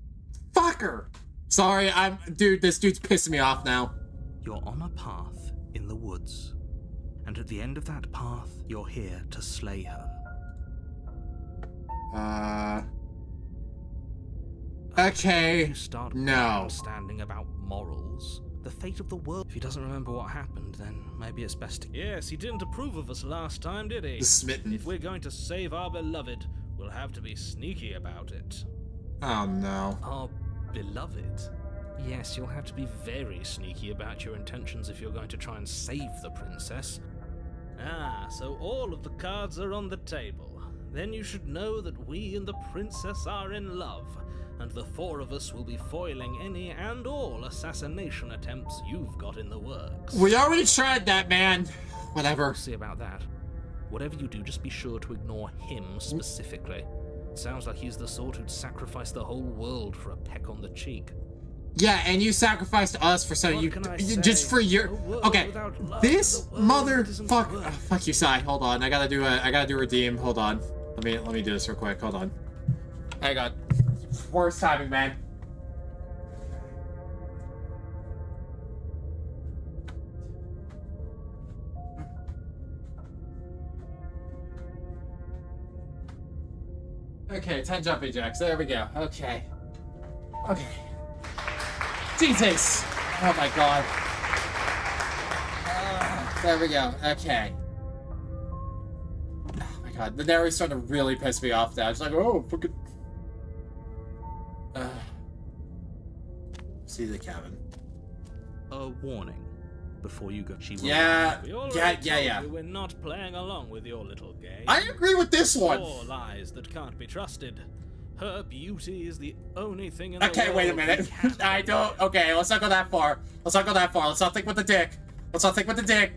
fucker. Sorry, dude, this dude's pissing me off now.
You're on a path in the woods, and at the end of that path, you're here to slay her.
Okay.
You start
No.
understanding about morals, The fate of the world.
If he doesn't remember what happened, then maybe it's best to...
Yes, he didn't approve of us last time, did he?
The smitten.
If we're going to save our beloved, we'll have to be sneaky about it.
Oh no.
Our beloved? Yes, you'll have to be very sneaky about your intentions if you're going to try and save the princess. Ah, so all of the cards are on the table. Then you should know that we and the princess are in love, and the four of us will be foiling any and all assassination attempts you've got in the works.
We already tried that, man. Whatever.
We'll see about that. Whatever you do, just be sure to ignore him specifically. It sounds like he's the sort who'd sacrifice the whole world for a peck on the cheek.
Yeah, and you sacrificed us for something just for your. Okay, this motherfucker. Fuck you, Sai. Hold on, I gotta do redeem. Hold on. Let me do this real quick. Hold on. Hang on. Worst timing, man. Okay, 10 jumping jacks. There we go. Okay. Okay. Jesus! Oh my god. There we go. Okay. Oh my god. The narrator's starting to really piss me off now. It's like, oh, fucking... See the cabin.
A warning before you go. She will
Yeah.
We're not playing along with your little game.
I agree with this one.
Four lies that can't be trusted. Her beauty is the only thing in the world.
Okay, wait a minute. I don't. Okay, let's not go that far. Let's not go that far. Let's not think with the dick. Let's not think with the dick.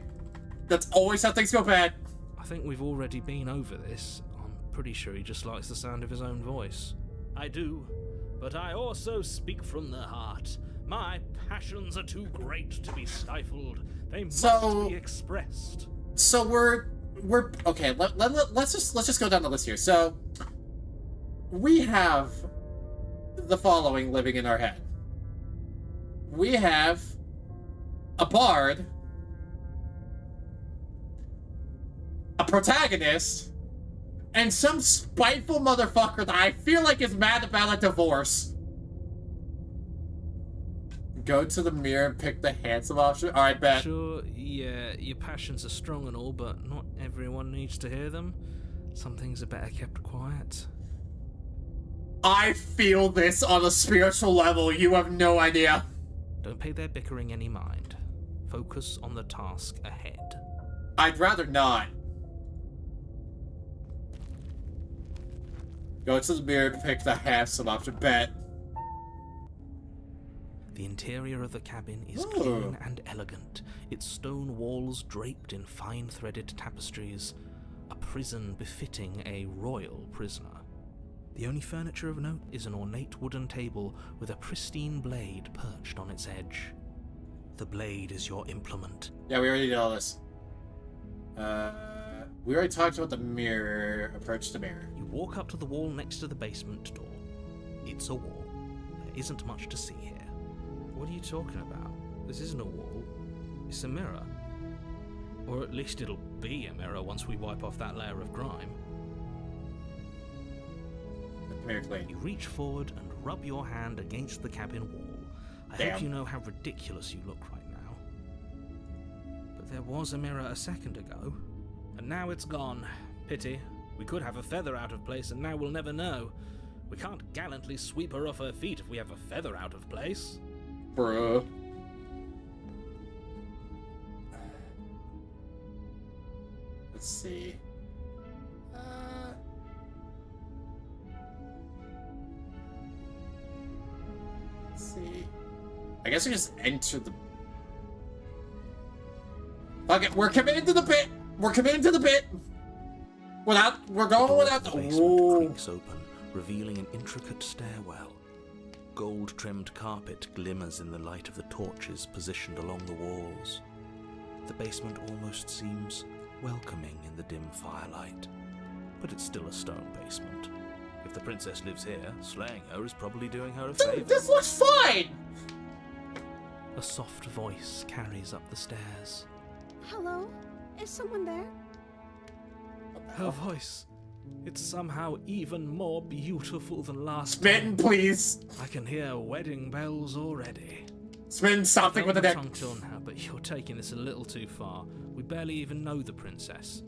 That's always how things go bad.
I think we've already been over this. I'm pretty sure he just likes the sound of his own voice. I do, but I also speak from the heart. My passions are too great to be stifled. They must be expressed.
So we're okay. Let's just go down the list here. So we have the following living in our head. We have a bard, a protagonist, and some spiteful motherfucker that I feel like is mad about a divorce. Go to the mirror and pick the handsome option? Alright, bet.
Sure, yeah, your passions are strong and all, but not everyone needs to hear them. Some things are better kept quiet.
I feel this on a spiritual level. You have no idea.
Don't pay their bickering any mind. Focus on the task ahead.
I'd rather not. Go to the mirror and pick the handsome option. Bet.
The interior of the cabin is clean and elegant, its stone walls draped in fine threaded tapestries, a prison befitting a royal prisoner. The only furniture of note is an ornate wooden table with a pristine blade perched on its edge. The blade is your implement.
Yeah, we already did all this. We already talked about the mirror. Approach the mirror.
You walk up to the wall next to the basement door. It's a wall. There isn't much to see here. What are you talking about? This isn't a wall. It's a mirror. Or at least it'll be a mirror once we wipe off that layer of grime.
Mirror clean.
You reach forward and rub your hand against the cabin wall. I hope you know how ridiculous you look right now. But there was a mirror a second ago. And now it's gone. Pity. We could have a feather out of place and now we'll never know. We can't gallantly sweep her off her feet if we have a feather out of place.
Bruh. Let's see. Let's see. I guess we just enter the... Okay, we're committed to the pit! We're committed to the pit! We're going without the...
basement creaks open, revealing an intricate stairwell. Gold-trimmed carpet glimmers in the light of the torches positioned along the walls. The basement almost seems welcoming in the dim firelight, but it's still a stone basement. If the princess lives here, slaying her is probably doing her a favor.
This looks fine!
A soft voice carries up the stairs.
Hello? Is someone there?
Her voice. It's somehow even more beautiful than last
Smitten,
time.
please!
I can hear wedding bells already.
Spin something with the deck.
Tongue till now, but you're taking this a little too far. We barely even know the princess.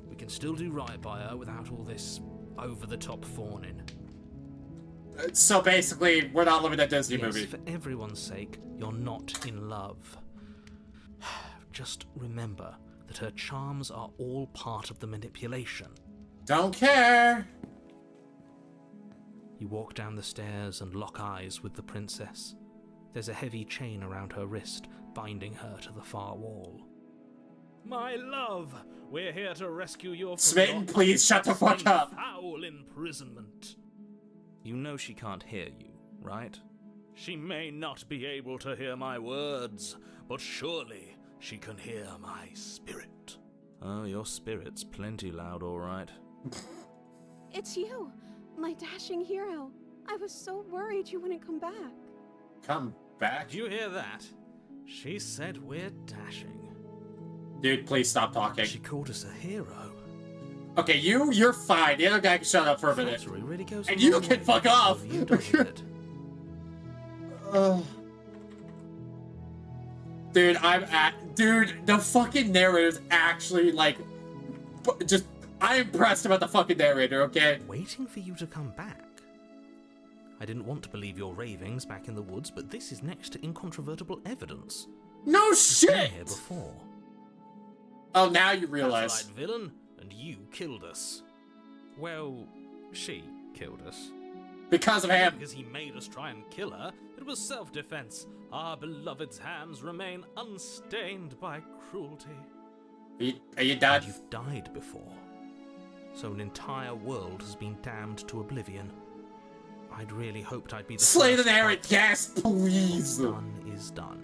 We can still do right by her without all this over-the-top fawning.
So basically, we're not living that Disney
Yes,
movie.
for everyone's sake, you're not in love. Just remember that her charms are all part of the manipulation.
Don't care.
You walk down the stairs and lock eyes with the princess. There's a heavy chain around her wrist, binding her to the far wall. My love, we're here to rescue you from
Smitten,
your
please shut the fuck up.
foul imprisonment. You know she can't hear you, right? She may not be able to hear my words, but surely she can hear my spirit. Oh, your spirit's plenty loud, all right.
It's you, my dashing hero. I was so worried you wouldn't come back.
Come back?
Did you hear that? She said we're dashing.
Dude, please stop talking.
She called us a hero.
Okay, you're fine. The other guy can shut up for a minute.
Flattery really goes
And
a
you
long
can
way
fuck
with
off.
you, doesn't it?
Dude, the fucking narrator's actually, like, I'm impressed about the fucking narrator, okay?
Waiting for you to come back. I didn't want to believe your ravings back in the woods, but this is next to incontrovertible evidence.
No
You've been
shit!
here before.
Oh, now you realize.
That's right, villain, and you killed us. Well, she killed us.
Because of him.
Because he made us try and kill her. It was self-defense. Our beloved's hands remain unstained by cruelty.
Are you done?
And you've died before. So an entire world has been damned to oblivion. I'd really hoped I'd be the
Slay the
first,
narrator,
but
yes, please.
what's done is done.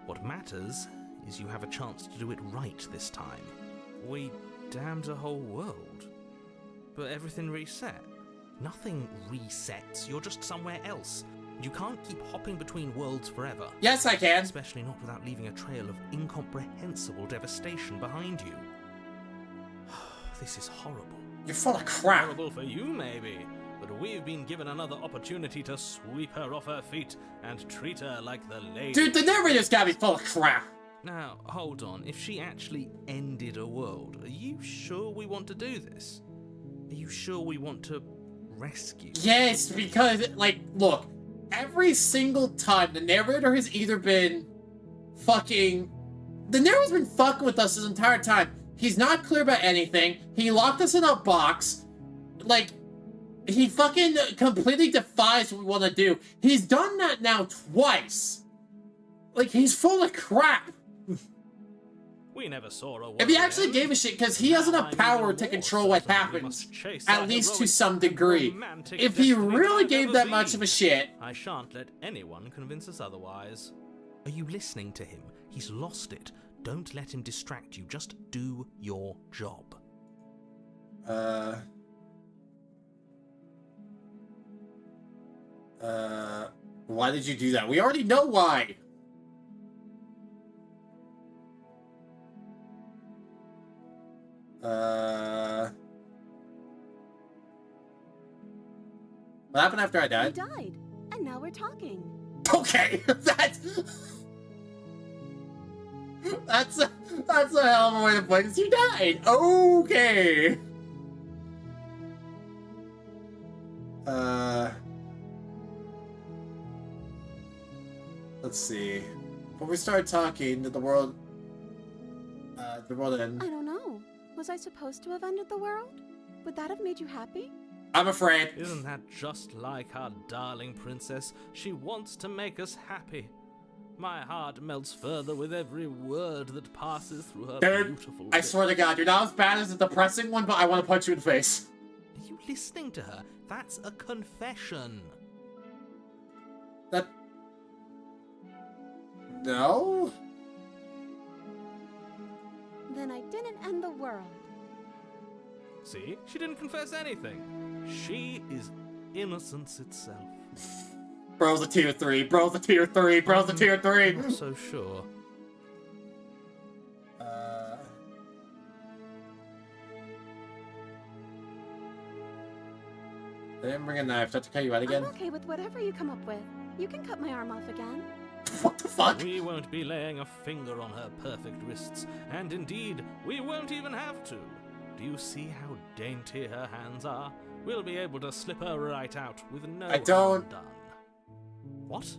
What matters is you have a chance to do it right this time. We damned a whole world, but everything reset. Nothing resets, you're just somewhere else. You can't keep hopping between worlds forever.
Yes, I can.
Especially not without leaving a trail of incomprehensible devastation behind you. This is horrible.
You're full of crap.
Horrible for you, maybe, but we've been given another opportunity to sweep her off her feet and treat her like the lady.
Dude, the narrator's gotta be full of crap.
Now, hold on. If she actually ended a world, are you sure we want to do this? Are you sure we want to rescue?
Yes, because, like, look, every single time the narrator has either been fucking... The narrator's been fucking with us this entire time. He's not clear about anything. He locked us in a box. Like, he fucking completely defies what we want to do. He's done that now twice. Like, he's full of crap.
We never saw a world
If he actually
end.
gave a shit, because he has enough power to control what happens, at least to some degree. If he really gave that much of a shit...
I shan't let anyone convince us otherwise. Are you listening to him? He's lost it. Don't let him distract you. Just do your job.
Why did you do that? We already know why. What happened after I
You
died?
died, and now we're talking.
Okay, that's a hell of a way to play this. You died. Okay. Let's see. When we started talking, did the world end?
I don't know. Was I supposed to have ended the world? Would that have made you happy?
I'm afraid.
Isn't that just like our darling princess? She wants to make us happy. My heart melts further with every word that passes through her
Dude,
beautiful
I
lips.
swear to God, you're not as bad as the depressing one, but I want to punch you in the face.
Are you listening to her? That's a confession.
That... No?
Then I didn't end the world.
See? She didn't confess anything. She is innocence itself.
Bro's a tier 3, bro's a tier 3, bro's a tier 3!
Not so sure.
I didn't bring a knife. Do I have to cut you out again?
I'm okay with whatever you come up with. You can cut my arm off again.
What the fuck?
We won't be laying a finger on her perfect wrists, and indeed, we won't even have to. Do you see how dainty her hands are? We'll be able to slip her right out with no
I don't-
harm done. What?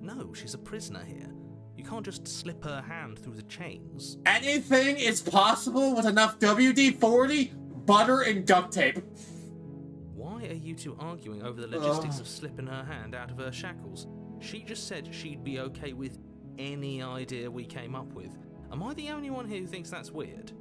No, she's a prisoner here. You can't just slip her hand through the chains.
Anything is possible with enough WD-40, butter, and duct tape.
Why are you two arguing over the logistics of slipping her hand out of her shackles? She just said she'd be okay with any idea we came up with. Am I the only one here who thinks that's weird?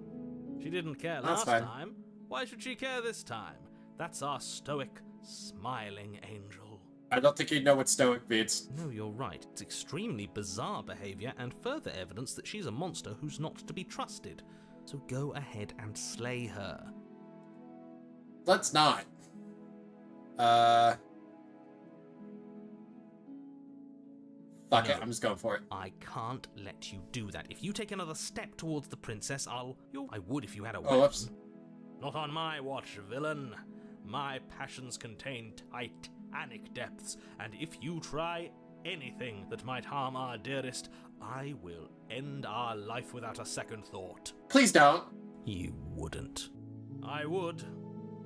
She didn't care
That's
last
fine.
time. Why should she care this time? That's our stoic, smiling angel.
I don't think you know what stoic means.
No, you're right. It's extremely bizarre behavior and further evidence that she's a monster who's not to be trusted. So go ahead and slay her.
Let's not. Fuck it,
No.
I'm just going for it.
I can't let you do that. If you take another step towards the princess, I would if you had a
Oh,
weapon.
whoops.
Not on my watch, villain. My passions contain titanic depths, and if you try anything that might harm our dearest, I will end our life without a second thought.
Please don't.
You wouldn't. I would.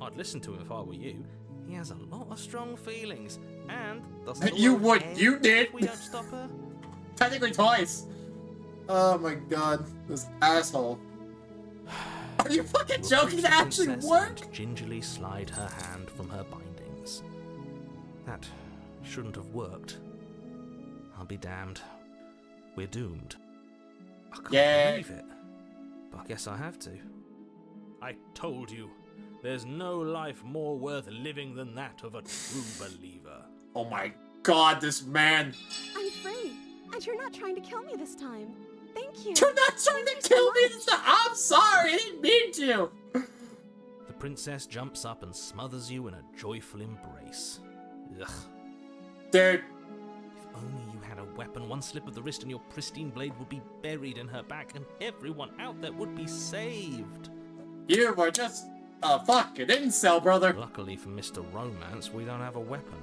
I'd listen to him if I were you. He has a lot of strong feelings, and doesn't the
You
world
would.
end
You did.
if we don't stop her?
Technically twice. Oh my god, this asshole. Are you fucking
Will
joking? That
the
actually
princess
worked?
and gingerly slide her hand from her bindings. That shouldn't have worked. I'll be damned. We're doomed. I can't
Yeah.
believe it. But I guess I have to. I told you. There's no life more worth living than that of a true believer.
Oh my god, this man.
I'm free, and you're not trying to kill me this time. Thank you.
You're not trying to kill me this time. I'm sorry, I didn't mean to.
The princess jumps up and smothers you in a joyful embrace. Ugh.
Dude,
If only you had a weapon, one slip of the wrist and your pristine blade would be buried in her back, and everyone out there would be saved.
you were just a fucking incel, brother.
Luckily for Mr. Romance, we don't have a weapon.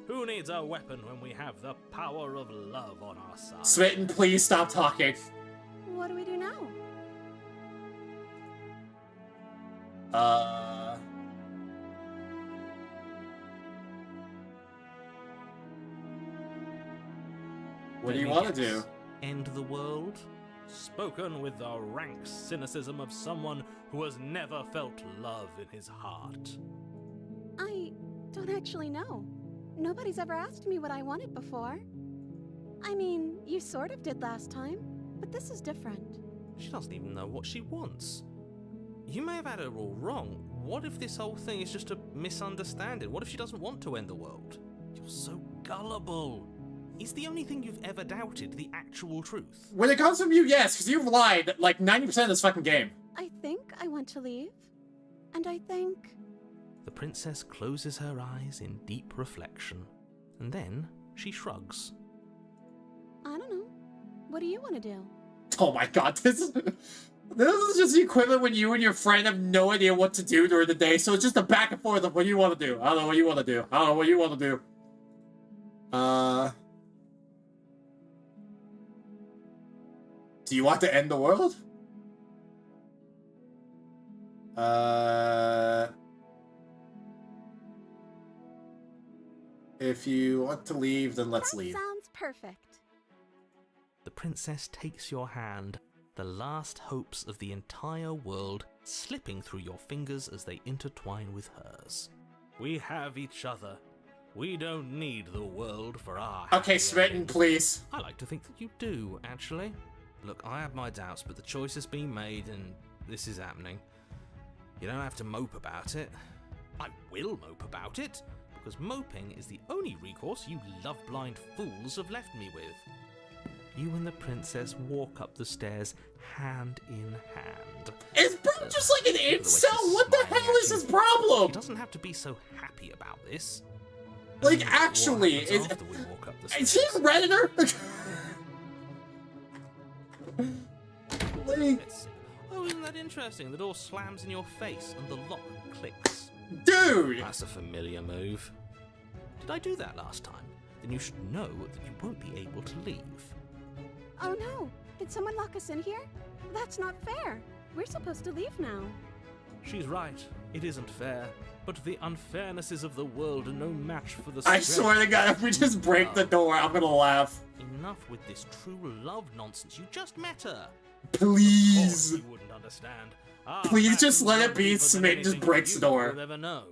Who needs a weapon when we have the power of love on our side?
Smitten, please stop talking.
What do we do now?
What do you
Let me
want to do?
guess. End the world? Spoken with the rank cynicism of someone who has never felt love in his heart.
I don't actually know. Nobody's ever asked me what I wanted before. I mean, you sort of did last time, but this is different.
She doesn't even know what she wants. You may have had her all wrong. What if this whole thing is just a misunderstanding? What if she doesn't want to end the world? You're so gullible. Is the only thing you've ever doubted the actual truth?
When it comes from you, yes, because you've lied like 90% of this fucking game.
I think I want to leave. And I think...
The princess closes her eyes in deep reflection, and then she shrugs.
I don't know. What do you want to do?
Oh my god, this is just the equivalent when you and your friend have no idea what to do during the day, so it's just a back and forth of what you want to do. I don't know what you want to do. I don't know what you want to do. Do you want to end the world? If you want to leave, then let's
That
leave.
sounds perfect.
The princess takes your hand, the last hopes of the entire world slipping through your fingers as they intertwine with hers. We have each other. We don't need the world for our
Okay,
happy
Smitten,
ending.
please.
I like to think that you do, actually. Look, I have my doubts, but the choice has been made and this is happening. You don't have to mope about it. I will mope about it, because moping is the only recourse you love-blind fools have left me with. You and the princess walk up the stairs hand in hand.
Is bro just like an
Look at the way
incel?
she's
What the
smiling
hell
at
is
you.
his problem?
He doesn't have to be so happy about this.
Like,
What
actually,
happens
is
after we walk up the
he a
stairs?
redditor? like,
Let's see. Oh, isn't that interesting? The door slams in your face and the lock clicks.
dude!
That's a familiar move. Did I do that last time? then you should know that you won't be able to leave.
Oh no! Did someone lock us in here? That's not fair. We're supposed to leave now.
She's right. It isn't fair. But the unfairnesses of the world are no match for the
I
strength.
swear to God, if we just break the door, I'm gonna laugh.
Enough with this true love nonsense. You just met her.
Please.
Of course you wouldn't understand. Our
Please just
passions
let
are
it be.
deeper than
Smith just
anything
breaks the
you
door.
have ever known.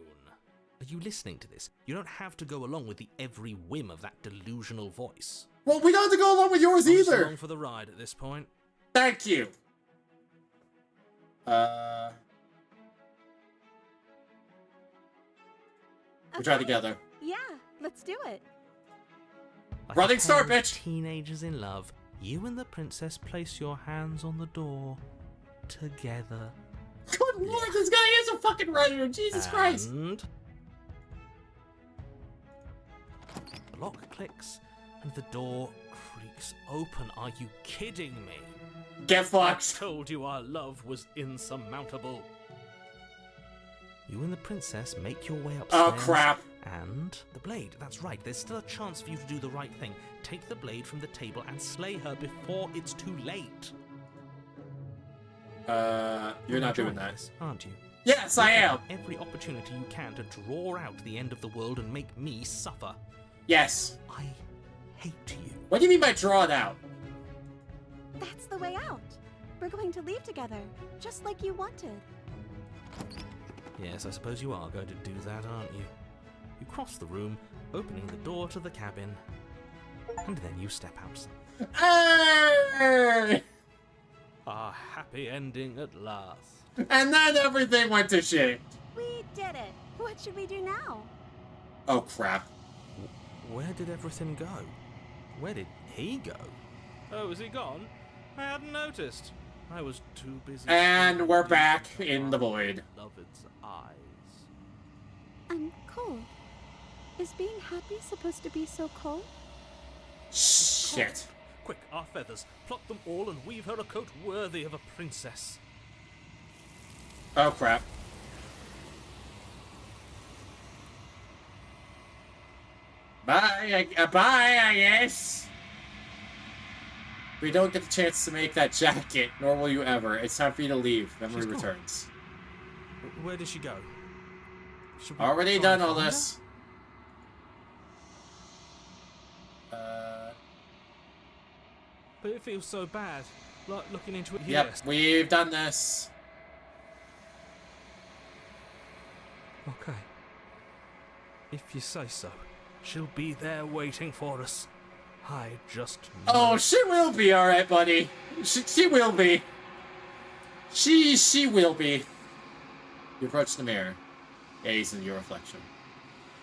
Are you listening to this? You don't have to go along with the every whim of that delusional voice.
Well, we don't have to go along with yours
I'm just
either.
along for the ride at this point.
Thank you. We try together.
Yeah, let's do it.
Like
Running
a
start,
pair of
bitch.
Teenagers in love, you and the princess place your hands on the door together.
Good lord, this guy is a fucking writer. Jesus Christ.
And the lock clicks and the door creaks open. Are you kidding me?
Get
I
fucked.
told you our love was insurmountable.
You and the princess make your way upstairs.
Oh, crap.
And the blade. That's right. There's still a chance for you to do the right thing. Take the blade from the table and slay her before it's too late.
You're not doing
enjoying
that.
this, aren't you?
Yes, I
Looking
am.
for every opportunity you can to draw out the end of the world and make me suffer.
Yes.
I hate you.
What do you mean by draw it out?
That's the way out. We're going to leave together, just like you wanted.
Yes, I suppose you are going to do that, aren't you? You cross the room, opening the door to the cabin, and then you step outside.
Hey!
A happy ending at last.
And then everything went to shit.
We did it. What should we do now?
Oh, crap.
Where did everything go? Where did he go?
Oh, is he gone? I hadn't noticed. I was too busy.
And
staring
we're
into
back
my
in the void.
beloved's eyes.
I'm cold. Is being happy supposed to be so cold?
Shit.
Quick, our feathers. Plot them all and weave her a coat worthy of a princess.
Oh, crap. Bye, I guess. We don't get the chance to make that jacket, nor will you ever. It's time for you to leave. Memory
She's gone.
returns.
Where did she go? Should we
Already
try and
done all
find her?
this.
But it feels so bad. Like looking into it here.
Yep, we've done this.
Okay. If you say so. She'll be there waiting for us. I just know.
Oh, she will be alright, buddy. She will be. She will be. You approach the mirror. Gaze into your reflection.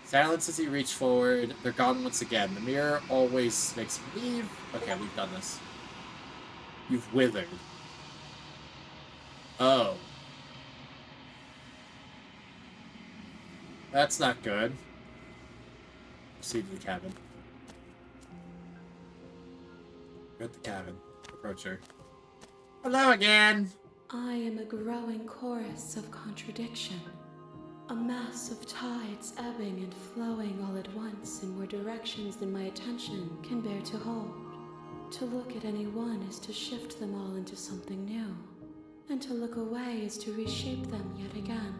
Silence as you reach forward. They're gone once again. The mirror always makes me leave. Okay, we've done this. You've withered. Oh. That's not good. Proceed to the cabin. You're at the cabin. Approach her. Hello again!
I am a growing chorus of contradiction. A mass of tides ebbing and flowing all at once in more directions than my attention can bear to hold. To look at any one is to shift them all into something new, and to look away is to reshape them yet again.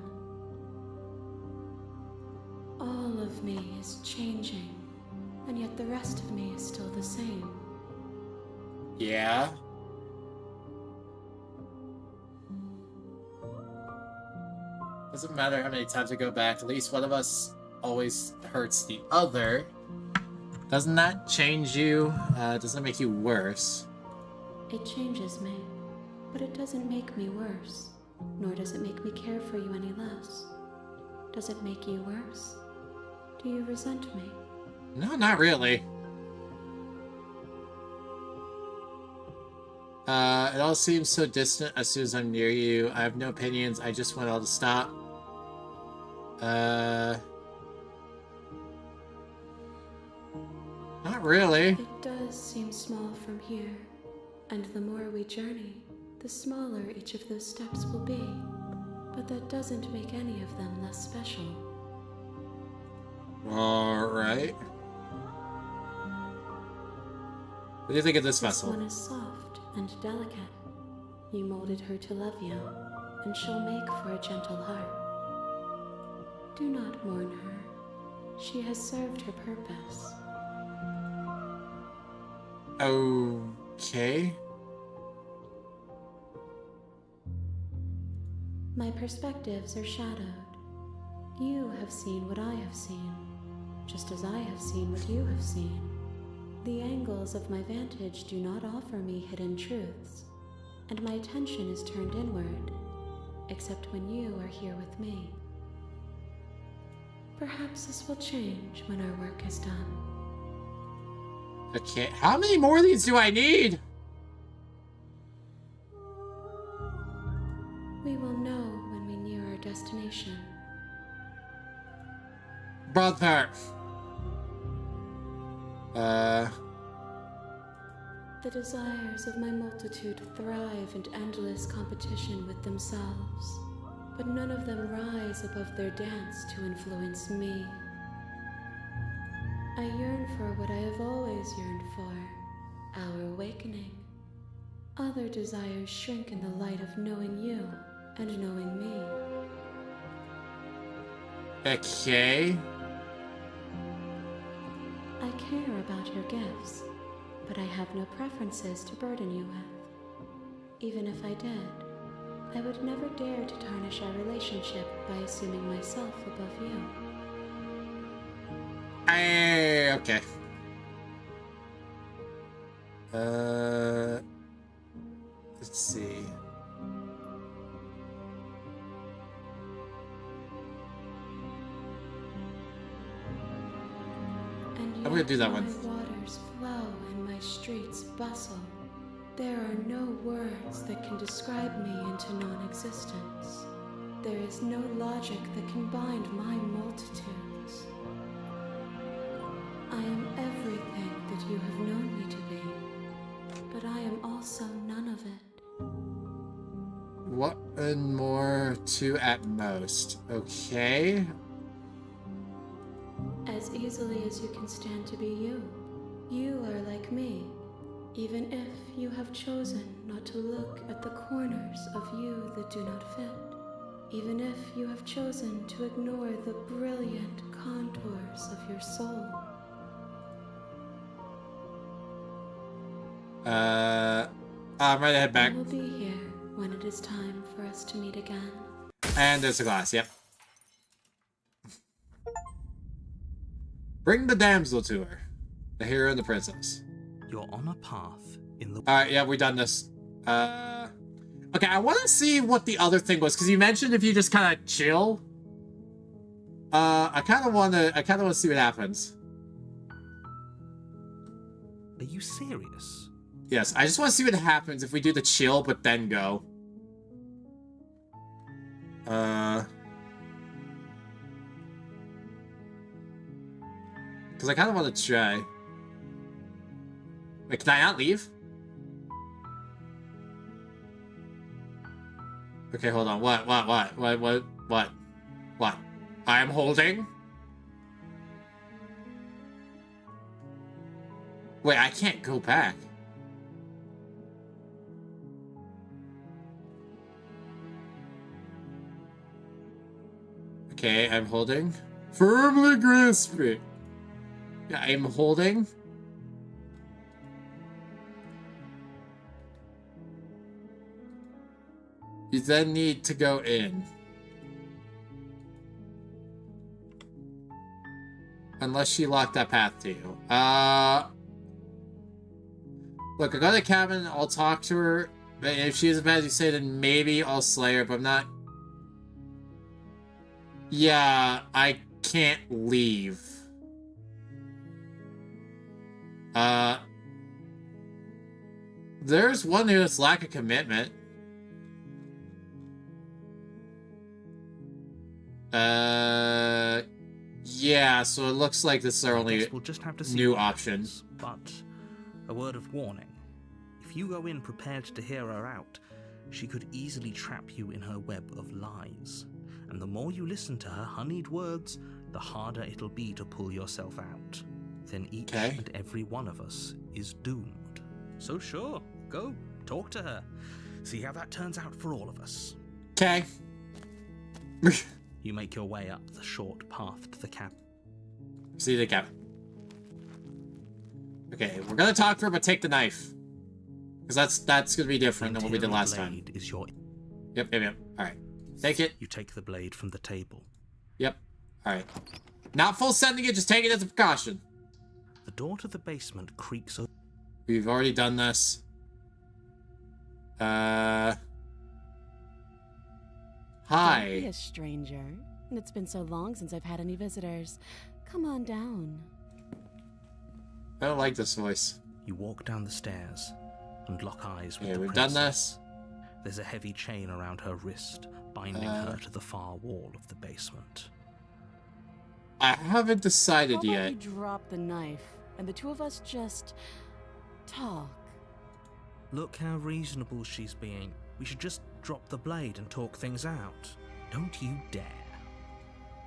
All of me is changing, and yet the rest of me is still the same.
Yeah? Doesn't matter how many times we go back, at least one of us always hurts the other. Doesn't that change you? Doesn't it make you worse?
It changes me, but it doesn't make me worse, nor does it make me care for you any less. Does it make you worse? Do you resent me?
No, not really. It all seems so distant as soon as I'm near you. I have no opinions, I just want it all to stop. Not really.
It does seem small from here, and the more we journey, the smaller each of those steps will be. But that doesn't make any of them less special.
Alright. What do you think of this
This
vessel?
one is soft and delicate. You molded her to love you, and she'll make for a gentle heart. Do not mourn her. She has served her purpose.
Okay.
My perspectives are shadowed. You have seen what I have seen, just as I have seen what you have seen. The angles of my vantage do not offer me hidden truths, and my attention is turned inward, except when you are here with me. Perhaps this will change when our work is done.
Okay, how many more of these do I need?
We will know when we near our destination.
Brother.
The desires of my multitude thrive in endless competition with themselves, but none of them rise above their dance to influence me. I yearn for what I have always yearned for, our awakening. Other desires shrink in the light of knowing you and knowing me.
Okay.
I care about your gifts, but I have no preferences to burden you with. Even if I did, I would never dare to tarnish our relationship by assuming myself above you.
Okay. Let's see.
And
I'm gonna do that
yet
one.
My waters flow and my streets bustle. There are no words that can describe me into non-existence. There is no logic that can bind my multitudes. I am everything that you have known me to be, but I am also none of it.
What and more, two at most. Okay.
As easily as you can stand to be you. You are like me, even if you have chosen not to look at the corners of you that do not fit. Even if you have chosen to ignore the brilliant contours of your soul.
I'm ready to head back.
I will be here when it is time for us to meet again.
And there's a glass, yep. Bring the damsel to her. The hero and the princess.
You're on a path in the...
Alright, yeah, we done this. Okay, I want to see what the other thing was, because you mentioned if you just kind of chill. I kind of want to see what happens.
Are you serious?
Yes, I just want to see what happens if we do the chill, but then go. Because I kind of want to try. Wait, can I not leave? Okay, hold on. What? I am holding? Wait, I can't go back. Okay, I'm holding. Firmly grasp it. Yeah, I'm holding. You then need to go in. Unless she locked that path to you. Look, I go to the cabin, I'll talk to her. But if she's as bad as you say, then maybe I'll slay her, but I'm not... Yeah, I can't leave. There's one here that's lack of commitment. Yeah, so it looks like this is our only
We'll just have to see
new
what
option.
happens, but a word of warning. If you go in prepared to hear her out, she could easily trap you in her web of lies. And the more you listen to her honeyed words, the harder it'll be to pull yourself out. Then each and every one of us is doomed.
So sure, go, talk to her. See how that turns out for all of us.
Okay.
You make your way up the short path to the cabin.
See the cabin. Okay, we're gonna talk to her, but take the knife. Because that's gonna be different than what we did last time.
Is your...
Yep. Alright. Take it.
You take the blade from the table.
Yep. Alright. Not full sending it, just take it as a precaution.
The door to the basement creaks open.
We've already done this. Hi.
Don't be a stranger. And it's been so long since I've had any visitors. Come on down.
I don't like this voice.
You walk down the stairs and lock eyes with
Yeah,
the
we've
princess.
done this.
There's a heavy chain around her wrist, binding her to the far wall of the basement.
I haven't decided
How about
yet.
you drop the knife and the two of us just talk?
Look how reasonable she's being. We should just drop the blade and talk things out. Don't you dare.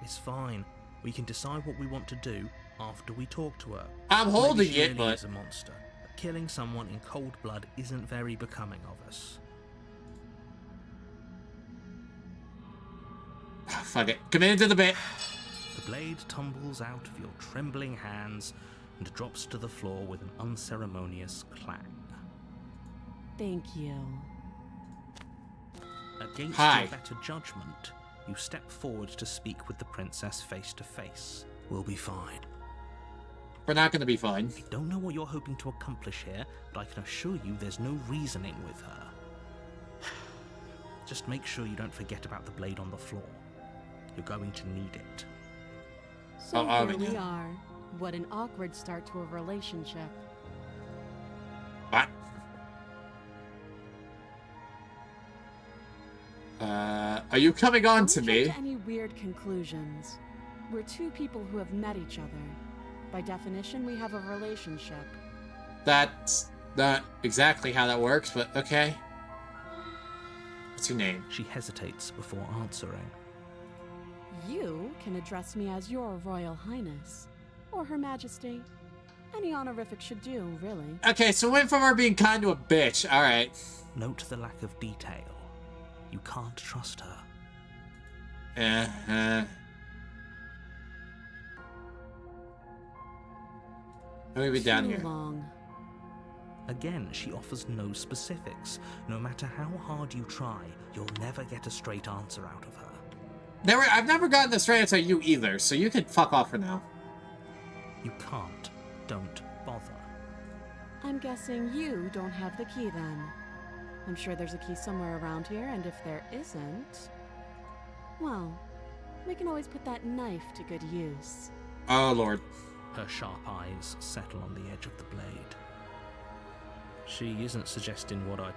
It's fine. We can decide what we want to do after we talk to her.
I'm holding
Maybe she
it,
really
but...
is a monster. But killing someone in cold blood isn't very becoming of us.
Fuck it. Commit to the bit.
The blade tumbles out of your trembling hands and drops to the floor with an unceremonious clang.
Thank you.
Against
Hi.
your better judgment, you step forward to speak with the princess face to face. We'll be fine.
We're not gonna be fine.
I don't know what you're hoping to accomplish here, but I can assure you there's no reasoning with her. Just make sure you don't forget about the blade on the floor. You're going to need it.
So
Oh,
here we
yeah.
are. What an awkward start to a relationship.
What? Are you coming on
Don't
to
jump
me?
to any weird conclusions. We're two people who have met each other. By definition, we have a relationship.
That's not exactly how that works, but okay. What's your name?
She hesitates before answering.
You can address me as Your Royal Highness, or Her Majesty. Any honorific should do, really.
Okay, so went from her being kind to a bitch. Alright.
Note the lack of detail. You can't trust her.
Let me be down
Too
here.
long.
Again, she offers no specifics. No matter how hard you try, you'll never get a straight answer out of her.
I've never gotten a straight answer you either, so you can fuck off for now.
You can't. Don't bother.
I'm guessing you don't have the key then. I'm sure there's a key somewhere around here, and if there isn't... well, we can always put that knife to good use.
Oh, Lord.
Her sharp eyes settle on the edge of the blade. She isn't suggesting what I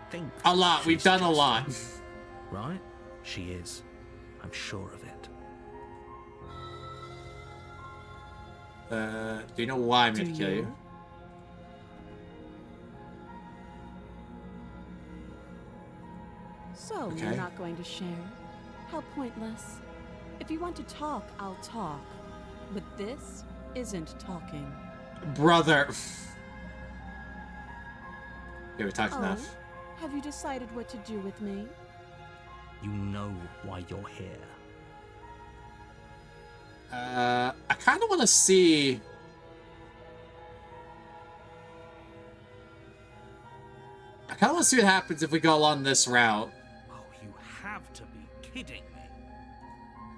think.
A lot.
she's
We've done a
suggesting.
lot.
Right? She is. I'm sure of it.
Do you know why I'm
Do
gonna kill you?
So,
Okay.
you're not going to share? How pointless. If you want to talk, I'll talk. But this isn't talking.
Brother. Okay, we talked
Oh,
enough.
have you decided what to do with me?
You know why you're here.
I kind of want to see... I kind of want to see what happens if we go along this route.
Oh, you have to be kidding me.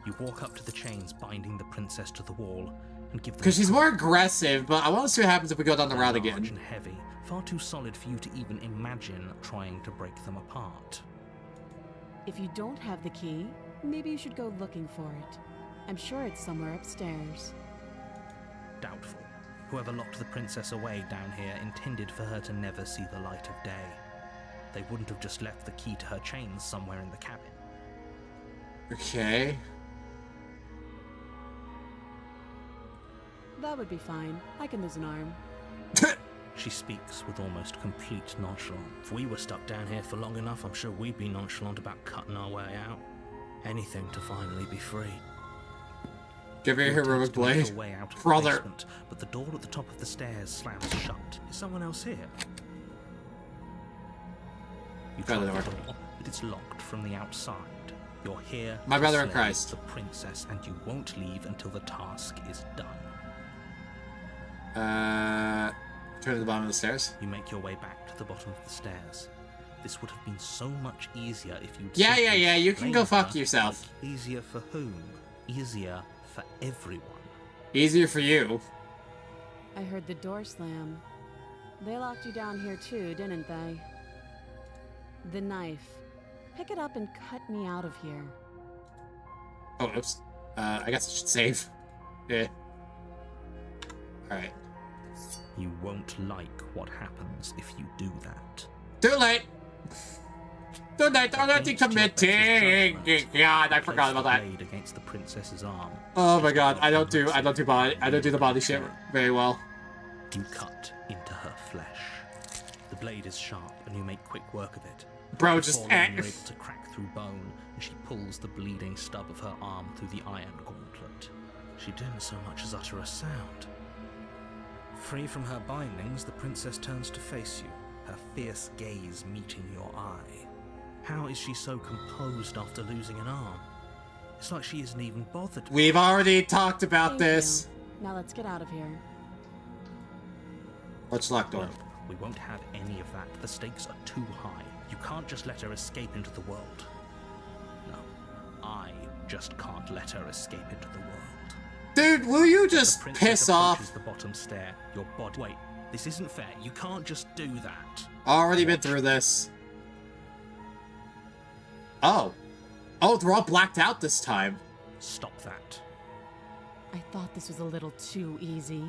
You walk up to the chains binding the princess to the wall and give them...
Because she's more aggressive, but I want to see what happens if we go down the route
Large
again.
and heavy, far too solid for you to even imagine trying to break them apart.
If you don't have the key, maybe you should go looking for it. I'm sure it's somewhere upstairs.
Doubtful. Whoever locked the princess away down here intended for her to never see the light of day. They wouldn't have just left the key to her chains somewhere in the cabin.
Okay.
That would be fine. I can lose an arm.
She speaks with almost complete nonchalance. If we were stuck down here for long enough, I'm sure we'd be nonchalant about cutting our way out. Anything to finally be free.
Give me a
You attempt
heroic
to make
blade.
your way out of the
Brother.
basement, but the door at the top of the stairs slams shut. Is someone else here? You
Try
try
the
the
door.
door, but it's locked from the outside. You're here
My
to
brother in
slay
Christ.
the princess, and you won't leave until the task is done.
Turn to the bottom of the stairs.
You make your way back to the bottom of the stairs. This would have been so much easier if you'd
Yeah,
simply
you can go
slain
fuck
her,
yourself.
but easier for whom? Easier for everyone.
Easier for you.
I heard the door slam. They locked you down here too, didn't they? The knife. Pick it up and cut me out of here.
Oh, oops. I guess I should save. Yeah. Alright.
You won't like what happens if you do that.
Too late! Too late, already
Against your
committing!
better judgment,
God, I
you
forgot
place
about
the
that.
blade against the princess's arm.
Oh my
just
god, I
above
don't
her
do the body shit very well.
You cut into her flesh. The blade is sharp, and you make quick work of it.
Bro,
Before
just
long, you're able to crack through bone, and she pulls the bleeding stub of her arm through the iron gauntlet. She didn't so much as utter a sound. Free from her bindings, the princess turns to face you, her fierce gaze meeting your eye. How is she so composed after losing an arm? It's like she isn't even bothered.
We've already talked about
Thank
this.
you. Now let's get out of here.
Let's lock door.
No, we won't have any of that. The stakes are too high. You can't just let her escape into the world. No, I just can't let her escape into the world.
Dude, will you
The
just
princess
piss
approaches
off?
the bottom stair. Your body. Wait, this isn't fair. You can't just do that.
Already been through this. Oh. Oh, they're all blacked out this time.
Stop that.
I thought this was a little too easy.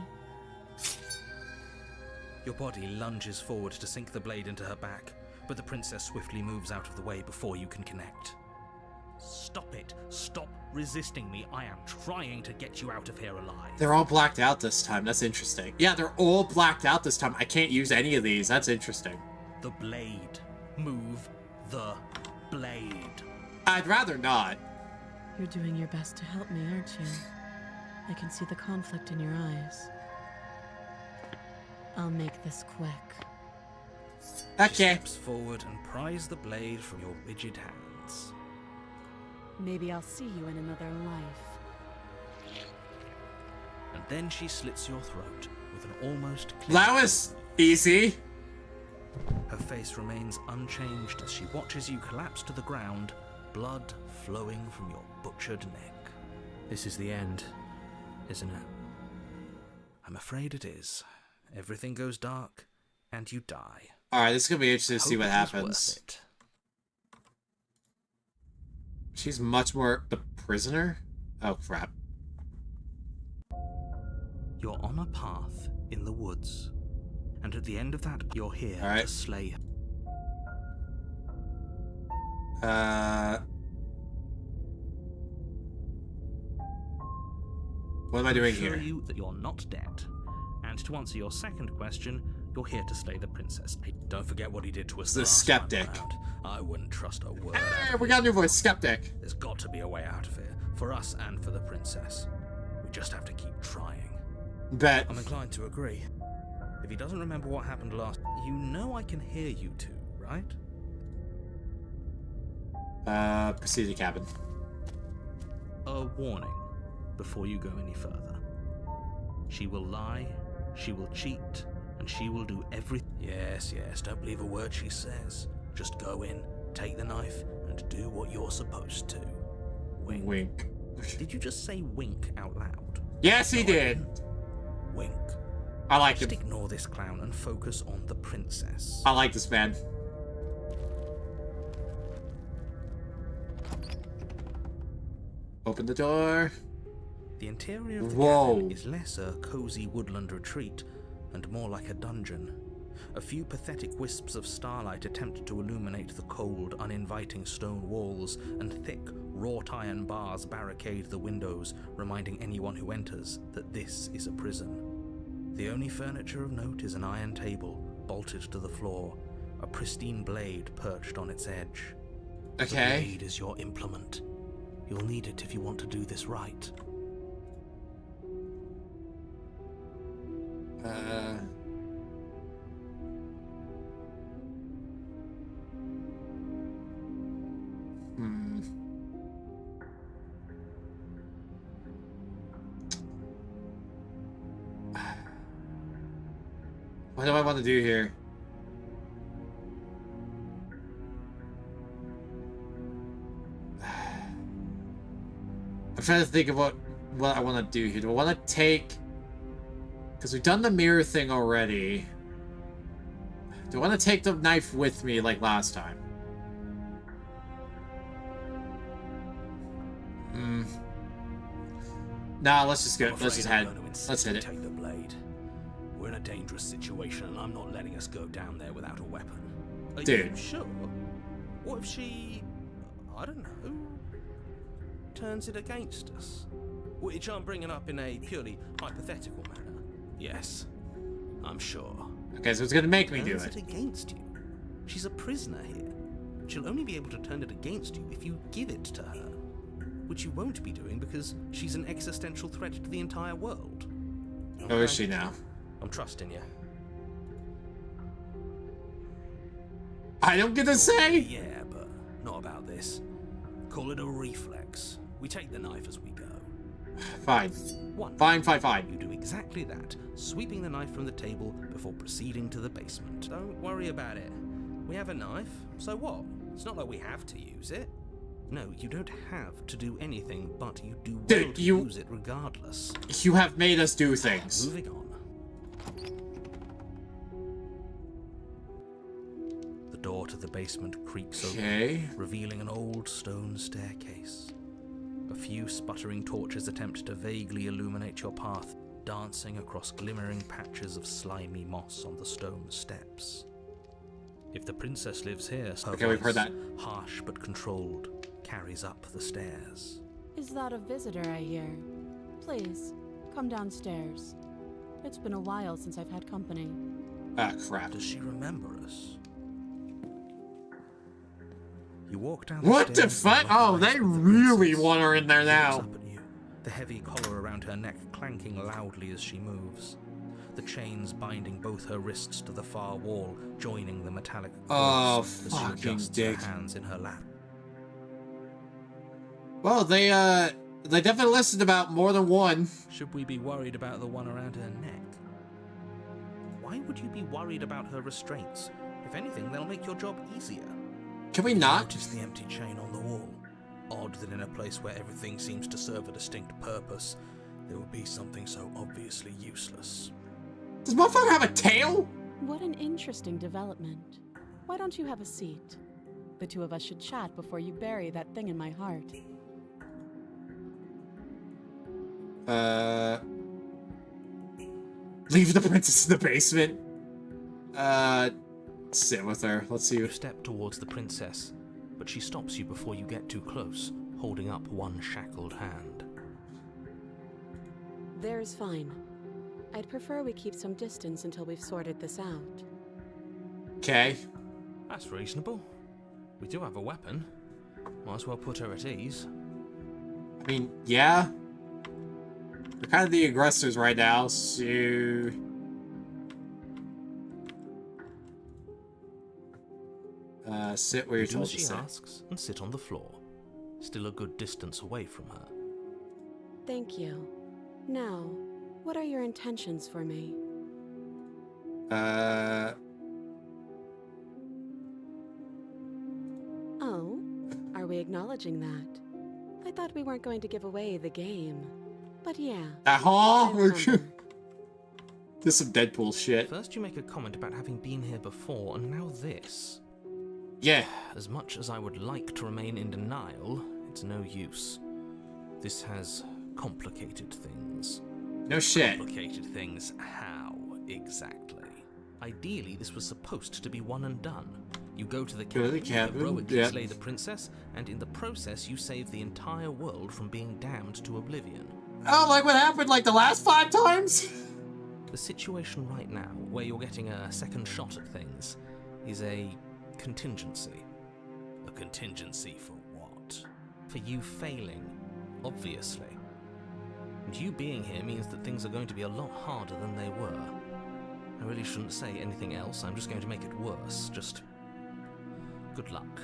Your body lunges forward to sink the blade into her back, but the princess swiftly moves out of the way before you can connect. Stop it. Stop resisting me. I am trying to get you out of here alive.
They're all blacked out this time. That's interesting. Yeah, they're all blacked out this time. I can't use any of these. That's interesting.
The blade. Move the blade.
I'd rather not.
You're doing your best to help me, aren't you? I can see the conflict in your eyes. I'll make this quick.
She
Okay.
steps forward and pries the blade from your rigid hands.
Maybe I'll see you in another life.
And then she slits your throat with an almost
That was easy.
Her face remains unchanged as she watches you collapse to the ground, blood flowing from your butchered neck. This is the end, isn't it? I'm afraid it is. Everything goes dark, and you die.
Alright, this is gonna be interesting to see
Hope
what
it was
happens.
worth it.
She's much more the prisoner? Oh, crap.
You're on a path in the woods, and at the end of that, you're here
All right.
to slay her.
What am I doing
Assure
here?
you that you're not dead. And to answer your second question, you're here to slay the princess. Hey, don't forget what he did to us
The
last time
skeptic.
around. I wouldn't trust a word.
Hey,
out of
we
him.
got a new voice, Skeptic.
There's got to be a way out of here, for us and for the princess. We just have to keep trying.
Bet.
I'm inclined to agree. If he doesn't remember what happened last, you know I can hear you two, right?
Proceed to cabin.
A warning before you go any further. She will lie, she will cheat, and she will do everything. Yes, don't believe a word she says. Just go in, take the knife, and do what you're supposed to. Wink.
Wink.
Did you just say wink out loud?
Yes, he
No, I
did.
didn't. Wink.
I like
Just
him.
ignore this clown and focus on the princess.
I like this man. Open the door.
The interior of the
Whoa.
cabin is less a cozy woodland retreat and more like a dungeon. A few pathetic wisps of starlight attempt to illuminate the cold, uninviting stone walls, and thick, wrought iron bars barricade the windows, reminding anyone who enters that this is a prison. The only furniture of note is an iron table, bolted to the floor, a pristine blade perched on its edge. The
Okay.
blade is your implement. You'll need it if you want to do this right.
What do I want to do here? I'm trying to think of what I want to do here. Do I want to take... Because we've done the mirror thing already. Do I want to take the knife with me like last time? Nah, let's just go. Let's just head. Let's hit it.
Take the blade. We're in a dangerous situation, and I'm not letting us go down there without a weapon.
Are
Dude.
you sure? What if she, I don't know, turns it against us? Which I'm bringing up in a purely hypothetical manner.
Yes, I'm sure.
Okay, so it's gonna make me do
Turns
it.
it against you. She's a prisoner here. She'll only be able to turn it against you if you give it to her. Which you won't be doing because she's an existential threat to the entire world.
Oh, is she now?
I'm trusting you.
I don't get to say.
Yeah, but not about this. Call it a reflex. We take the knife as we go.
Fine.
One.
Fine.
You do exactly that, sweeping the knife from the table before proceeding to the basement. Don't worry about it. We have a knife, so what? It's not like we have to use it. No, you don't have to do anything, but you do
Dude,
well to
you-
use it regardless.
You have made us do things.
Moving on. The door to the basement creaks
Okay.
open, revealing an old stone staircase. A few sputtering torches attempt to vaguely illuminate your path, dancing across glimmering patches of slimy moss on the stone steps. If the princess lives here, her
Okay, we've heard
voice,
that.
harsh but controlled, carries up the stairs.
Is that a visitor I hear? Please, come downstairs. It's been a while since I've had company.
Ah, crap.
Does she remember us? You walk down
What the
stairs
fuck?
and
Oh,
recognize
they
the
really
princess.
want her in there
She
now.
looks up at you, the heavy collar around her neck clanking loudly as she moves. The chains binding both her wrists to the far wall, joining the metallic cords
Oh,
as she
fucking
adjusts
dick.
her hands in her lap.
Well, they definitely listed about more than one.
Should we be worried about the one around her neck? Why would you be worried about her restraints? If anything, they'll make your job easier.
Can we not?
Notice the empty chain on the wall. Odd that in a place where everything seems to serve a distinct purpose, there would be something so obviously useless.
Does motherfucker have a tail?
What an interesting development. Why don't you have a seat? The two of us should chat before you bury that thing in my heart.
Leave the princess in the basement. Sit with her. Let's see.
You step towards the princess, but she stops you before you get too close, holding up one shackled hand.
There's fine. I'd prefer we keep some distance until we've sorted this out.
Okay.
That's reasonable. We do have a weapon. Might as well put her at ease.
I mean, yeah. We're kind of the aggressors right now, so... sit where you're
Do
told
as
to
she
sit.
asks and sit on the floor, still a good distance away from her.
Thank you. Now, what are your intentions for me? Oh, are we acknowledging that? I thought we weren't going to give away the game. But yeah. I remember.
This is some Deadpool shit.
First you make a comment about having been here before, and now this.
Yeah.
As much as I would like to remain in denial, it's no use. This has complicated things.
No shit.
Complicated things how, exactly? Ideally, this was supposed to be one and done. You go to the
Go to the cabin,
heroically
yep.
slay the princess, and in the process you save the entire world from being damned to oblivion.
Oh, like what happened like the last 5 times?
The situation right now, where you're getting a second shot at things, is a contingency. A contingency for what? For you failing, obviously. And you being here means that things are going to be a lot harder than they were. I really shouldn't say anything else, I'm just going to make it worse. Just good luck.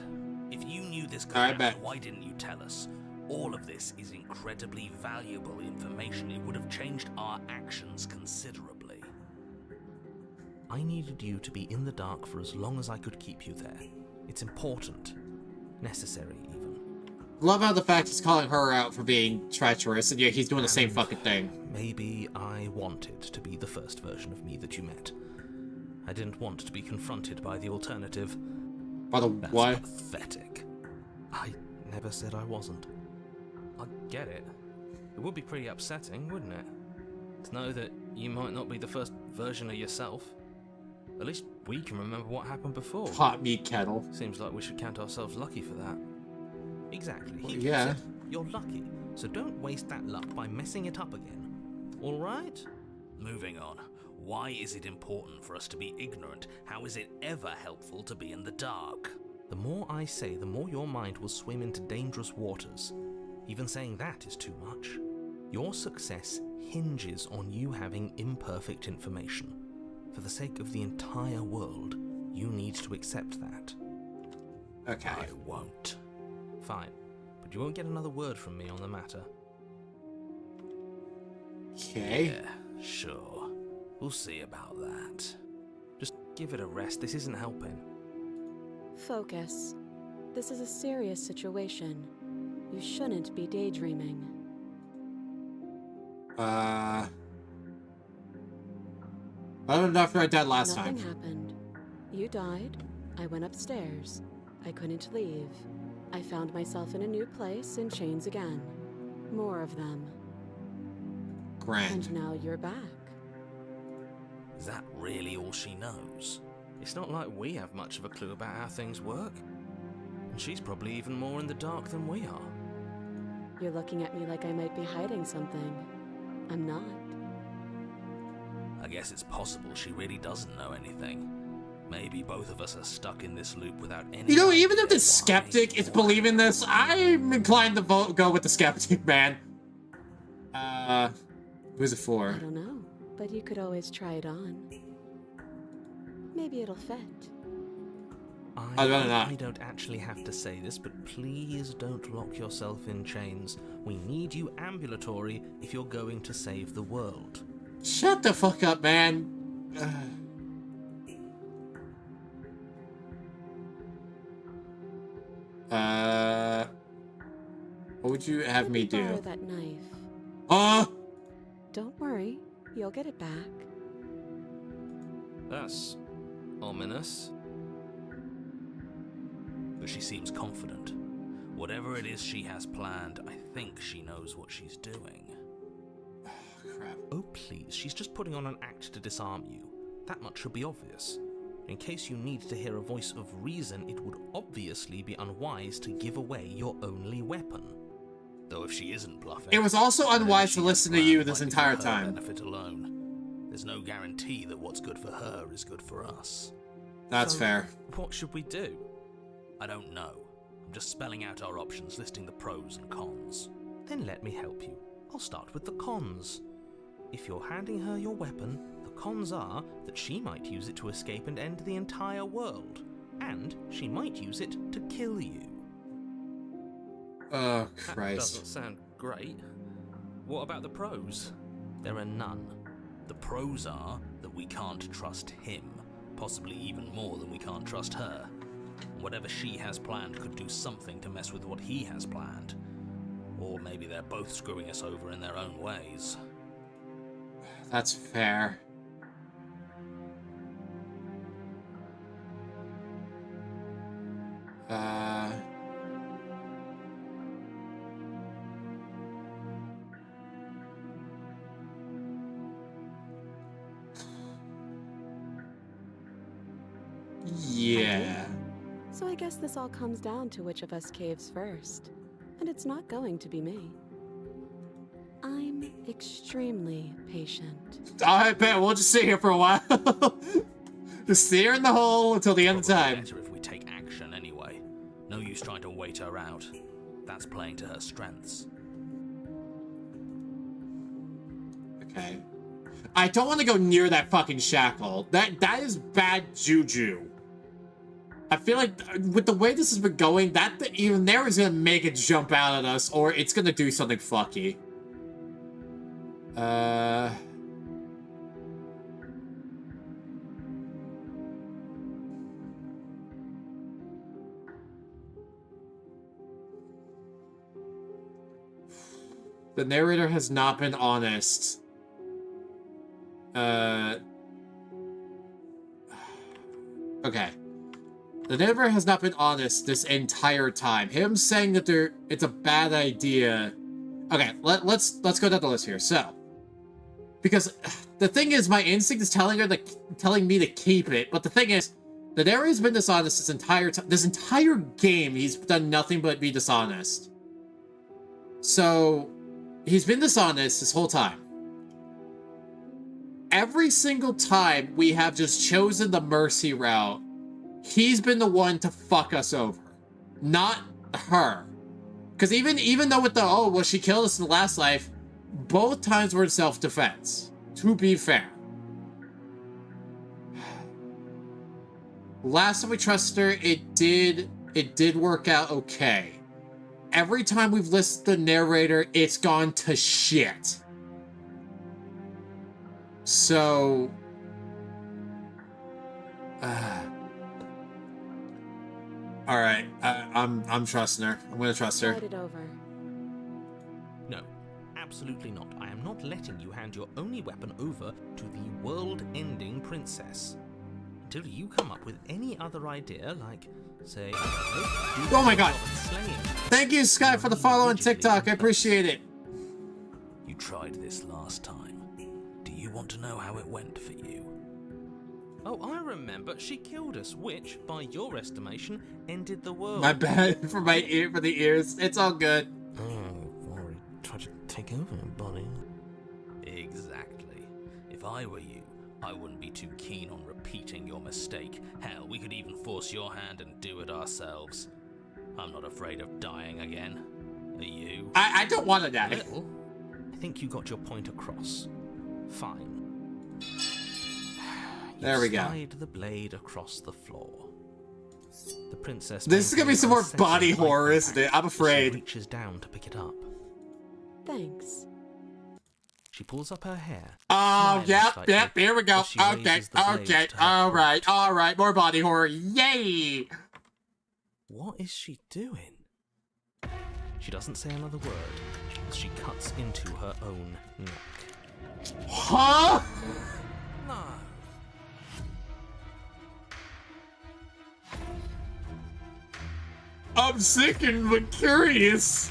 If you knew this could happen,
bet.
why didn't you tell us? All of this is incredibly valuable information. It would have changed our actions considerably. I needed you to be in the dark for as long as I could keep you there. It's important. Necessary, even.
Love how the fact he's calling her out for being treacherous, and yet he's doing the same fucking thing.
Maybe I wanted to be the first version of me that you met. I didn't want to be confronted by the alternative.
By the
That's
what?
pathetic. I never said I wasn't.
I get it. It would be pretty upsetting, wouldn't it? To know that you might not be the first version of yourself. At least we can remember what happened before.
Hot meat kettle.
Seems like we should count ourselves lucky for that.
Exactly.
Well,
He
yeah.
gets it. You're lucky, so don't waste that luck by messing it up again. All right?
Moving on. Why is it important for us to be ignorant? How is it ever helpful to be in the dark?
The more I say, the more your mind will swim into dangerous waters. Even saying that is too much. Your success hinges on you having imperfect information. For the sake of the entire world, you need to accept that.
Okay.
I won't.
Fine, but you won't get another word from me on the matter.
Okay.
Yeah, sure. We'll see about that.
Just give it a rest, this isn't helping.
Focus. This is a serious situation. You shouldn't be daydreaming.
I don't know after I died last
Nothing
time.
happened. You died. I went upstairs. I couldn't leave. I found myself in a new place in chains again. More of them.
Grand.
And now you're back.
Is that really all she knows?
It's not like we have much of a clue about how things work. And she's probably even more in the dark than we are.
You're looking at me like I might be hiding something. I'm not.
I guess it's possible she really doesn't know anything. Maybe both of us are stuck in this loop without any
You know, even
idea
if the
why
skeptic is
or
believing this, I'm inclined to go with the skeptic, man. Who's it
I
for?
don't know, but you could always try it on. Maybe it'll fit.
I'd rather not.
I don't actually have to say this, but please don't lock yourself in chains. We need you ambulatory if you're going to save the world.
Shut the fuck up, man. What would you have me
Borrow
do?
that knife. Don't worry, you'll get it back.
That's ominous.
But she seems confident. Whatever it is she has planned, I think she knows what she's doing.
Crap.
Oh, please, she's just putting on an act to disarm you. That much should be obvious. In case you need to hear a voice of reason, it would obviously be unwise to give away your only weapon.
Though if she isn't bluffing...
It was also
then
unwise
she
to
has
listen to
planned
you this
might be for
entire
her
time.
benefit alone. There's no guarantee that what's good for her is good for us.
That's
So,
fair.
What should we do?
I don't know. I'm just spelling out our options, listing the pros and cons.
Then let me help you. I'll start with the cons. If you're handing her your weapon, the cons are that she might use it to escape and end the entire world. And she might use it to kill you.
Oh,
That
Christ.
doesn't sound great. What about the pros?
There are none.
The pros are that we can't trust him, possibly even more than we can't trust her. Whatever she has planned could do something to mess with what he has planned. Or maybe they're both screwing us over in their own ways.
That's fair. Yeah.
So I guess this all comes down to which of us caves first. And it's not going to be me. I'm extremely patient.
I bet we'll just sit here for a while. Just stay here in the hole until the end of
Probably
time.
better if we take action anyway. No use trying to wait her out. That's playing to her strengths.
Okay. I don't want to go near that fucking shackle. That is bad juju. I feel like with the way this has been going, that even there is gonna make it jump out at us, or it's gonna do something fucky. the narrator has not been honest. Okay. The narrator has not been honest this entire time. Him saying that it's a bad idea. Okay, let's go down the list here. So, because the thing is, my instinct is telling me to keep it, but the thing is, the narrator's been dishonest this entire time. This entire game, he's done nothing but be dishonest. So, he's been dishonest this whole time. Every single time we have just chosen the mercy route, he's been the one to fuck us over, not her. Because even though with the, oh, well, she killed us in the last life, both times were in self-defense, to be fair. Last time we trusted her, it did work out okay. Every time we've listened to the narrator, it's gone to shit. So, all right, I'm trusting her. I'm gonna trust her.
Slide it over.
No, absolutely not. I am not letting you hand your only weapon over to the world-ending princess. Until you come up with any other idea, like, say,
oh my god! Thank you, Sky, for the follow on TikTok. I appreciate it.
You tried this last time. Do you want to know how it went for you?
Oh, I remember. She killed us, which, by your estimation, ended the world.
My bad for my ear, for the ears. It's all good.
Oh, already tried to take over, buddy. Exactly. If I were you, I wouldn't be too keen on repeating your mistake. Hell, we could even force your hand and do it ourselves. I'm not afraid of dying again. Are you?
I don't want to die.
Well, I think you got your point across. Fine.
There we go.
Slide the blade across the floor. The princess.
This is gonna be some more body horror, isn't it? I'm afraid.
She reaches down to pick it up.
Thanks.
She pulls up her hair.
Oh, yep,
slightly
here we go.
as she
Okay,
raises the blade
okay,
to her
all right, more body horror. Yay!
What is she doing? She doesn't say another word as she cuts into her own neck.
Huh?
No.
I'm sickened but curious.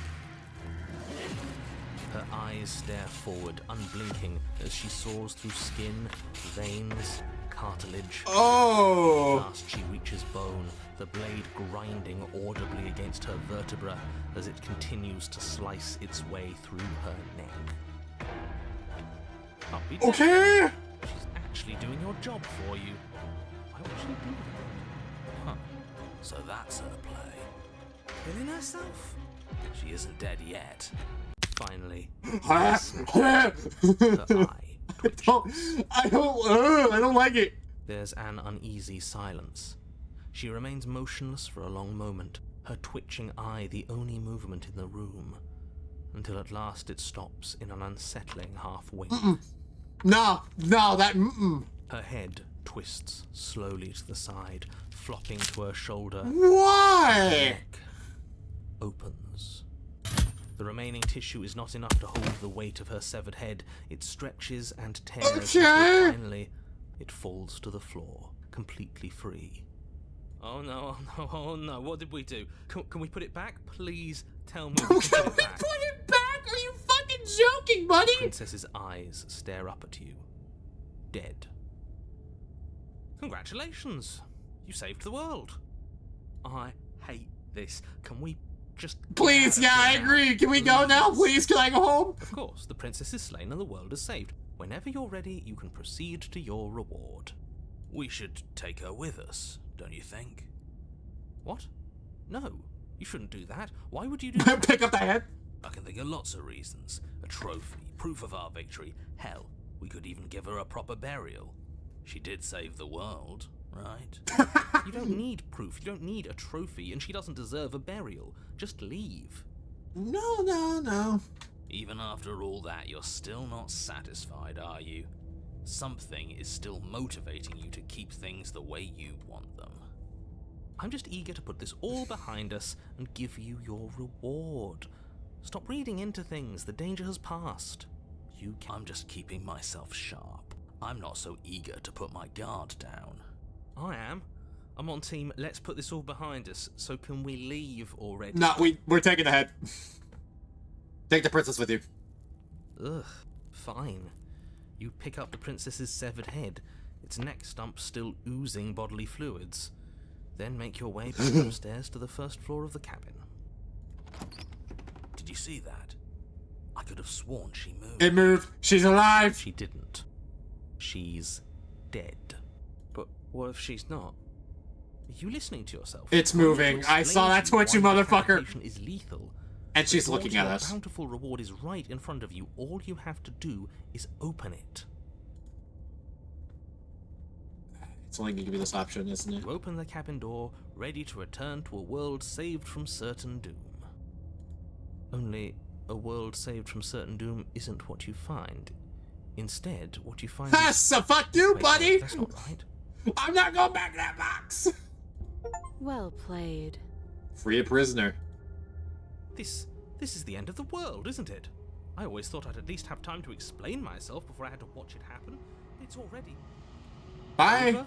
Her eyes stare forward, unblinking, as she soars through skin, veins, cartilage.
Oh!
Last she reaches bone, the blade grinding audibly against her vertebra as it continues to slice its way through her neck. I'll be damned.
Okay.
She's actually doing your job for you. Why would she do that? Huh.
So that's her play.
Killing herself?
She isn't dead yet.
Finally,
Her
her eye
I don't like it.
There's an uneasy silence. She remains motionless for a long moment, her twitching eye the only movement in the room, until at last it stops in an unsettling half-wink.
No, that
Her head twists slowly to the side, flopping to her shoulder.
Why?
Neck opens. The remaining tissue is not enough to hold the weight of her severed head. It stretches and tears until finally it falls to the floor, completely free. Oh no, oh no, what did we do? Can we put it back? Please tell me we can put it back.
Put it back? Are you fucking joking, buddy?
The princess's eyes stare up at you. Dead. Congratulations! You saved the world. I hate this. Can we just...
Please, yeah, I agree. Can we go now? Please, can I go home?
Of course, the princess is slain and the world is saved. Whenever you're ready, you can proceed to your reward.
We should take her with us, don't you think?
What? No, you shouldn't do that. Why would you do that?
Pick up the head.
I can think of lots of reasons. A trophy, proof of our victory. Hell, we could even give her a proper burial. She did save the world, right?
You don't need proof, you don't need a trophy, and she doesn't deserve a burial. Just leave.
No.
Even after all that, you're still not satisfied, are you? Something is still motivating you to keep things the way you want them.
I'm just eager to put this all behind us and give you your reward. Stop reading into things. The danger has passed. You can...
I'm just keeping myself sharp. I'm not so eager to put my guard down.
I am. I'm on team, let's put this all behind us, so can we leave already?
No, we're taking the head. Take the princess with you.
Ugh, fine. You pick up the princess's severed head, its neck stump still oozing bodily fluids. Then make your way back upstairs to the first floor of the cabin.
Did you see that? I could have sworn she moved.
It moved. She's alive.
She didn't. She's dead. But what if she's not? Are you listening to yourself?
It's moving. I saw that twitch, you motherfucker.
Is lethal.
And she's looking at us.
The bountiful reward is right in front of you. All you have to do is open it.
It's only gonna give you this option, isn't it?
You open the cabin door, ready to return to a world saved from certain doom. Only, a world saved from certain doom isn't what you find. Instead, what you find
is... So fuck you,
Wait,
buddy!
That's not right.
I'm not going back to that box!
Well played.
Free a prisoner.
This is the end of the world, isn't it? I always thought I'd at least have time to explain myself before I had to watch it happen. It's already...
Bye!
over?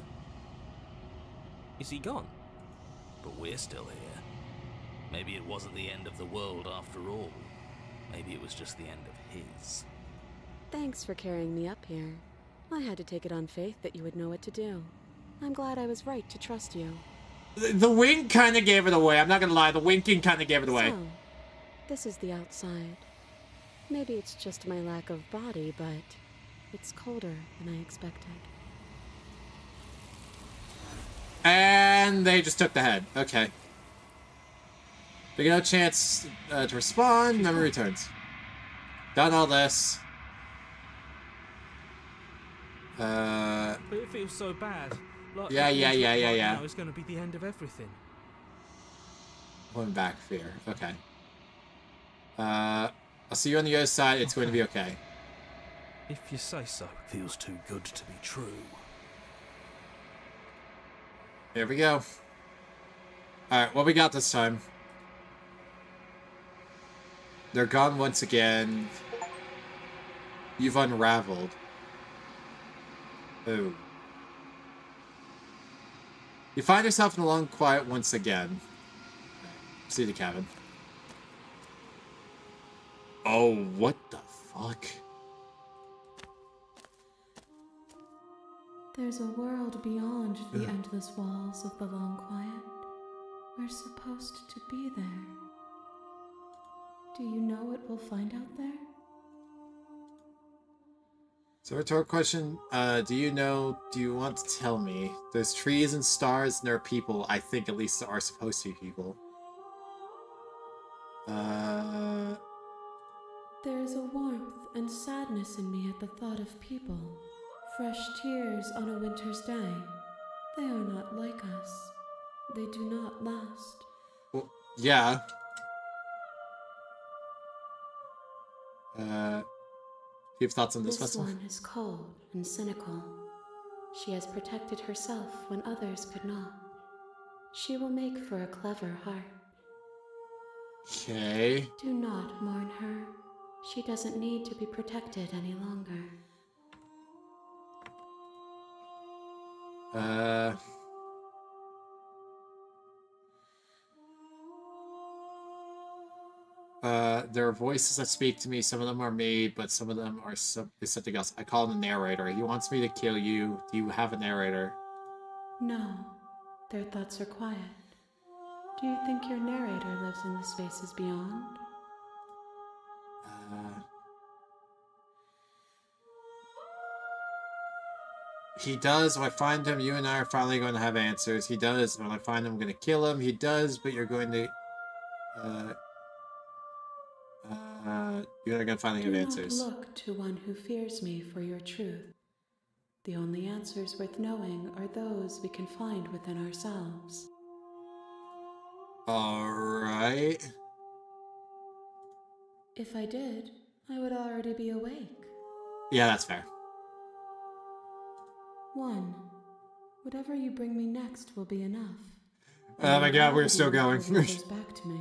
Is he gone?
But we're still here. Maybe it wasn't the end of the world after all. Maybe it was just the end of his.
Thanks for carrying me up here. I had to take it on faith that you would know what to do. I'm glad I was right to trust you.
The wink kind of gave it away. I'm not gonna lie, the winking kind of gave it away.
So, this is the outside. Maybe it's just my lack of body, but it's colder than I expected.
And they just took the head. Okay. They get no chance to respond. Memory returns. Done all this.
But it feels so bad. Like
Yeah.
Now is going to be the end of everything.
Going back fear. Okay. I'll see you on the other side. It's going to be okay.
If you say so.
Feels too good to be true.
Here we go. Alright, what we got this time? They're gone once again. You've unraveled. Oh. You find yourself in a long quiet once again. See the cabin. Oh, what the fuck?
There's a world beyond the endless walls of the long quiet. We're supposed to be there. Do you know what we'll find out there?
So, rhetorical question, do you want to tell me? There's trees and stars and there are people. I think at least there are supposed to be people.
There's a warmth and sadness in me at the thought of people. Fresh tears on a winter's day. They are not like us. They do not last.
Well, yeah. Do you have thoughts on this
This
one?
one is cold and cynical. She has protected herself when others could not. She will make for a clever heart.
Okay.
Do not mourn her. She doesn't need to be protected any longer.
There are voices that speak to me. Some of them are me, but some of them are something else. I call him the narrator. He wants me to kill you. Do you have a narrator?
No, their thoughts are quiet. Do you think your narrator lives in the spaces beyond?
He does. If I find him, you and I are finally going to have answers. He does. When I find him, I'm going to kill him. He does, but you're going to... you're going to finally have answers.
Do not look to one who fears me for your truth. The only answers worth knowing are those we can find within ourselves.
Alright.
If I did, I would already be awake.
Yeah, that's fair.
1. Whatever you bring me next will be enough.
Oh my god, we're still going.
Back to me.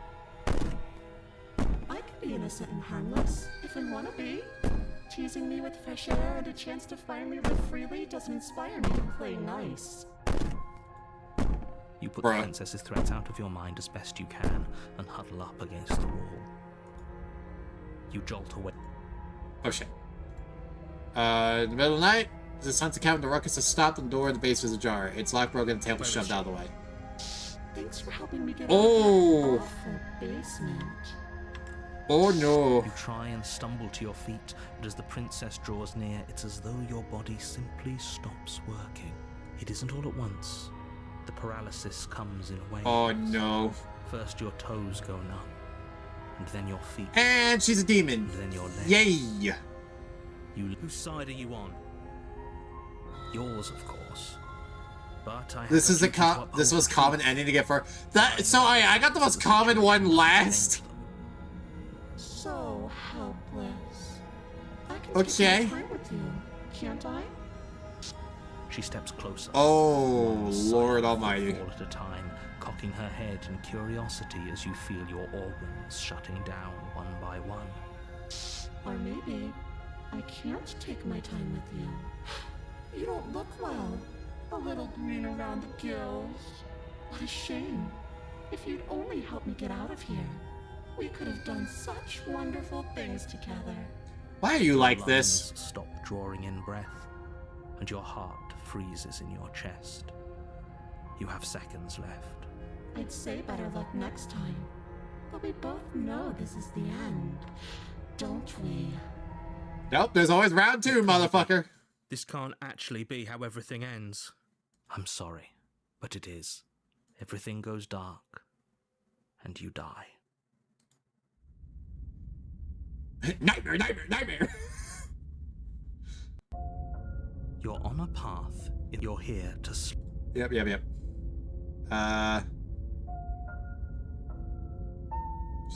innocent and harmless, if I want to be. Teasing me with fresh air and a chance to finally live freely doesn't inspire me to play nice.
You put the princess's threats out of your mind as best you can and huddle up against the wall. You jolt away.
Oh shit. In the middle of the night, the sun's accounting the ruckus has stopped and the door in the basement is ajar. It's locked, broken, and the table shoved out of the way.
Thanks for helping me get
Oh.
out of that awful basement.
Oh no.
You try and stumble to your feet, but as the princess draws near, it's as though your body simply stops working. It isn't all at once. The paralysis comes in waves.
Oh no.
First your toes go numb, and then your feet.
And she's a demon.
And then your legs.
Yay!
Whose side are you on? Yours, of course. But I
This is this was common ending to get for that. So I got the most common one last.
So helpless. I can
Okay.
take my time with you, can't I?
She steps closer.
Oh,
One
Lord
side
Almighty.
footfall at a time, cocking her head in curiosity as you feel your organs shutting down one by one.
Or maybe I can't take my time with you. You don't look well. A little green around the gills. What a shame. If you'd only help me get out of here, we could have done such wonderful things together.
Why are you like this?
Lungs stop drawing in breath, and your heart freezes in your chest. You have seconds left.
I'd say better luck next time. But we both know this is the end, don't we?
Nope, there's always round two, motherfucker.
This can't actually be how everything ends. I'm sorry, but it is. Everything goes dark, and you die.
Nightmare, nightmare, nightmare.
You're on a path. You're here to sleep.
Yep.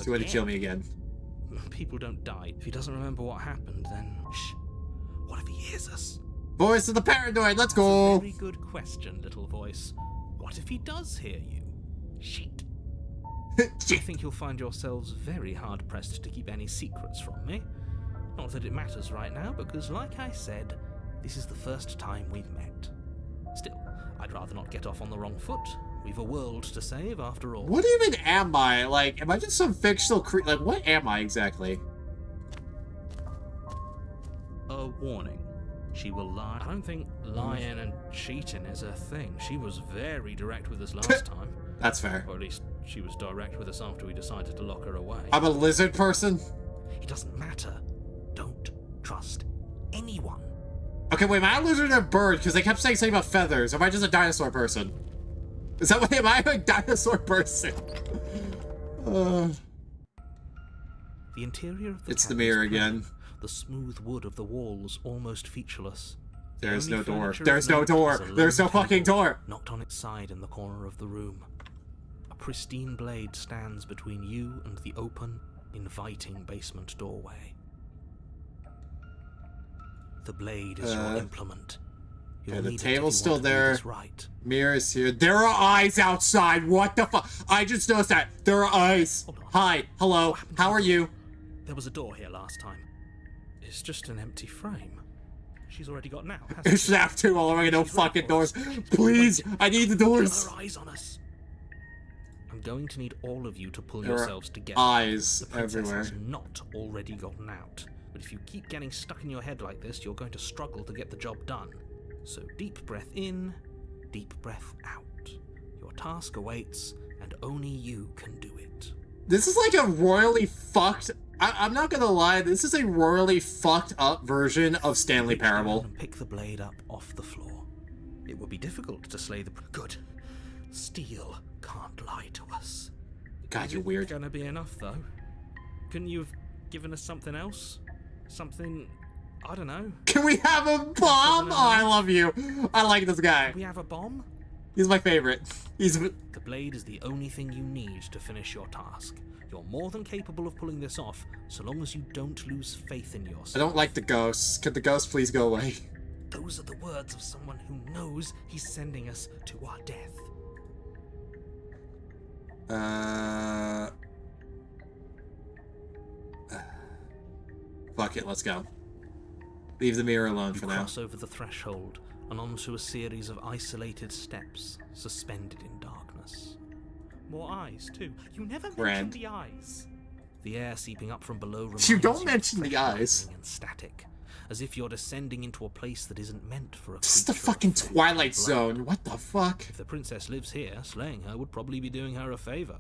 She wanted to kill me again.
People don't die. If he doesn't remember what happened, then shh. What if he hears us?
Voice of the paranoid, let's
That's a
go.
very good question, little voice. What if he does hear you? Shit. I think you'll find yourselves very hard-pressed to keep any secrets from me. Not that it matters right now, because like I said, this is the first time we've met. Still, I'd rather not get off on the wrong foot. We've a world to save, after all.
What even am I? Like, am I just some fictional creature? Like, what am I exactly?
A warning. She will lie. I don't think lying and cheating is a thing. She was very direct with us last time.
That's fair.
Or at least she was direct with us after we decided to lock her away.
I'm a lizard person.
It doesn't matter. Don't trust anyone.
Okay, wait, am I a lizard or a bird? Because they kept saying something about feathers. Or am I just a dinosaur person? Is that what am I a dinosaur person?
The interior of the
It's the
cabin
mirror
is plain.
again.
The smooth wood of the walls almost featureless. The
There's
only
no door.
furniture
There's
of
no
note
door.
is a
There's no
lone
fucking
table
door.
knocked on its side in the corner of the room. A pristine blade stands between you and the open, inviting basement doorway. The blade is your implement. You'll
Okay, the
need it if
table's
you
still
want to do
there.
this right.
Mirrors here. There are eyes outside. What the fuck? I just noticed that. There are eyes.
Hold on.
Hi. Hello.
What happened to
How
the
are
door?
you?
There was a door here last time. It's just an empty frame. She's already got now, hasn't
It's
she?
that too. All right, no
She's right
fucking
for
doors.
us.
Please. I need the
Keep
doors.
her eyes on us. I'm going to need all of you to pull
There are
yourselves together.
eyes
The princess
everywhere.
has not already gotten out. But if you keep getting stuck in your head like this, you're going to struggle to get the job done. So deep breath in, deep breath out. Your task awaits, and only you can do it.
This is like a royally fucked... I'm not gonna lie, this is a royally fucked up version of Stanley
Reach down
Parable.
and pick the blade up off the floor. It would be difficult to slay the... Good. Steel can't lie to us.
God, you're
Is it
weird.
gonna be enough, though? Couldn't you have given us something else? Something... I don't know.
Can we have a bomb? Oh, I love you. I like this guy.
We have a bomb?
He's my favorite. He's...
The blade is the only thing you need to finish your task. You're more than capable of pulling this off, so long as you don't lose faith in yourself.
I don't like the ghosts. Could the ghost please go away?
Those are the words of someone who knows he's sending us to our death.
Fuck it, let's go. Leave the mirror alone
You
for now.
cross over the threshold and onto a series of isolated steps suspended in darkness.
More eyes, too. You never
Grand.
mentioned the eyes.
The air seeping up from below
You
reminds
don't
of
mention the
fresh
eyes.
lightning and static, as if you're descending into a place that isn't meant for a
This is the
creature of
fucking
flesh and
Twilight
blood.
Zone. What the fuck?
If the princess lives here, slaying her would probably be doing her a favor.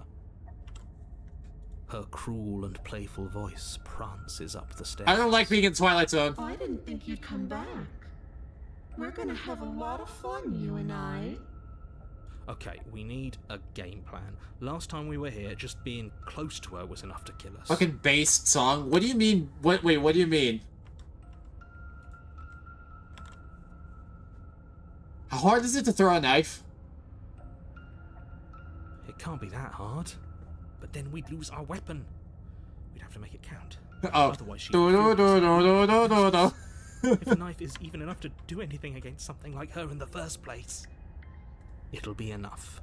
Her cruel and playful voice prances up the stairs.
I don't like being in Twilight Zone.
I didn't think you'd come back. We're gonna have a lot of fun, you and I.
Okay, we need a game plan. Last time we were here, just being close to her was enough to kill us.
Fucking based song. What do you mean? Wait, what do you mean? How hard is it to throw a knife?
It can't be that hard. But then we'd lose our weapon. We'd have to make it count.
Oh.
Otherwise she'd
Do, do, do, do, do, do, do.
If a knife is even enough to do anything against something like her in the first place, it'll be enough.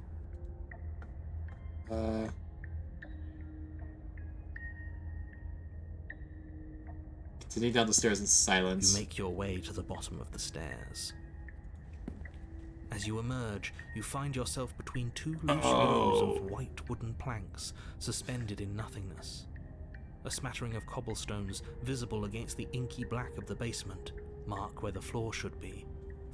Continue down the stairs in silence.
You make your way to the bottom of the stairs. As you emerge, you find yourself between two loose rows of white wooden planks suspended in nothingness. A smattering of cobblestones visible against the inky black of the basement mark where the floor should be,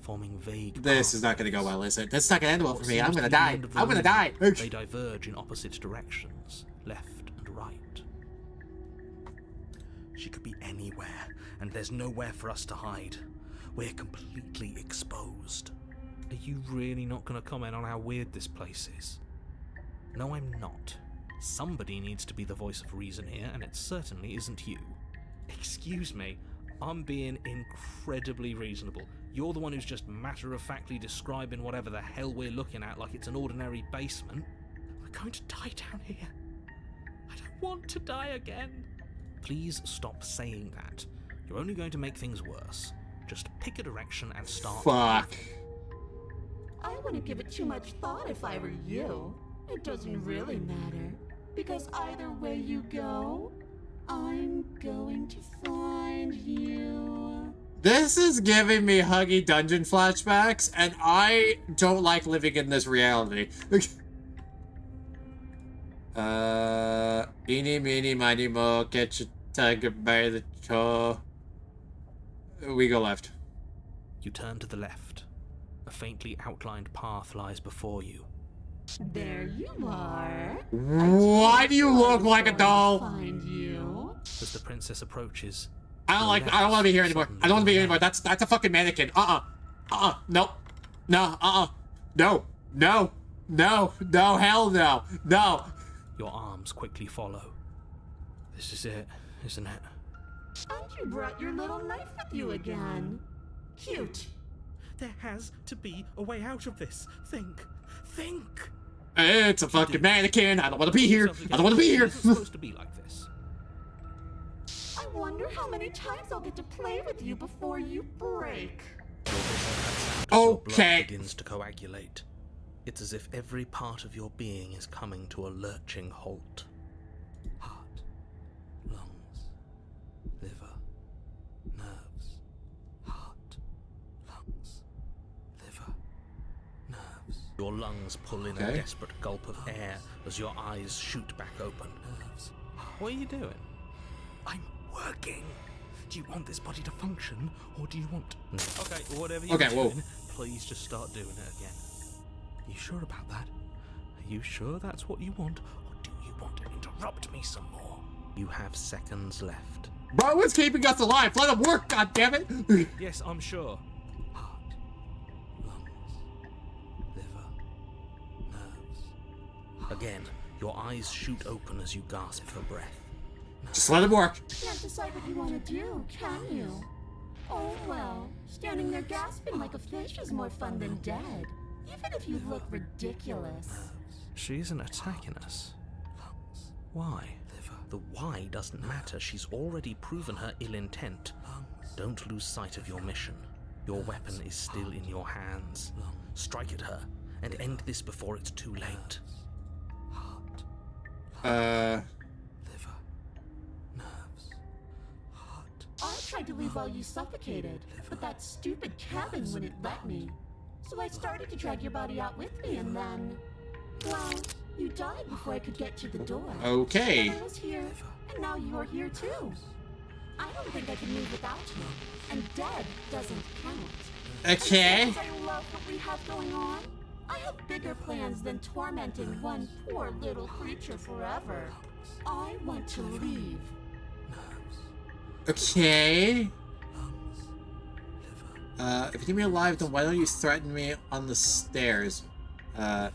forming vague
This is not gonna go
pathways.
well, is it? This is not gonna end well
What
for me. I'm
seems
gonna
to be the
die.
end of the
I'm gonna
room,
die.
They diverge in opposite directions, left and right. She could be anywhere, and there's nowhere for us to hide. We're completely exposed. Are you really not going to comment on how weird this place is? No, I'm not. Somebody needs to be the voice of reason here, and it certainly isn't you. Excuse me, I'm being incredibly reasonable. You're the one who's just matter-of-factly describing whatever the hell we're looking at like it's an ordinary basement. We're going to die down here. I don't want to die again. Please stop saying that. You're only going to make things worse. Just pick a direction and start.
Fuck.
I wouldn't give it too much thought if I were you. It doesn't really matter. Because either way you go, I'm going to find you.
This is giving me Huggy Dungeon flashbacks, and I don't like living in this reality. Eeny, meeny, miny, mo, catch a tiger by the jaw. We go left.
You turn to the left. A faintly outlined path lies before you.
There you are.
Why do you look like a doll?
Find you.
As the princess approaches,
I don't want to be here anymore. I don't want to be here anymore. That's a fucking mannequin. No. No. No. Hell no. No.
your arms quickly follow. This is it, isn't it?
And you brought your little knife with you again. Cute.
There has to be a way out of this. Think.
It's a fucking mannequin. I don't want to be here. I don't want to be here.
It's supposed to be like this.
I wonder how many times I'll get to play with you before you break.
Your blood
Okay.
begins to coagulate. It's as if every part of your being is coming to a lurching halt. Heart, lungs, liver, nerves. Heart, lungs, liver, nerves. Your lungs pull in a
Okay.
desperate gulp of air as your eyes shoot back open. What are you doing? I'm working. Do you want this body to function, or do you want... No. Okay, whatever you're
Okay, whoa.
doing, please just start doing it again. You sure about that? Are you sure that's what you want, or do you want to interrupt me some more? You have seconds left.
Bro, what's keeping us alive? Let him work, goddammit!
Yes, I'm sure. Heart, lungs, liver, nerves. Again, your eyes shoot open as you gasp for breath.
Just let him work.
Can't decide what you want to do, can you? Oh well, standing there gasping like a fish is more fun than dead. Even if you look ridiculous.
She isn't attacking us. Why? The why doesn't matter. She's already proven her ill intent. Don't lose sight of your mission. Your weapon is still in your hands. Strike at her and end this before it's too late.
tried to leave while you suffocated, but that stupid cabin wouldn't let me. So I started to drag your body out with me, and then... well, you died before I could get to the door.
Okay.
And I was here, and now you're here too. I don't think I can move without you, and dead doesn't count.
Okay.
And I love what we have going on. I have bigger plans than tormenting one poor little creature forever. I want to leave.
Okay. If you keep me alive, then why don't you threaten me on the stairs?
I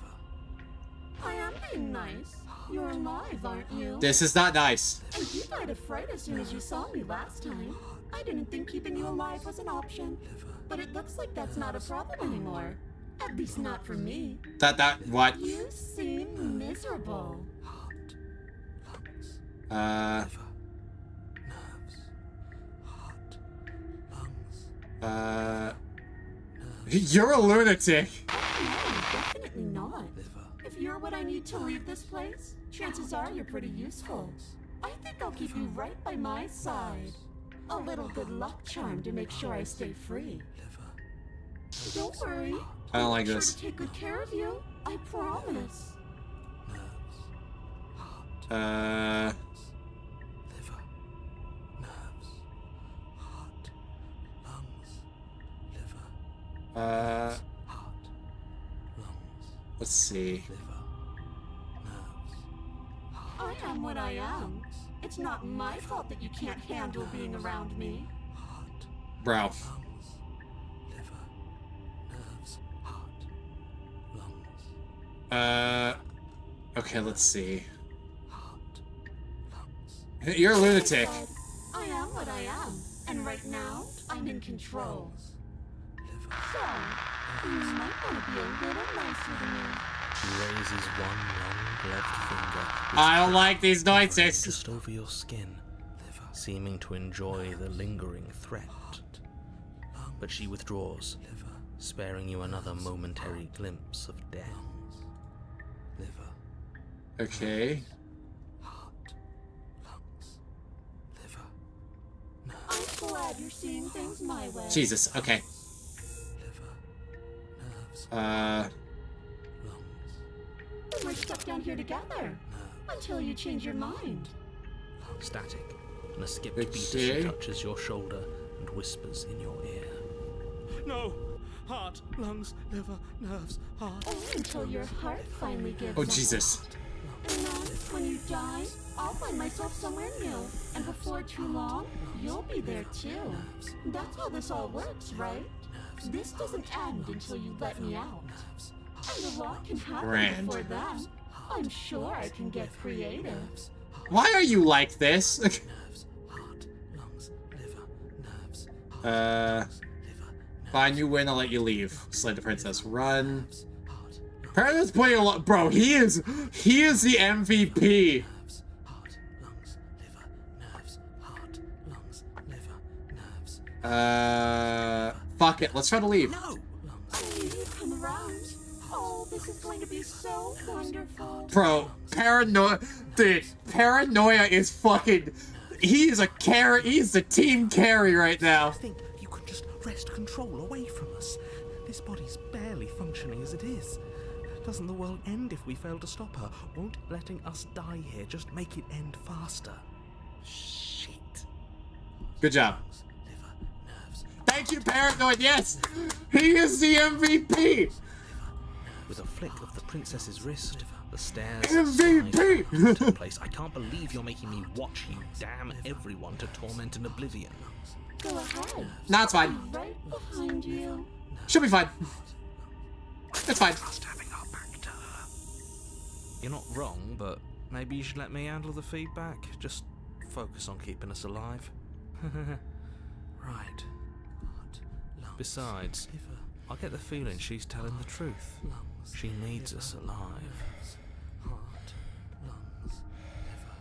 am being nice. You're alive, aren't you?
This is not nice.
And you died of fright as soon as you saw me last time. I didn't think keeping you alive was an option. But it looks like that's not a problem anymore. At least not for me.
What?
You seem miserable.
You're a lunatic.
No, definitely not. If you're what I need to leave this place, chances are you're pretty useful. I think I'll keep you right by my side. A little good luck charm to make sure I stay free. Don't worry.
I don't like
I'll be
this.
sure to take good care of you. I promise.
Let's see.
I am what I am. It's not my fault that you can't handle being around me.
Bro. Okay, let's see. You're a lunatic.
I am what I am, and right now, I'm in control. So, you might want to be a little nicer to me.
She raises one long gloved finger.
I don't like these noises.
Just over your skin, seeming to enjoy the lingering threat. But she withdraws, sparing you another momentary glimpse of death.
Okay.
I'm glad you're seeing things my way.
Jesus, okay.
We're stuck down here together until you change your mind.
Static, and a skipped beat as she touches your shoulder and whispers in your ear.
No! Heart, lungs, liver, nerves, heart.
Only until your heart finally gives
Oh,
up.
Jesus.
And then, when you die, I'll find myself somewhere new. And before too long, you'll be there too. That's how this all works, right? This doesn't end until you let me out. And a lot can happen
Grand.
before then. I'm sure I can get creative.
Why are you like this? Fine, you win, I'll let you leave. Slay the princess. Run. Paradise playing a lot. Bro, he is the MVP. Fuck it. Let's try to leave.
No! You come around. Oh, this is going to be so wonderful.
Bro, paranoia. Dude, paranoia is fucking. He's the team carry right now.
I think you could just wrest control away from us. This body's barely functioning as it is. Doesn't the world end if we fail to stop her? Won't letting us die here just make it end faster? Shit.
Good job. Thank you, Paranoid. Yes, he is the MVP.
With a flick of the princess's wrist, the stairs
MVP.
slide into place. I can't believe you're making me watch you damn everyone to torment and oblivion.
Go ahead.
Nah, it's fine.
Right behind you.
She'll be fine. It's fine.
You're not wrong, but maybe you should let me handle the feedback. Just focus on keeping us alive. Right. Besides, I get the feeling she's telling the truth. She needs us alive.
How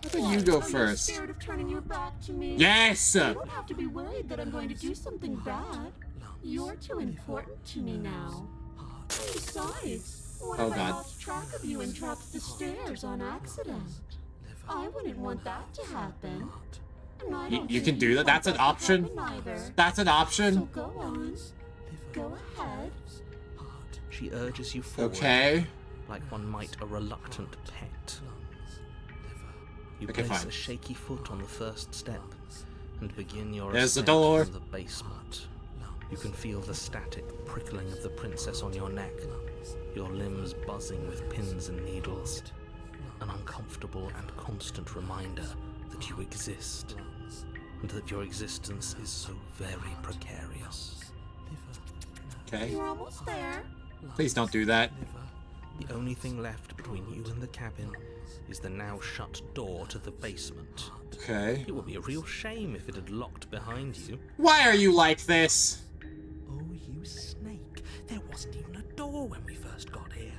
about you go
Are you
first?
scared of turning your back to me?
Yes.
You don't have to be worried that I'm going to do something bad. You're too important to me now. And besides, what
Oh,
if I
God.
lost track of you and dropped the stairs on accident? I wouldn't want that to happen. And I don't
You
think
can do that?
want
That's an
to
option?
happen either.
That's an
So
option?
go on. Go ahead.
She urges you forward,
Okay.
like one might a reluctant pet. You
Okay,
place
fine.
a shaky foot on the first step and begin your
There's the
ascent
door.
from the basement. You can feel the static prickling of the princess on your neck, your limbs buzzing with pins and needles. An uncomfortable and constant reminder that you exist, and that your existence is so very precarious.
Okay.
You're almost there.
Please don't do that.
The only thing left between you and the cabin is the now shut door to the basement.
Okay.
It would be a real shame if it had locked behind you.
Why are you like this?
Oh, you snake. There wasn't even a door when we first got here.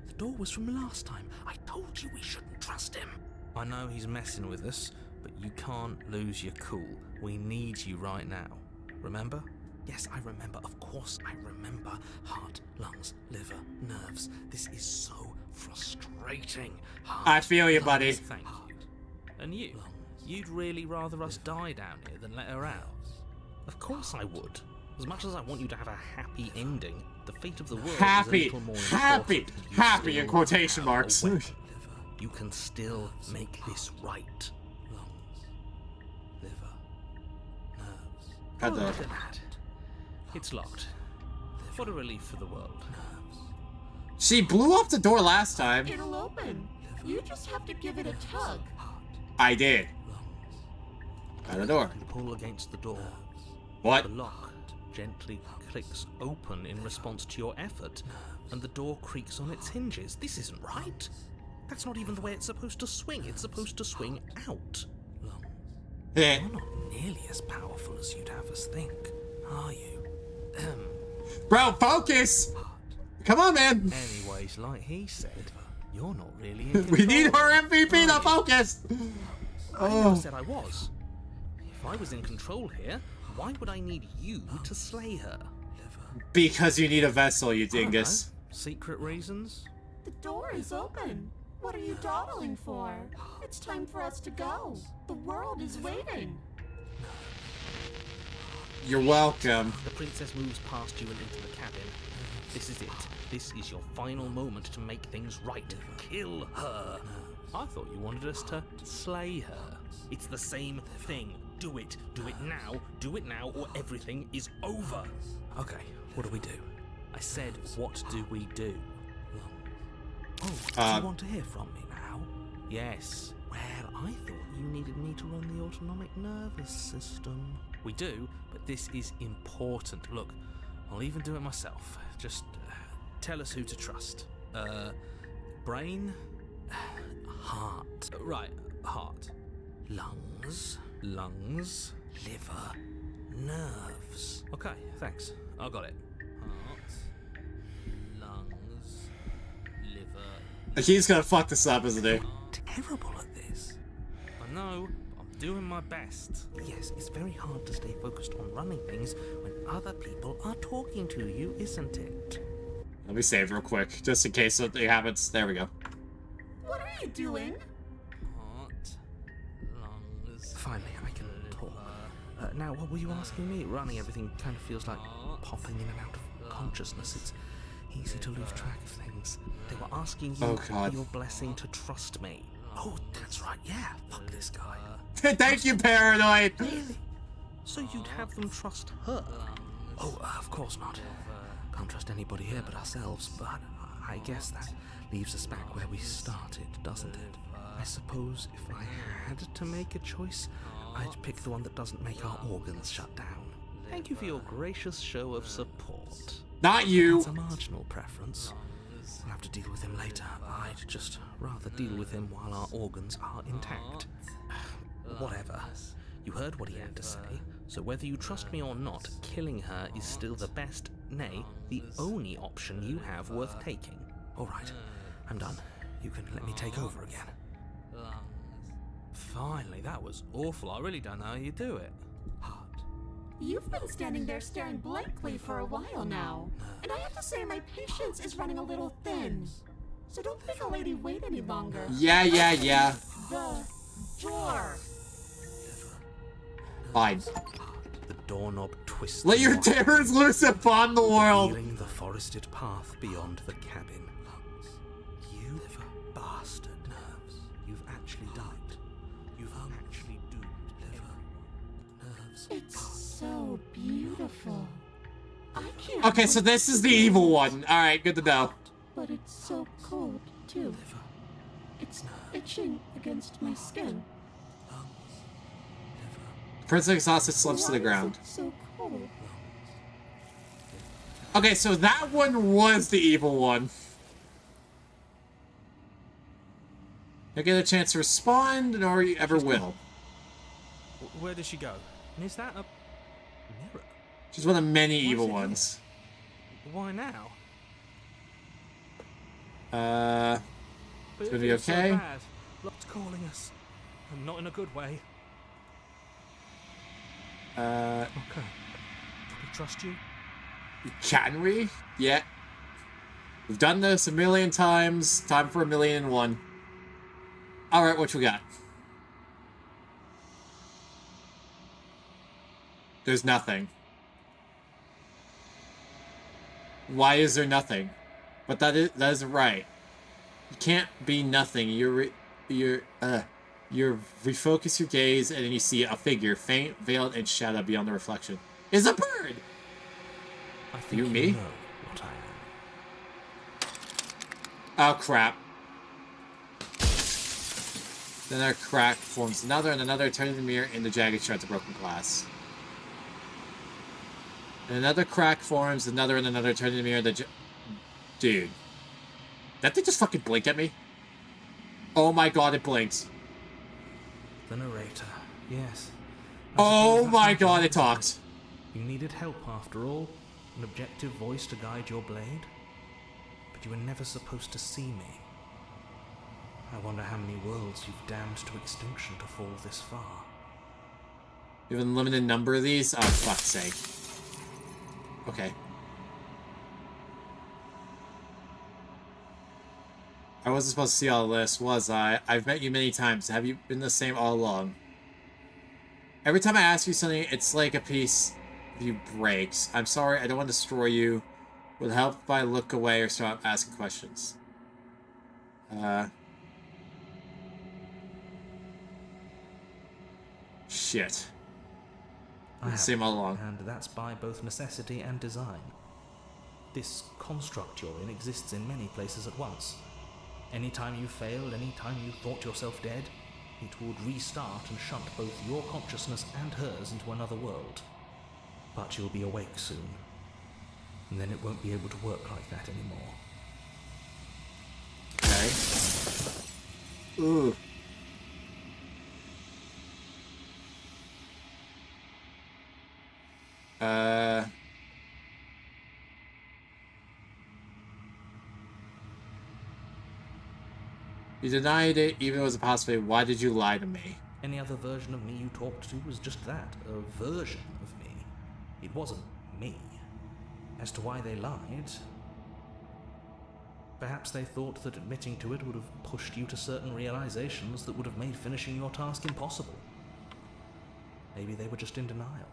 The door was from last time. I told you we shouldn't trust him. I know he's messing with us, but you can't lose your cool. We need you right now. Remember? Yes, I remember. Of course I remember. Heart, lungs, liver, nerves. This is so frustrating. Heart,
I feel you,
lungs,
buddy.
Thank you. And you? You'd really rather us die down here than let her out? Of course I would. As much as I want you to have a happy ending, the fate of the world is a
Happy.
little more
Happy.
important. You
Happy in
still
quotation
have a
marks.
weapon. You can still make this right. Liver, nerves.
Had
Oh,
the-
look at that. It's locked. What a relief for the world.
She blew off the door last time.
It'll open. You just have to give it a tug.
I did. At the door.
You pull against the door.
What?
The lock gently clicks open in response to your effort, and the door creaks on its hinges. This isn't right. That's not even the way it's supposed to swing. It's supposed to swing out.
Eh.
You're not nearly as powerful as you'd have us think, are you?
Bro, focus! Come on, man.
Anyways, like he said, you're not really in
We need
control,
her MVP
are
to
you?
focus.
I
Oh.
never said I was. If I was in control here, why would I need you to slay her?
Because you need a vessel, you
I don't
dingus.
know. Secret reasons?
The door is open. What are you dawdling for? It's time for us to go. The world is waiting.
You're welcome.
The princess moves past you and into the cabin. This is it. This is your final moment to make things right. Kill her. I thought you wanted us to slay her. It's the same thing. Do it. Do it now. Do it now, or everything is over. Okay, what do we do? I said, what do we do? Oh, do you want to hear from me now? Yes. Well, I thought you needed me to run the autonomic nervous system. We do, but this is important. Look, I'll even do it myself. Just tell us who to trust. Brain? Heart. Right, heart. Lungs. Lungs. Liver. Nerves. Okay, thanks. I got it. Heart. Lungs. Liver.
He's gonna fuck this up, isn't he?
Terrible at this. I know. I'm doing my best. Yes, it's very hard to stay focused on running things when other people are talking to you, isn't it?
Let me save real quick, just in case something happens. There we go.
What are you doing?
Heart, lungs. Finally, I can talk. Now, what were you asking me? Running everything kind of feels like popping in and out of consciousness. It's easy to lose track of things. They were asking you
Oh,
for
God.
your blessing to trust me. Oh, that's right. Yeah, fuck this guy.
Thank you, Paranoid.
Really? So you'd have them trust her? Oh, of course not. Can't trust anybody here but ourselves, but I guess that leaves us back where we started, doesn't it? I suppose if I had to make a choice, I'd pick the one that doesn't make our organs shut down. Thank you for your gracious show of support.
Not you.
It's a marginal preference. We'll have to deal with him later. I'd just rather deal with him while our organs are intact. Whatever. You heard what he had to say, so whether you trust me or not, killing her is still the best, nay, the only option you have worth taking. Alright, I'm done. You can let me take over again. Finally, that was awful. I really don't know how you do it.
You've been standing there staring blankly for a while now, and I have to say my patience is running a little thin. So don't make a lady wait any longer.
Yeah.
The door.
Fine.
The doorknob twists.
Let your terrors loose upon the world.
Revealing the forested path beyond the cabin. Lungs. You bastard. Nerves. You've actually died. You've actually doomed everyone. Nerves.
It's so beautiful. I can't.
Okay, so this is the evil one. Alright, good to know.
But it's so cold, too. It's itching against my skin.
Princess exhausted slips to the
Why
ground.
is it so cold?
Okay, so that one was the evil one. You get a chance to respond, or you ever will.
Where does she go? And is that a mirror?
She's one of many
Why
evil
is it
ones.
here? Why now?
It's gonna be okay.
So bad. Lot's calling us, and not in a good way. Okay. Do we trust you?
Can we? Yeah. We've done this a million times. Time for 1,000,001. Alright, what you got? There's nothing. Why is there nothing? But that isn't right. You can't be nothing. You refocus your gaze and then you see a figure, faint, veiled, and shadow beyond the reflection. It's a bird!
I think
You, me?
know what I am.
Oh, crap. Then our crack forms another and another, turning the mirror into jagged shards of broken glass. And another crack forms, another and another, turning the mirror into Dude. That thing just fucking blinked at me? Oh my god, it blinks.
The narrator. Yes.
Oh my god, it talks.
You needed help after all. An objective voice to guide your blade. But you were never supposed to see me. I wonder how many worlds you've damned to extinction to fall this far.
You have a limited number of these? Oh, fuck's sake. Okay. I wasn't supposed to see all this, was I? I've met you many times. Have you been the same all along? Every time I ask you something, it's like a piece of you breaks. I'm sorry, I don't want to destroy you. Would help if I look away or stop asking questions. Shit.
I have,
Same all along.
and that's by both necessity and design. This construct you're in exists in many places at once. Anytime you failed, anytime you thought yourself dead, it would restart and shunt both your consciousness and hers into another world. But you'll be awake soon, and then it won't be able to work like that anymore.
Okay. Ooh. You denied it, even though it was a possibility. Why did you lie to me?
Any other version of me you talked to was just that, a version of me. It wasn't me. As to why they lied, perhaps they thought that admitting to it would have pushed you to certain realizations that would have made finishing your task impossible. Maybe they were just in denial.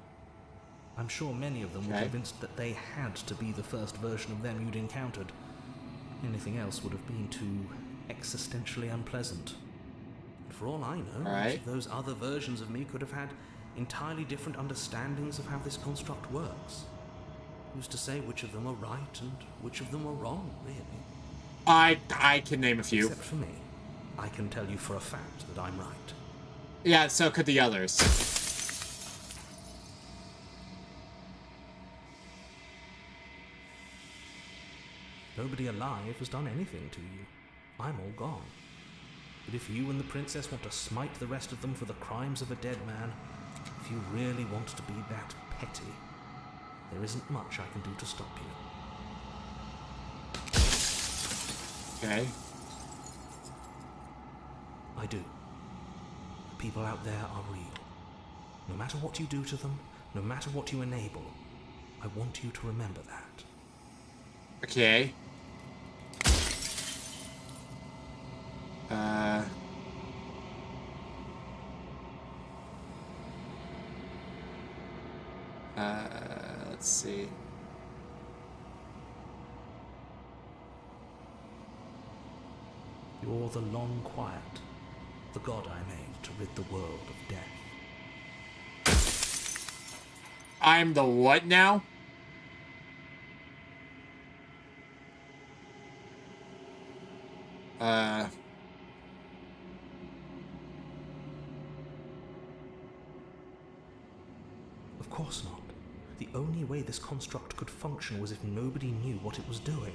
I'm sure many of them were convinced that they had to be the first version of them you'd encountered. Anything else would have been too existentially unpleasant. And for all I know, each of those other versions of me could have had entirely different understandings of how this construct works. Who's to say which of them are right and which of them are wrong, really?
I can name a few.
Except for me. I can tell you for a fact that I'm right.
Yeah, so could the others.
Nobody alive has done anything to you. I'm all gone. But if you and the princess want to smite the rest of them for the crimes of a dead man, if you really want to be that petty, there isn't much I can do to stop you.
Okay.
I do. The people out there are real. No matter what you do to them, no matter what you enable, I want you to remember that.
Okay. Let's see.
You're the long quiet, the god I made to rid the world of death.
I'm the what now?
Of course not. The only way this construct could function was if nobody knew what it was doing.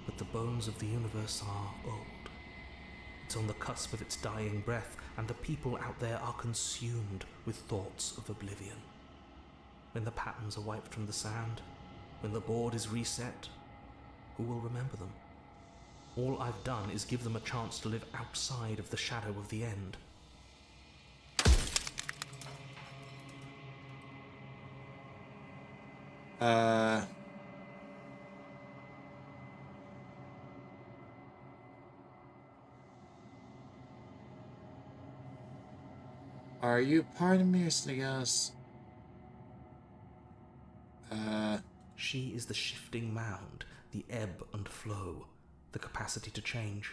But the bones of the universe are old. It's on the cusp of its dying breath, and the people out there are consumed with thoughts of oblivion. When the patterns are wiped from the sand, when the board is reset, who will remember them? All I've done is give them a chance to live outside of the shadow of the end.
Are you part of me or something else?
She is the shifting mound, the ebb and flow, the capacity to change.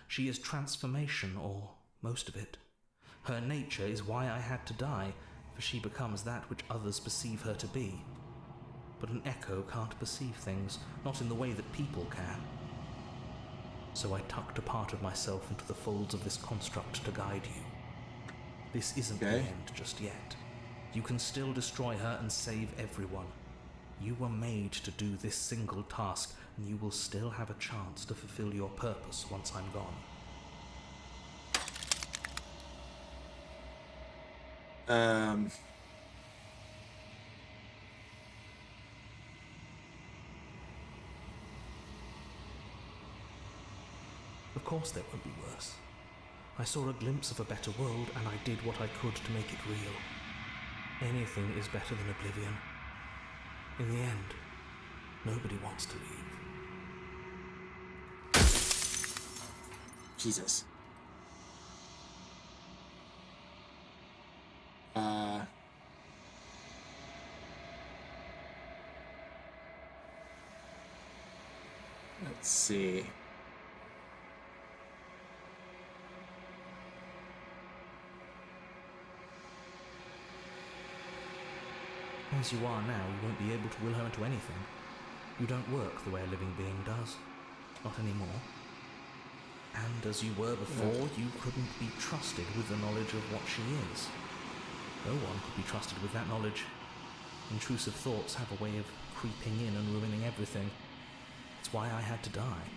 She is transformation, or most of it. Her nature is why I had to die, for she becomes that which others perceive her to be. But an echo can't perceive things, not in the way that people can. So I tucked a part of myself into the folds of this construct to guide you. This isn't the end just yet. You can still destroy her and save everyone. You were made to do this single task, and you will still have a chance to fulfill your purpose once I'm gone. Of course there won't be worse. I saw a glimpse of a better world, and I did what I could to make it real. Anything is better than oblivion. In the end, nobody wants to leave.
Jesus. Let's see.
As you are now, you won't be able to will her into anything. You don't work the way a living being does. Not anymore. And as you were before, you couldn't be trusted with the knowledge of what she is. No one could be trusted with that knowledge. Intrusive thoughts have a way of creeping in and ruining everything. It's why I had to die.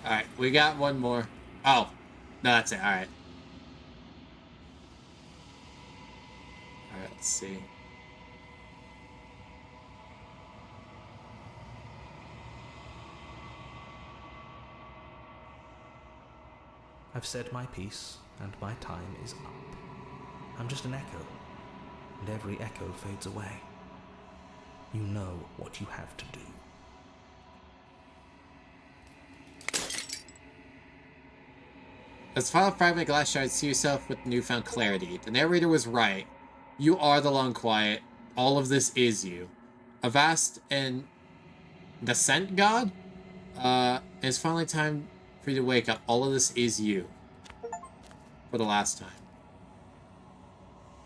Alright, we got one more. Oh, no, that's it. Alright. Alright, let's see.
I've said my piece, and my time is up. I'm just an echo, and every echo fades away. You know what you have to do.
As final fragment glass shard, see yourself with newfound clarity. The narrator was right. You are the long quiet. All of this is you. A vast and nascent god? It's finally time for you to wake up. All of this is you. For the last time.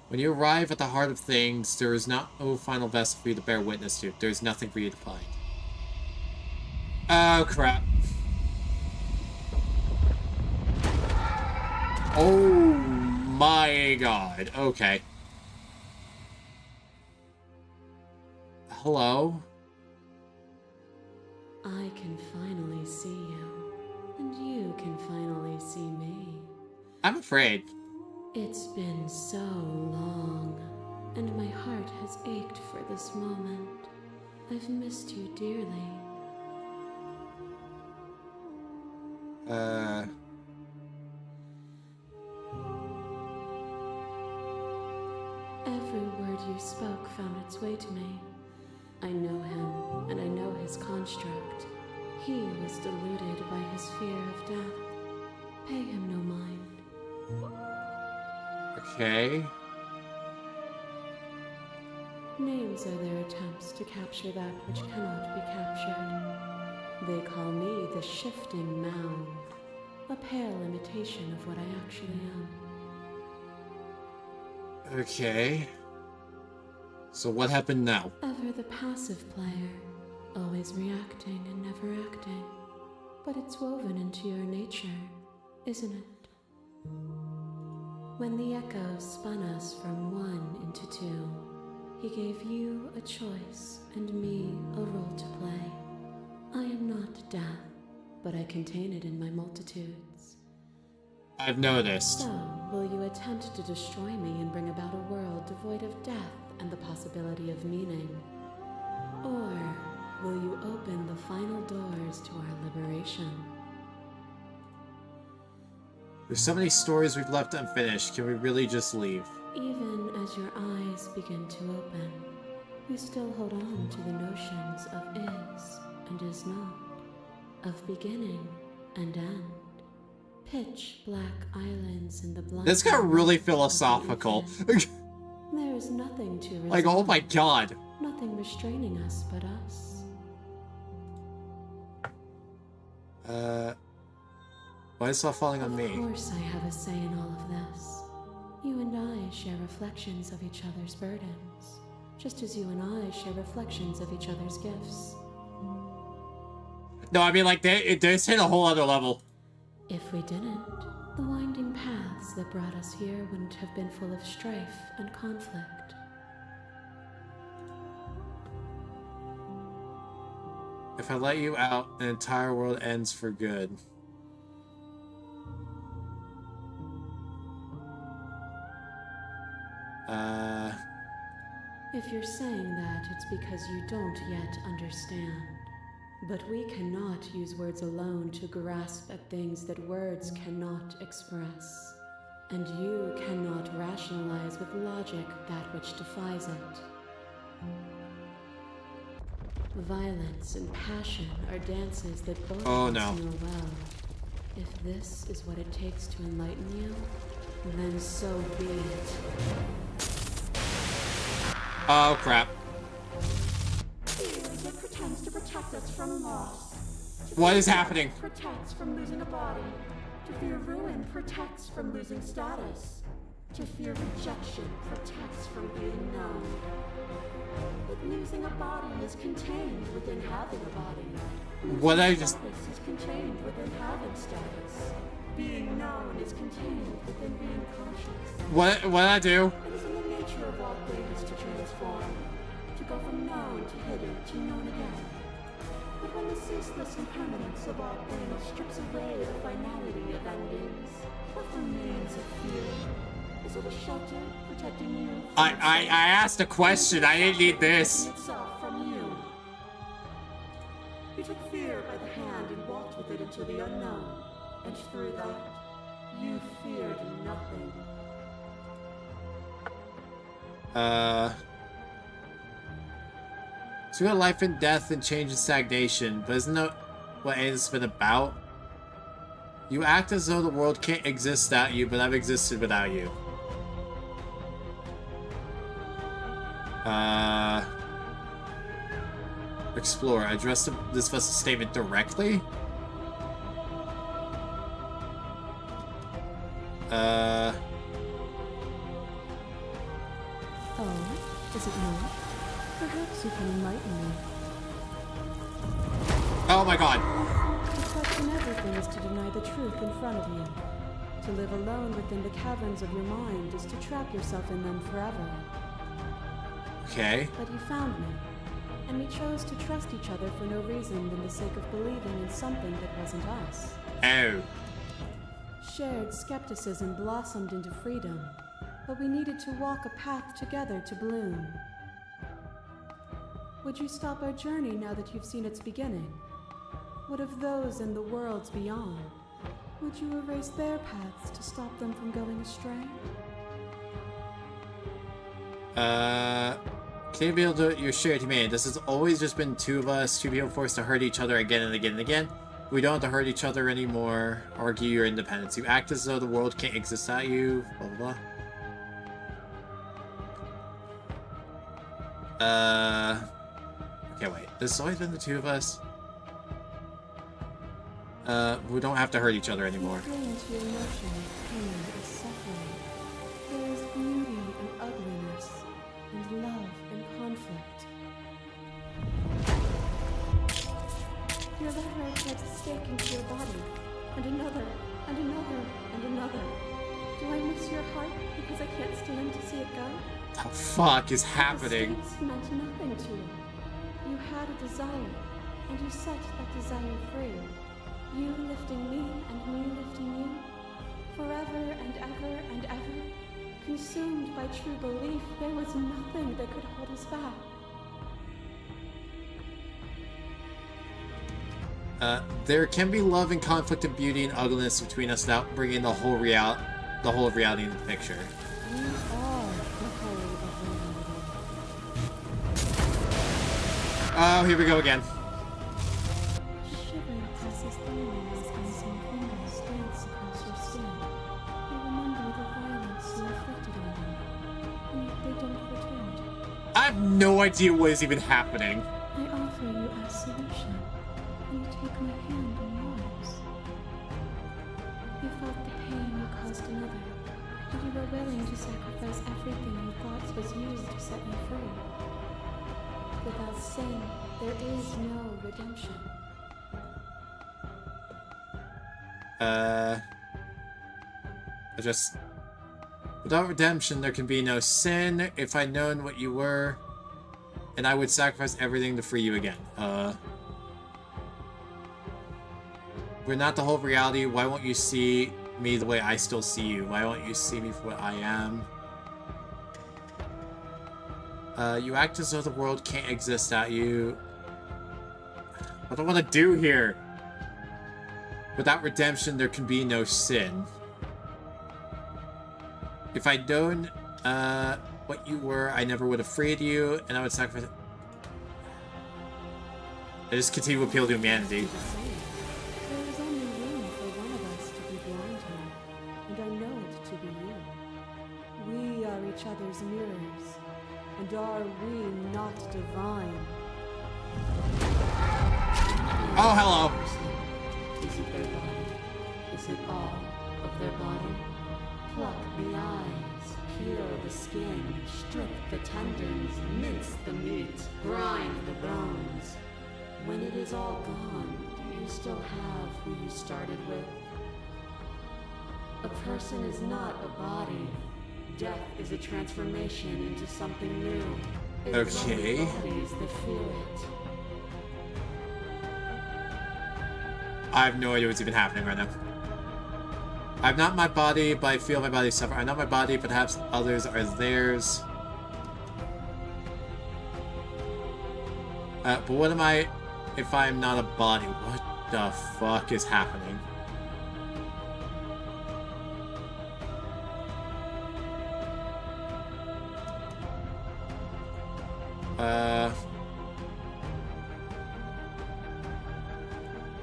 When you arrive at the heart of things, there is no final vessel for you to bear witness to. There is nothing for you to find. Oh, crap. Oh my god. Okay. Hello?
I can finally see you, and you can finally see me.
I'm afraid.
It's been so long, and my heart has ached for this moment. I've missed you dearly. Every word you spoke found its way to me. I know him, and I know his construct. He was deluded by his fear of death. Pay him no mind.
Okay.
Names are their attempts to capture that which cannot be captured. They call me the Shifting Mound, a pale imitation of what I actually am.
Okay. So what happened now?
Ever the passive player, always reacting and never acting. But it's woven into your nature, isn't it? When the Echo spun us from one into two, he gave you a choice and me a role to play. I am not death, but I contain it in my multitudes.
I've noticed.
So, will you attempt to destroy me and bring about a world devoid of death and the possibility of meaning? Or will you open the final doors to our liberation?
There's so many stories we've left unfinished. Can we really just leave?
Even as your eyes begin to open, you still hold on to the notions of is and is not, of beginning and end. Pitch black islands in the blind.
This got really philosophical.
There is nothing to resolve.
Like, oh my god.
Nothing restraining us but us.
Why is it all falling on me?
Of course I have a say in all of this. You and I share reflections of each other's burdens, just as you and I share reflections of each other's gifts.
No, I mean, like, it does hit a whole other level.
If we didn't, the winding paths that brought us here wouldn't have been full of strife and conflict.
If I let you out, an entire world ends for good.
If you're saying that, it's because you don't yet understand. But we cannot use words alone to grasp at things that words cannot express. And you cannot rationalize with logic that which defies it. Violence and passion are dances that both of us know well. If this is what it takes to enlighten you, then so be it.
Oh, crap.
It pretends to protect us from loss.
What is happening?
Protects from losing a body. To fear ruin protects from losing status. To fear rejection protects from being known. But losing a body is contained within having a body.
What I just...
Status is contained within having status. Being known is contained within being conscious.
What did I do?
It is in the nature of all things to transform. To go from known to hidden to known again. But when the ceaseless impermanence of all things strips away the finality of endings, what remains of fear? Is it a shelter protecting you?
I asked a question. I didn't need this.
Itself from you. You took fear by the hand and walked with it into the unknown. And through that, you feared nothing.
So we got life and death and change and stagnation, but isn't that what it's been about? You act as though the world can't exist without you, but I've existed without you. Explore. Address this vessel's statement directly?
Oh, is it not? Perhaps you can enlighten me.
Oh my god.
To question everything is to deny the truth in front of you. To live alone within the caverns of your mind is to trap yourself in them forever.
Okay.
But you found me, and we chose to trust each other for no reason than the sake of believing in something that wasn't us.
Oh.
Shared skepticism blossomed into freedom, but we needed to walk a path together to bloom. Would you stop our journey now that you've seen its beginning? What of those in the worlds beyond? Would you erase their paths to stop them from going astray?
Can you be able to your shared humanity? This has always just been two of us, two people forced to hurt each other again and again and again. We don't have to hurt each other anymore. Argue your independence. You act as though the world can't exist without you. Blah blah Okay, wait. This has always been the two of us. We don't have to hurt each other anymore.
Into your emotion of pain and suffering. There is beauty and ugliness, and love and conflict. Your letter drives a stake into your body, and another, and another, and another. Do I miss your heart because I can't stand to see it go?
What the fuck is happening?
The stakes meant nothing to you. You had a desire, and you set that desire free. You lifting me and me lifting you, forever and ever and ever. Consumed by true belief, there was nothing that could hold us back.
There can be love and conflict and beauty and ugliness between us without bringing the whole of reality into the picture.
You are the whole of reality.
Oh, here we go again.
Shiver passes through you as unseen fingers dance across your skin. They remember the violence you inflicted on them, and yet they don't return it.
I have no idea what is even happening.
I offer you absolution, and you take my hand in yours. You felt the pain you caused another, and you were willing to sacrifice everything you thought was used to set you free. Without sin, there is no redemption.
Without redemption, there can be no sin. If I'd known what you were, and I would sacrifice everything to free you again. We're not the whole of reality. Why won't you see me the way I still see you? Why won't you see me for what I am? You act as though the world can't exist without you. What do I want to do here? Without redemption, there can be no sin. If I'd known what you were, I never would have freed you, and I would sacrifice. I just continue to appeal to humanity.
There is only room for one of us to be blind here, and I know it to be you. We are each other's mirrors, and are we not divine?
Oh, hello.
Is it their body? Is it all of their body? Pluck the eyes, peel the skin, strip the tendons, mince the meat, grind the bones. When it is all gone, do you still have who you started with? A person is not a body. Death is a transformation into something new. It is only bodies that feel it.
I have no idea what's even happening right now. I'm not my body, but I feel my body suffer. I'm not my body, but perhaps others are theirs. But what am I if I'm not a body? What the fuck is happening?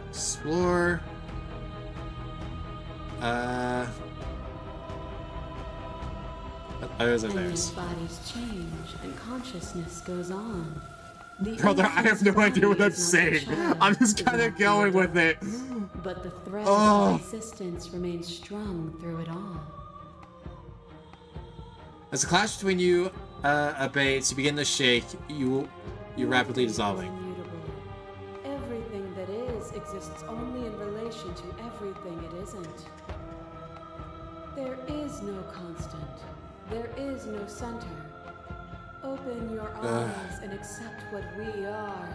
Explore. Others are
And
theirs.
these bodies change, and consciousness goes on. The
Brother, I have no idea what I'm
infinite
saying.
shadow
I'm just
is
kind of
not
going
the
with it.
But the thread
Oh.
of existence remains strung through it all.
As the clash between you abates, you begin to shake. You're rapidly dissolving.
Immutable. Everything that is exists only in relation to everything it isn't. There is no constant. There is no center. Open your eyes and accept what we are.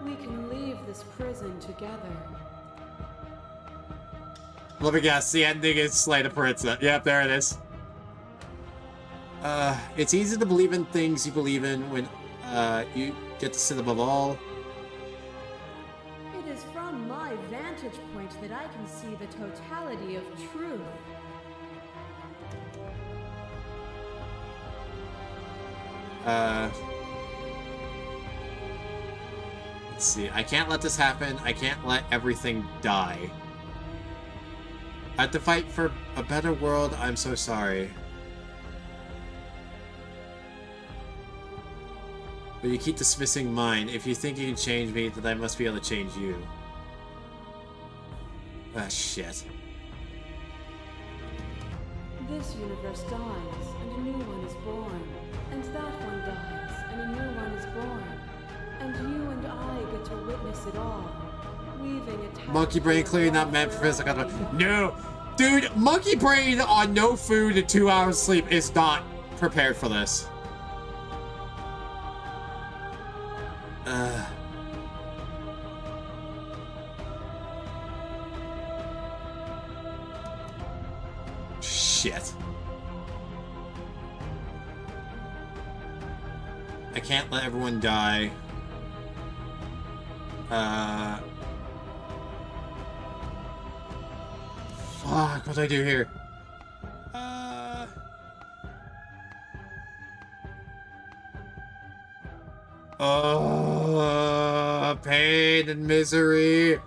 We can leave this prison together.
Let me guess, the ending is Slay the Princess. Yep, there it is. It's easy to believe in things you believe in when you get to sit above all.
It is from my vantage point that I can see the totality of truth.
Let's see. I can't let this happen. I can't let everything die. I have to fight for a better world. I'm so sorry. But you keep dismissing mine. If you think you can change me, then I must be able to change you. Ah, shit.
This universe dies, and a new one is born. And that one dies, and a new one is born. And you and I get to witness it all. Weaving a
Monkey brain clearly not meant for physical. No! Dude, monkey brain on no food and 2 hours sleep is not prepared for this. Shit. I can't let everyone die. Fuck, what do I do here? Pain and misery.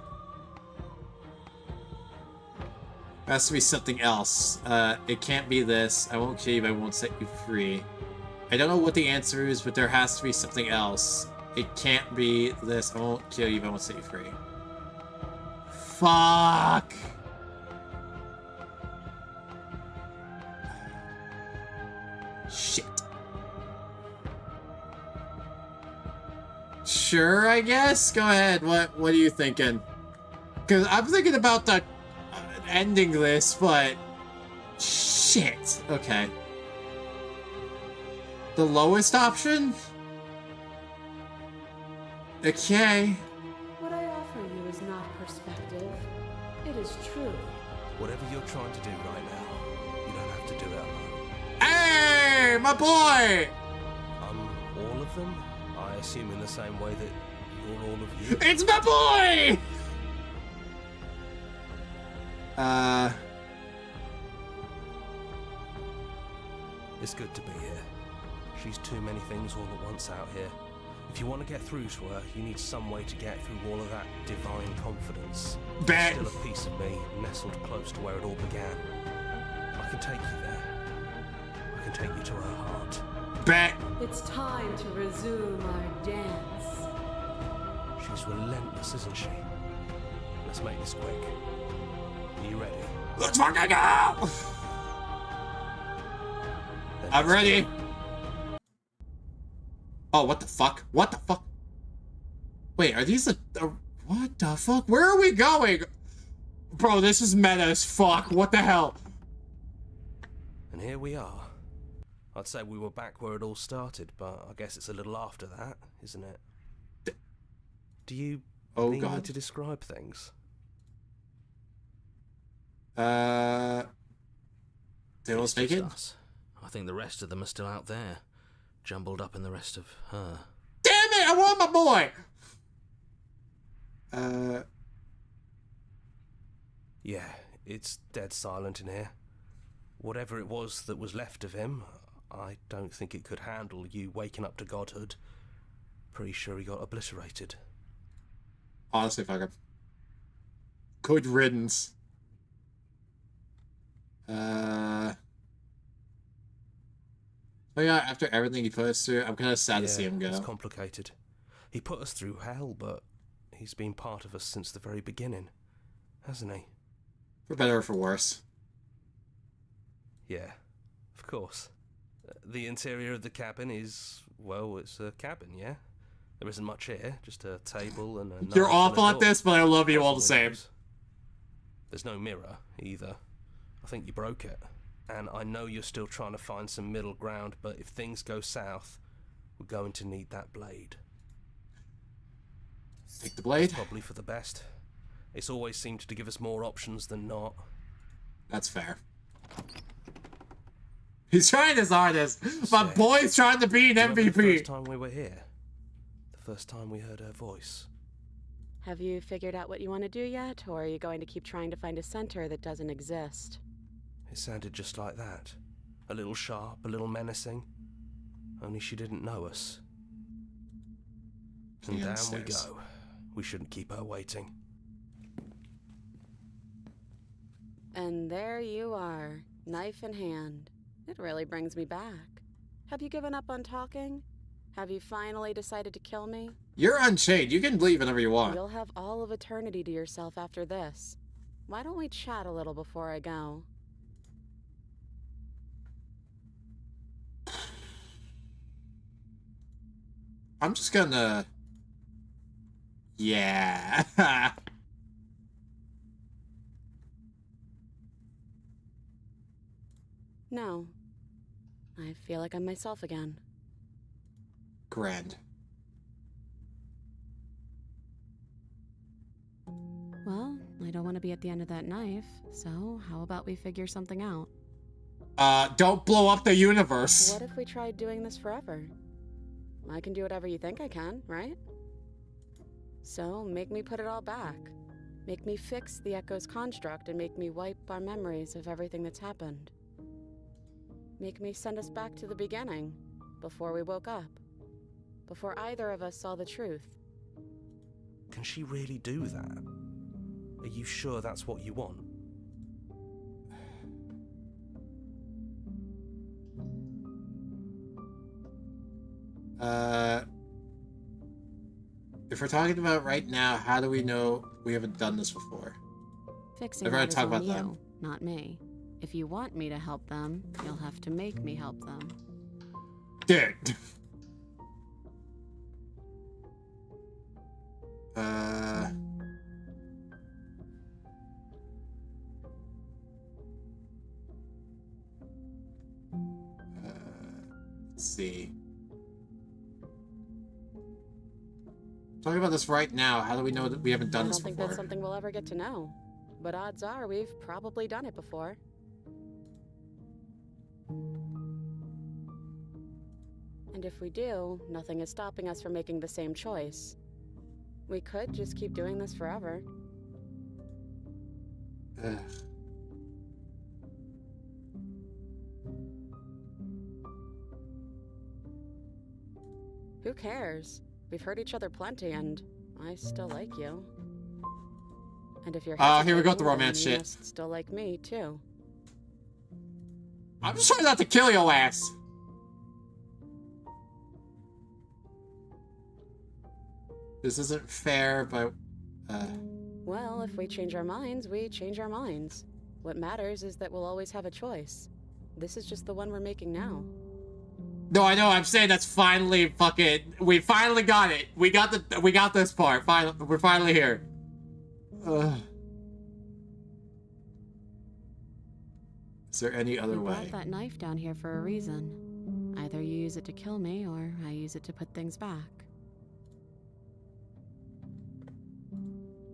Has to be something else. It can't be this. I won't kill you, I won't set you free. I don't know what the answer is, but there has to be something else. It can't be this. I won't kill you, but I won't set you free. Fuck! Shit. Sure, I guess? Go ahead. What are you thinking? Because I'm thinking about the ending this, but shit. Okay. The lowest option? Okay.
What I offer you is not perspective. It is truth.
Whatever you're trying to do right now, you don't have to do it alone.
Hey, my boy!
All of them? I assume in the same way that you're all of you.
It's my boy!
It's good to be here. She's too many things all at once out here. If you want to get through to her, you need some way to get through all of that divine confidence.
Bet.
There's still a piece of me nestled close to where it all began. I can take you there. I can take you to her heart.
Bet.
It's time to resume our dance.
She's relentless, isn't she? Let's make this quick. Are you ready?
Let's fucking go! I'm ready. Oh, what the fuck? What the fuck? Wait, are these what the fuck? Where are we going? Bro, this is meta as fuck. What the hell?
And here we are. I'd say we were back where it all started, but I guess it's a little after that, isn't it? Do you need me to describe things?
They all make it?
Us. I think the rest of them are still out there, jumbled up in the rest of her.
Damn it! I want my boy!
Yeah, it's dead silent in here. Whatever it was that was left of him, I don't think it could handle you waking up to godhood. Pretty sure he got obliterated.
Honestly, fuck him. Good riddance. Oh yeah, after everything he put us through, I'm kind of sad to see him go.
It's complicated. He put us through hell, but he's been part of us since the very beginning, hasn't he?
For better or for worse.
Yeah, of course. The interior of the cabin is, well, it's a cabin, yeah? There isn't much here, just a table and a...
You're awful at this, but I love you all the same.
There's no mirror, either. I think you broke it. And I know you're still trying to find some middle ground, but if things go south, we're going to need that blade.
Take the blade?
It's probably for the best. It's always seemed to give us more options than not.
That's fair. He's trying his hardest. My boy's trying to be an MVP.
The first time we were here, the first time we heard her voice.
Have you figured out what you want to do yet, or are you going to keep trying to find a center that doesn't exist?
It sounded just like that. A little sharp, a little menacing. Only she didn't know us. And down we go. We shouldn't keep her waiting.
And there you are, knife in hand. It really brings me back. Have you given up on talking? Have you finally decided to kill me?
You're unchained. You can leave whenever you want.
You'll have all of eternity to yourself after this. Why don't we chat a little before I go?
I'm just gonna... Yeah.
No. I feel like I'm myself again.
Grand.
Well, I don't want to be at the end of that knife, so how about we figure something out?
Don't blow up the universe.
What if we tried doing this forever? I can do whatever you think I can, right? So, make me put it all back. Make me fix the Echo's construct and make me wipe our memories of everything that's happened. Make me send us back to the beginning, before we woke up. Before either of us saw the truth.
Can she really do that? Are you sure that's what you want?
If we're talking about right now, how do we know we haven't done this before?
Fixing
I'd rather
that is
talk
on
about
you,
them.
not me. If you want me to help them, you'll have to make me help them.
Dude. Let's see. Talking about this right now, how do we know that we haven't done this
I don't think
before?
that's something we'll ever get to know. But odds are we've probably done it before. And if we do, nothing is stopping us from making the same choice. We could just keep doing this forever.
Ugh.
Who cares? We've hurt each other plenty, and I still like you. And if you're
here we go with the
hesitating,
romance
then you
shit.
must still like me, too.
I'm just trying not to kill your ass. This isn't fair, but...
Well, if we change our minds, we change our minds. What matters is that we'll always have a choice. This is just the one we're making now.
No, I know. I'm saying that's finally fucking. We finally got it. We got this part. Finally, we're finally here. Is there any other
You
way?
brought that knife down here for a reason. Either you use it to kill me, or I use it to put things back.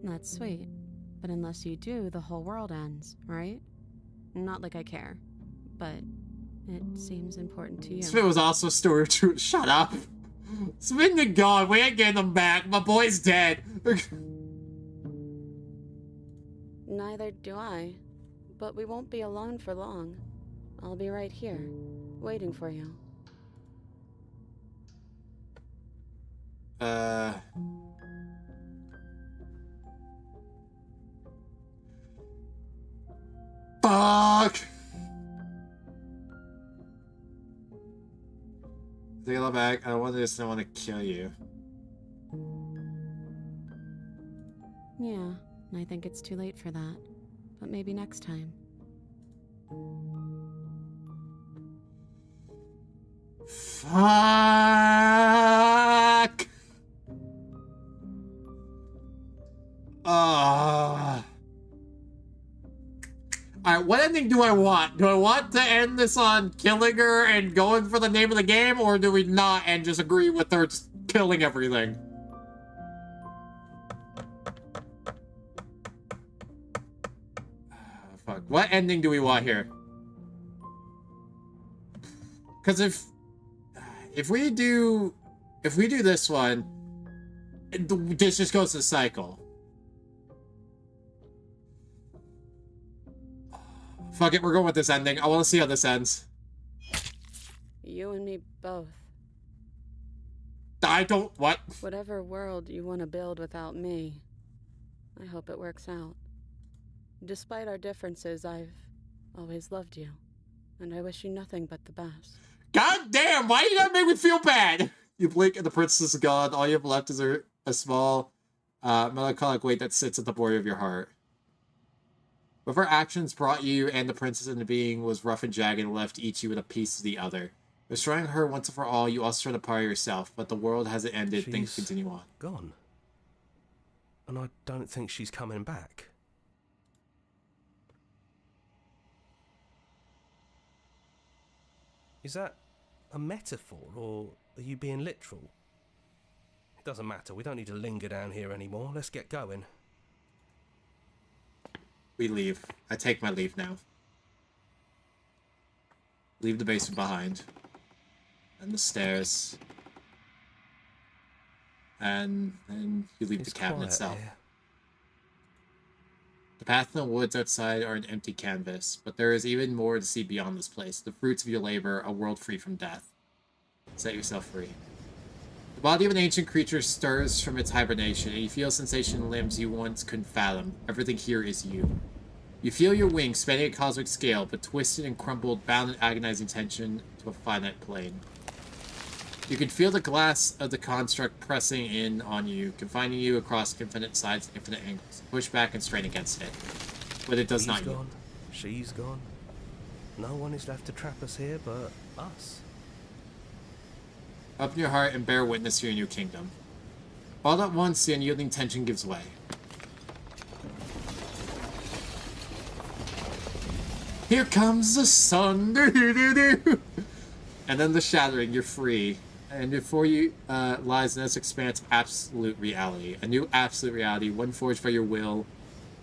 That's sweet. But unless you do, the whole world ends, right? Not like I care. But it seems important to you.
Smith was also Stuart. Shut up. Smith and gone. We ain't getting him back. My boy's dead.
Neither do I. But we won't be alone for long. I'll be right here, waiting for you.
Fuck. Take it back. I don't want this. I want to kill you.
Yeah, I think it's too late for that. But maybe next time.
Fuck. Alright, what ending do I want? Do I want to end this on killing her and going for the name of the game, or do we not and just agree with her just killing everything? Fuck. What ending do we want here? Because if we do this one, this just goes to cycle. Fuck it, we're going with this ending. I want to see how this ends.
You and me both.
I don't... What?
Whatever world you want to build without me, I hope it works out. Despite our differences, I've always loved you. And I wish you nothing but the best.
God damn, why you gotta make me feel bad? You blink and the princess is gone. All you have left is a small, melancholic weight that sits at the border of your heart. Whatever actions brought you and the princess into being was rough and jagged and left each you with a piece of the other. Destroying her once and for all, you also try to part yourself, but the world hasn't ended. Things continue on.
Gone. And I don't think she's coming back. Is that a metaphor, or are you being literal? It doesn't matter, we don't need to linger down here anymore. Let's get going.
We leave. I take my leave now. Leave the basement behind. And the stairs. And you leave the cabin itself.
Here.
The path in the woods outside are an empty canvas, but there is even more to see beyond this place. The fruits of your labor, a world free from death. Set yourself free. The body of an ancient creature stirs from its hibernation, and you feel a sensation in limbs you once couldn't fathom. Everything here is you. You feel your wings spanning a cosmic scale, but twisted and crumbled, bound in agonizing tension to a finite plane. You can feel the glass of the construct pressing in on you, confining you across infinite sides and infinite angles. Push back and strain against it. But it does not yield.
Gone. She's gone. No one is left to trap us here but us.
Open your heart and bear witness to your new kingdom. All at once, the unyielding tension gives way. Here comes the sun! And then the shattering, you're free. And before you lies in this expanse absolute reality. A new absolute reality, one forged by your will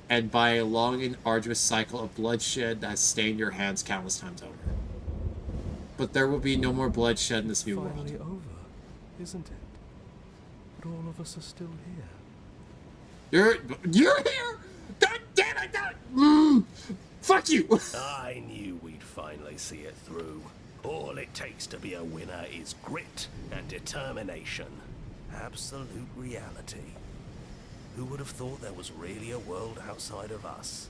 and by a long and arduous cycle of bloodshed that has stained your hands countless times over. But there will be no more bloodshed in this new world.
Finally over, isn't it? But all of us are still here.
You're here! God damn it! Fuck you!
I knew we'd finally see it through. All it takes to be a winner is grit and determination. Absolute reality. Who would have thought there was really a world outside of us?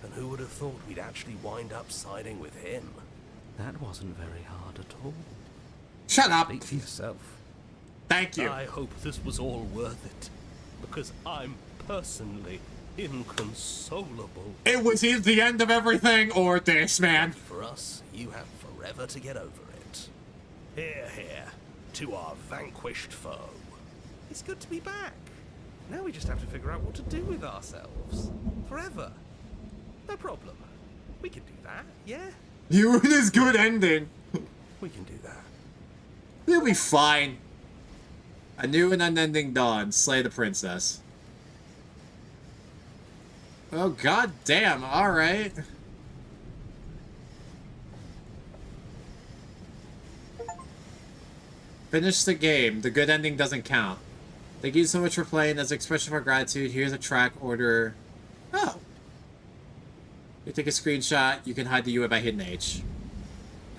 And who would have thought we'd actually wind up siding with him?
That wasn't very hard at all.
Shut up!
Speak for yourself.
Thank you.
I hope this was all worth it. Because I'm personally inconsolable.
It was either the end of everything or this, man.
For us, you have forever to get over it. Here, here, to our vanquished foe.
It's good to be back. Now we just have to figure out what to do with ourselves. Forever. No problem. We can do that, yeah?
You were this good ending.
We can do that.
You'll be fine. A new and unending dawn. Slay the princess. Oh, god damn. Alright. Finish the game. The good ending doesn't count. Thank you so much for playing. As an expression of our gratitude, here's a track order. Oh. You take a screenshot. You can hide the UI by hidden H.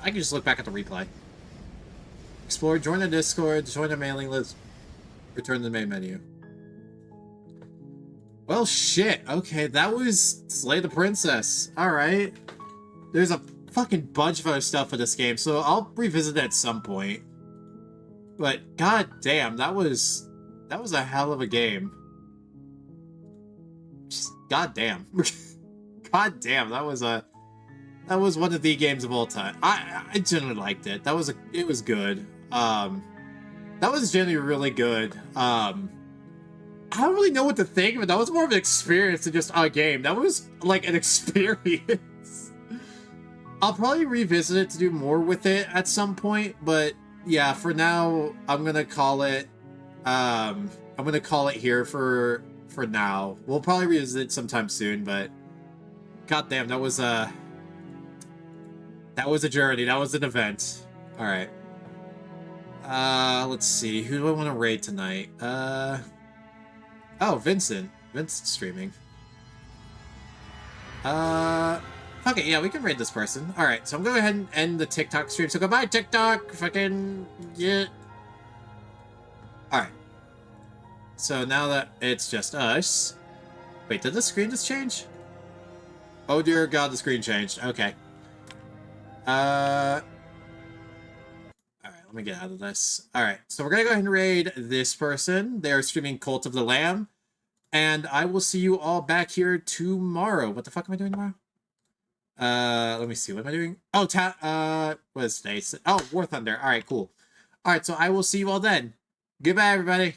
I can just look back at the replay. Explore, join the Discord, join the mailing list, return to the main menu. Well, shit. Okay, that was Slay the Princess. Alright. There's a fucking bunch of other stuff for this game, so I'll revisit it at some point. But, god damn, that was a hell of a game. Just, god damn. God damn, that was one of the games of all time. I generally liked it. It was good. That was generally really good. I don't really know what to think of it. That was more of an experience than just a game. That was like an experience. I'll probably revisit it to do more with it at some point, but yeah, for now, I'm gonna call it here for now. We'll probably revisit it sometime soon, but goddamn, that was a journey. That was an event. All right. Let's see. Who do I want to raid tonight? Oh, Vincent. Vincent's streaming. Okay, yeah, we can raid this person. All right, so I'm going to go ahead and end the TikTok stream. So goodbye, TikTok. Fucking yeah. All right. So now that it's just us. Wait, did the screen just change? Oh dear God, the screen changed. Okay. All right, let me get out of this. All right, so we're gonna go ahead and raid this person. They're streaming Cult of the Lamb, and I will see you all back here tomorrow. What the fuck am I doing tomorrow? Let me see. What am I doing? Oh, what is today? Oh, War Thunder. All right, cool. All right, so I will see you all then. Goodbye, everybody.